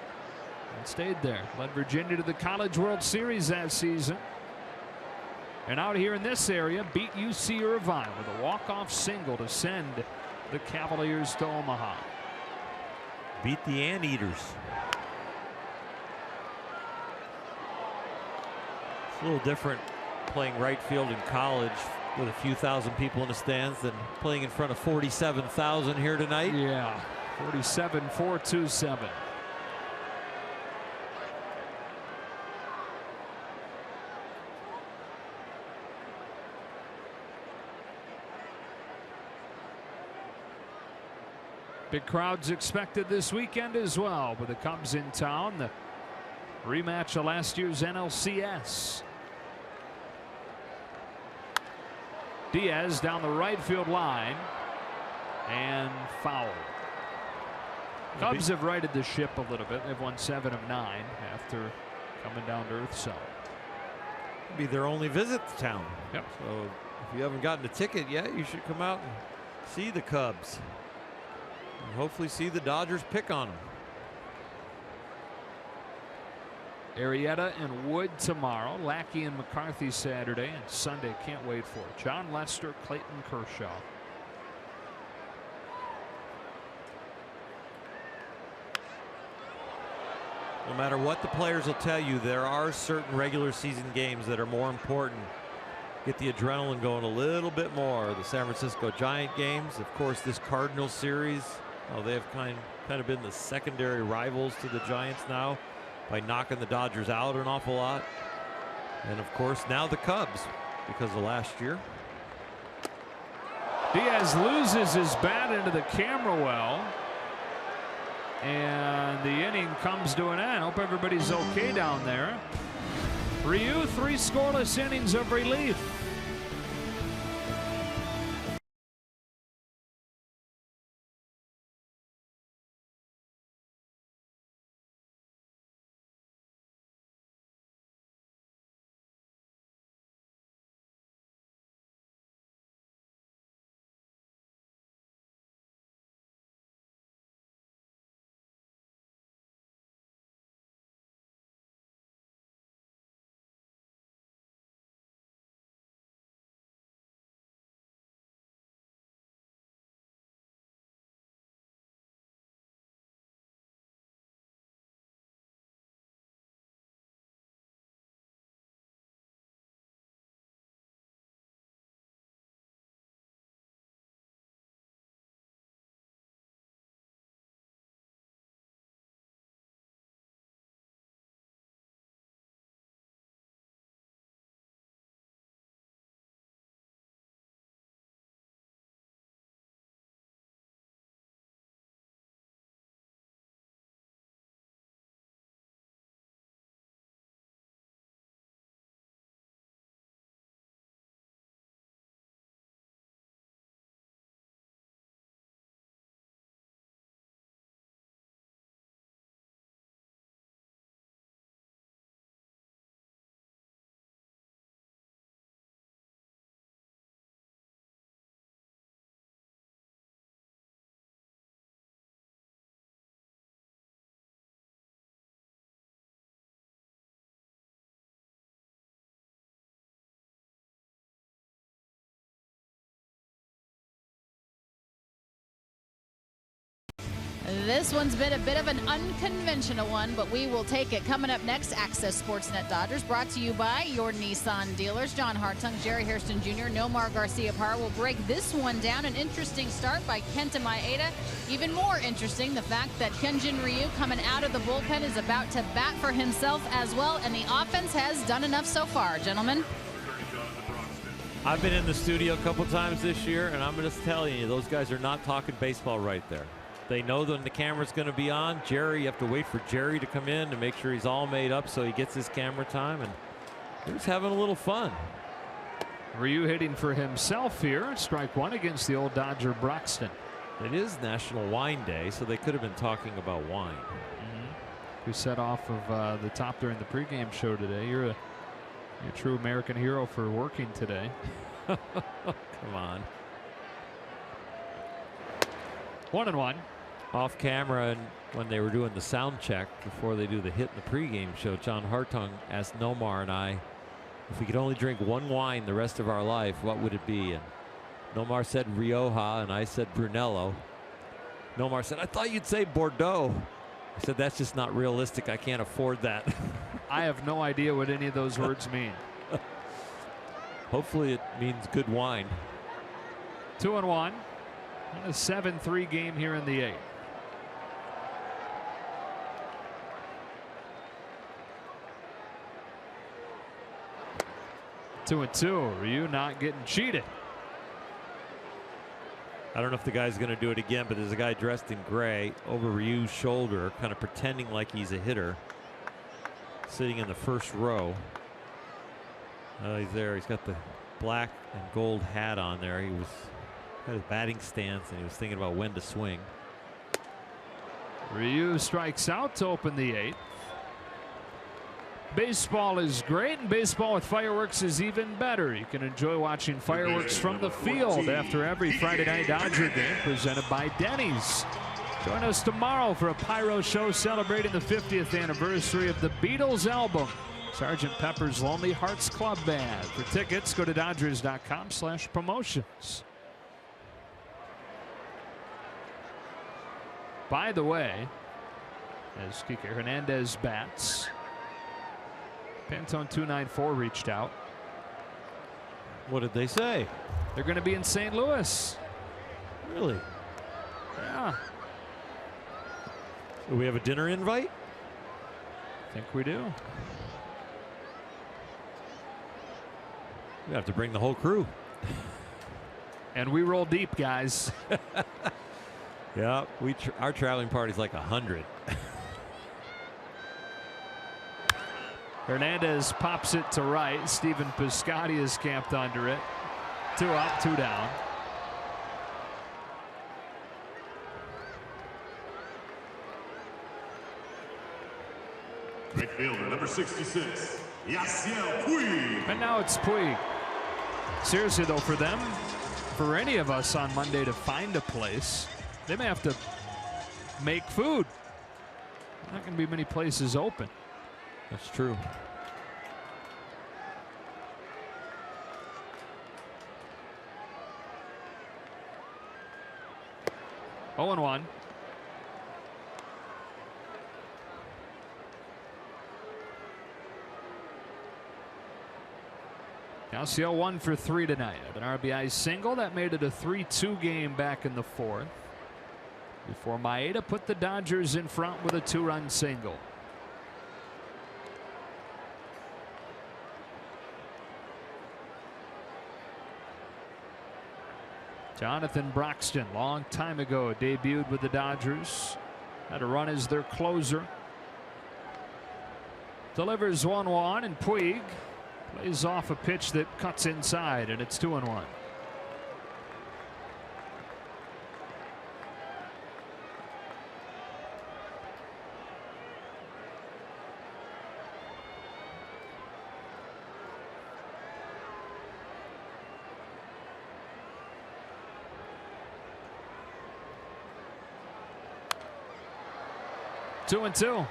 And stayed there. Led Virginia to the College World Series that season. And out here in this area, beat UC Irvine with a walk-off single to send the Cavaliers to Omaha. Beat the Anteaters. It's a little different playing right field in college with a few thousand people in the stands than playing in front of 47,000 here tonight. Yeah, 47,427. Big crowds expected this weekend as well, with the Cubs in town. The rematch of last year's NLCS. Diaz down the right field line and foul. Cubs have righted the ship a little bit. They've won 7 of 9 after coming down to earth. So it'll be their only visit to town. Yep. So if you haven't gotten a ticket yet, you should come out and see the Cubs. And hopefully see the Dodgers pick on them. Arrieta and Wood tomorrow. Lackey and McCarthy Saturday, and Sunday can't wait for it. John Lester, Clayton Kershaw. No matter what the players will tell you, there are certain regular season games that are more important. Get the adrenaline going a little bit more. The San Francisco Giant games, of course, this Cardinals series. Oh, they have kind of been the secondary rivals to the Giants now by knocking the Dodgers out an awful lot. And of course, now the Cubs because of last year. Diaz loses his bat into the camera well. And the inning comes to an end. Hope everybody's okay down there. Ryu, 3 scoreless innings of relief. This one's been a bit of an unconventional one, but we will take it. Coming up next, Access Sportsnet Dodgers, brought to you by your Nissan dealers. John Hartung, Jerry Hairston Jr., Nomar Garcia-Parra will break this one down. An interesting start by Kenta Maeda. Even more interesting, the fact that Hyunjin Ryu coming out of the bullpen is about to bat for himself as well, and the offense has done enough so far, gentlemen. I've been in the studio a couple times this year, and I'm going to tell you, those guys are not talking baseball right there. They know when the camera's going to be on. Jerry, you have to wait for Jerry to come in to make sure he's all made up so he gets his camera time, and they're just having a little fun. Ryu hitting for himself here. Strike one against the old Dodger Broxton. It is National Wine Day, so they could have been talking about wine. We set off of the top during the pregame show today. You're a true American hero for working today. Come on. 1-1. Off camera, and when they were doing the sound check before they do the hit in the pregame show, John Hartung asked Nomar and I if we could only drink one wine the rest of our life, what would it be? And Nomar said Rioja, and I said Brunello. Nomar said, I thought you'd say Bordeaux. I said, that's just not realistic. I can't afford that. I have no idea what any of those words mean. Hopefully it means good wine. 2-1. A 7-3 game here in the 8th. Two and two. Ryu not getting cheated. I don't know if the guy's going to do it again, but there's a guy dressed in gray over Ryu's shoulder, kind of pretending like he's a hitter, sitting in the first row. He's there. He's got the black and gold hat on there. He was had his batting stance, and he was thinking about when to swing. Ryu strikes out to open the 8th. Baseball is great, and baseball with fireworks is even better. You can enjoy watching fireworks from the field after every Friday night Dodger game, presented by Denny's. Join us tomorrow for a pyro show celebrating the 50th anniversary of the Beatles album, Sgt. Pepper's Lonely Hearts Club Band. For tickets, go to Dodgers.com/promotions. By the way, as Kike Hernandez bats, Pantone 294 reached out. What did they say? They're going to be in St. Louis. Really? Yeah. Do we have a dinner invite? I think we do. We have to bring the whole crew. And we roll deep, guys. Yeah, our traveling party's like 100. Hernandez pops it to right. Stephen Piscotty is camped under it. 2 up, 2 down. Right fielder, number 66, Yasiel Puig. And now it's Puig. Seriously, though, for them, for any of us on Monday to find a place, they may have to make food. Not going to be many places open. That's true. Oh and 1. Yasiel 1 for 3 tonight. An RBI single that made it a 3-2 game back in the 4th. Before Maeda put the Dodgers in front with a 2-run single. Jonathan Broxton, long time ago, debuted with the Dodgers. Had a run as their closer. Delivers 1-1, and Puig plays off a pitch that cuts inside, and it's 2-1. Two and 2.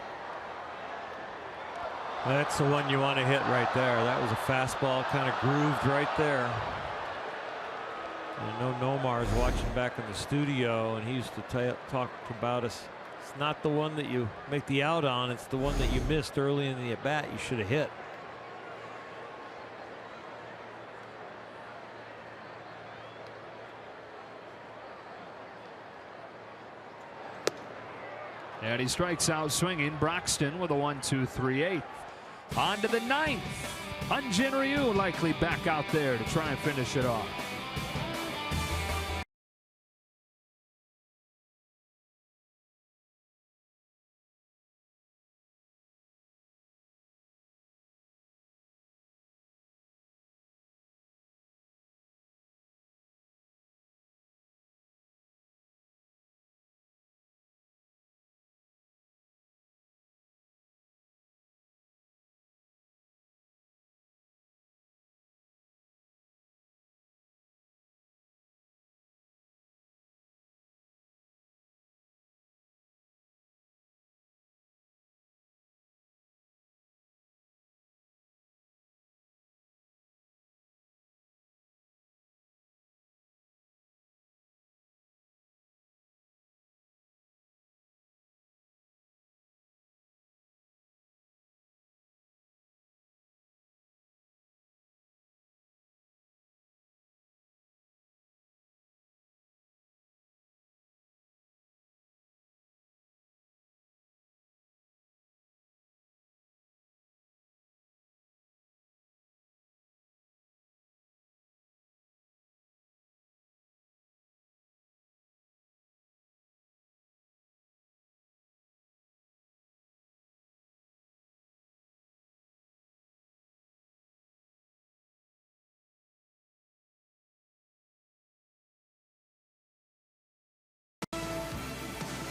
That's the one you want to hit right there. That was a fastball, kind of grooved right there. I know Nomar is watching back in the studio, and he used to talk about us It's not the one that you make the out on. It's the one that you missed early in the at bat. You should have hit. And he strikes out swinging. Broxton with a 1-2 3/8. On to the ninth. Hyun-Jin Ryu likely back out there to try and finish it off.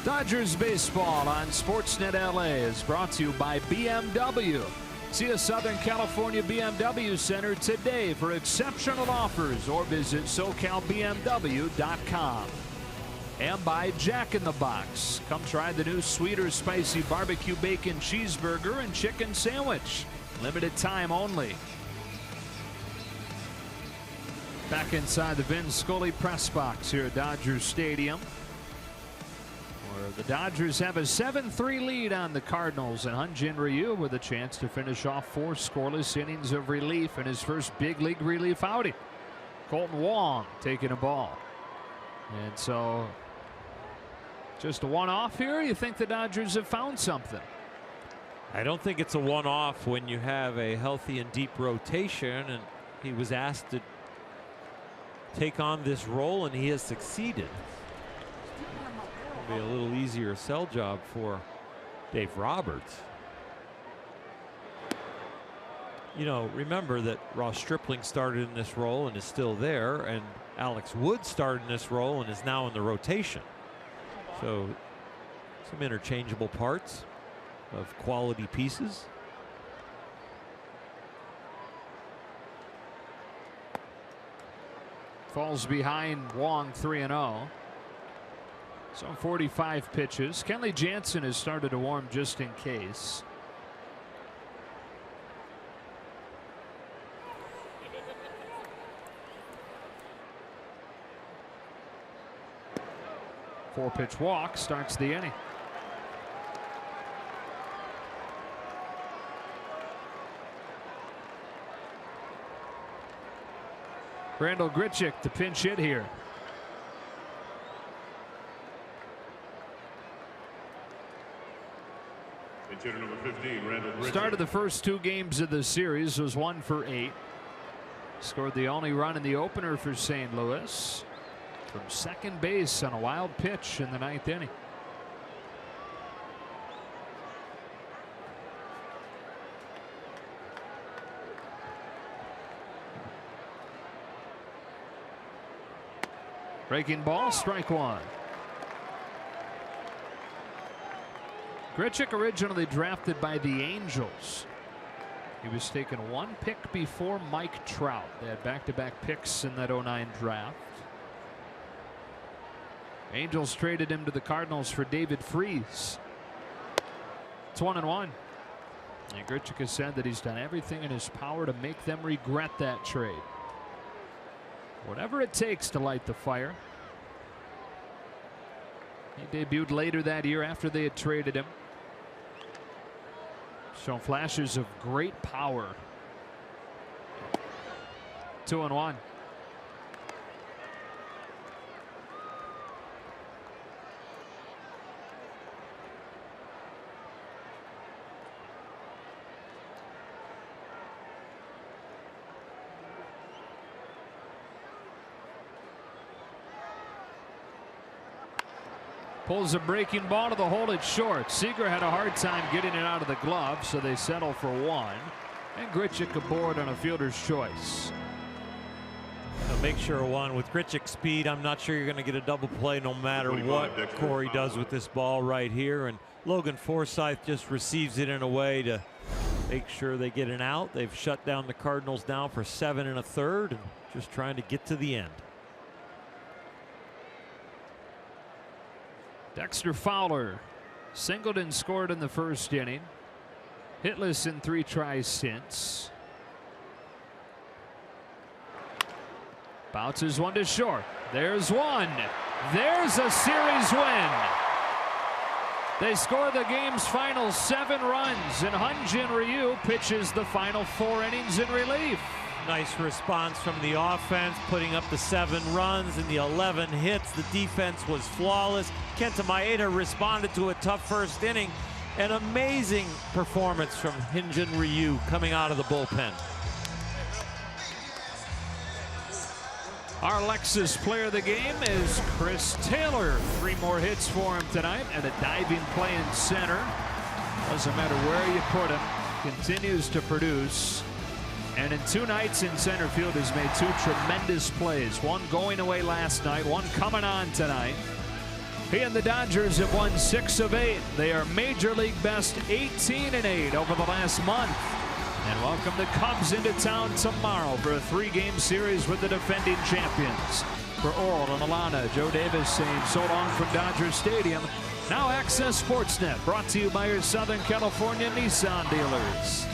Dodgers baseball on Sportsnet LA is brought to you by BMW. See a Southern California BMW Center today for exceptional offers or visit SoCalBMW.com. And by Jack in the Box. Come try the new sweet or spicy barbecue bacon cheeseburger and chicken sandwich. Limited time only. Back inside the Vin Scully press box here at Dodger Stadium, where the Dodgers have a 7-3 lead on the Cardinals, and Hyun-Jin Ryu with a chance to finish off 4 scoreless innings of relief in his first big league relief outing. Colton Wong taking a ball. And so just a one-off here? You think the Dodgers have found something? I don't think it's a one-off when you have a healthy and deep rotation, and he was asked to take on this role and he has succeeded. Be a little easier sell job for Dave Roberts. You know, remember that Ross Stripling started in this role and is still there, and Alex Wood started in this role and is now in the rotation. So some interchangeable parts of quality pieces. Falls behind Wong 3-0. So 45 pitches. Kenley Jansen has started to warm just in case. Four-pitch walk starts the inning. Randall Grichuk to pinch hit here. Number 15, Randall Grichuk. Started the first 2 games of the series, was 1 for 8. Scored the only run in the opener for St. Louis from second base on a wild pitch in the 9th inning. Breaking ball, strike 1. Grichuk originally drafted by the Angels. He was taken 1 pick before Mike Trout. They had back-to-back picks in that 09 draft. Angels traded him to the Cardinals for David Freese. It's 1-1. And Grichuk has said that he's done everything in his power to make them regret that trade. Whatever it takes to light the fire. He debuted later that year after they had traded him. Shown flashes of great power. 2-1. Pulls a breaking ball to the hole at short. Seager had a hard time getting it out of the glove, so they settle for one. And Grichuk aboard on a fielder's choice. Now make sure one with Grichuk's speed. I'm not sure you're going to get a double play no matter what Corey does with this ball right here. And Logan Forsythe just receives it in a way to make sure they get an out. They've shut down the Cardinals now for 7 1/3 and just trying to get to the end. Dexter Fowler singled and scored in the first inning. Hitless in 3 tries since. Bounces one to short. There's one. There's a series win. They score the game's final 7 runs, and Hyun-Jin Ryu pitches the final 4 innings in relief. Nice response from the offense, putting up the 7 runs and the 11 hits. The defense was flawless. Kenta Maeda responded to a tough first inning. An amazing performance from Hyun-Jin Ryu coming out of the bullpen. Our Lexus player of the game is Chris Taylor. 3 more hits for him tonight and a diving play in center. Doesn't matter where you put him, continues to produce. And in 2 nights in center field has made 2 tremendous plays. One going away last night, one coming on tonight. He and the Dodgers have won 6 of 8. They are Major League best 18-8 over the last month. And welcome the Cubs into town tomorrow for a 3-game series with the defending champions. For Oral and Alana, Joe Davis saying so long from Dodger Stadium. Now Access Sportsnet, brought to you by your Southern California Nissan dealers.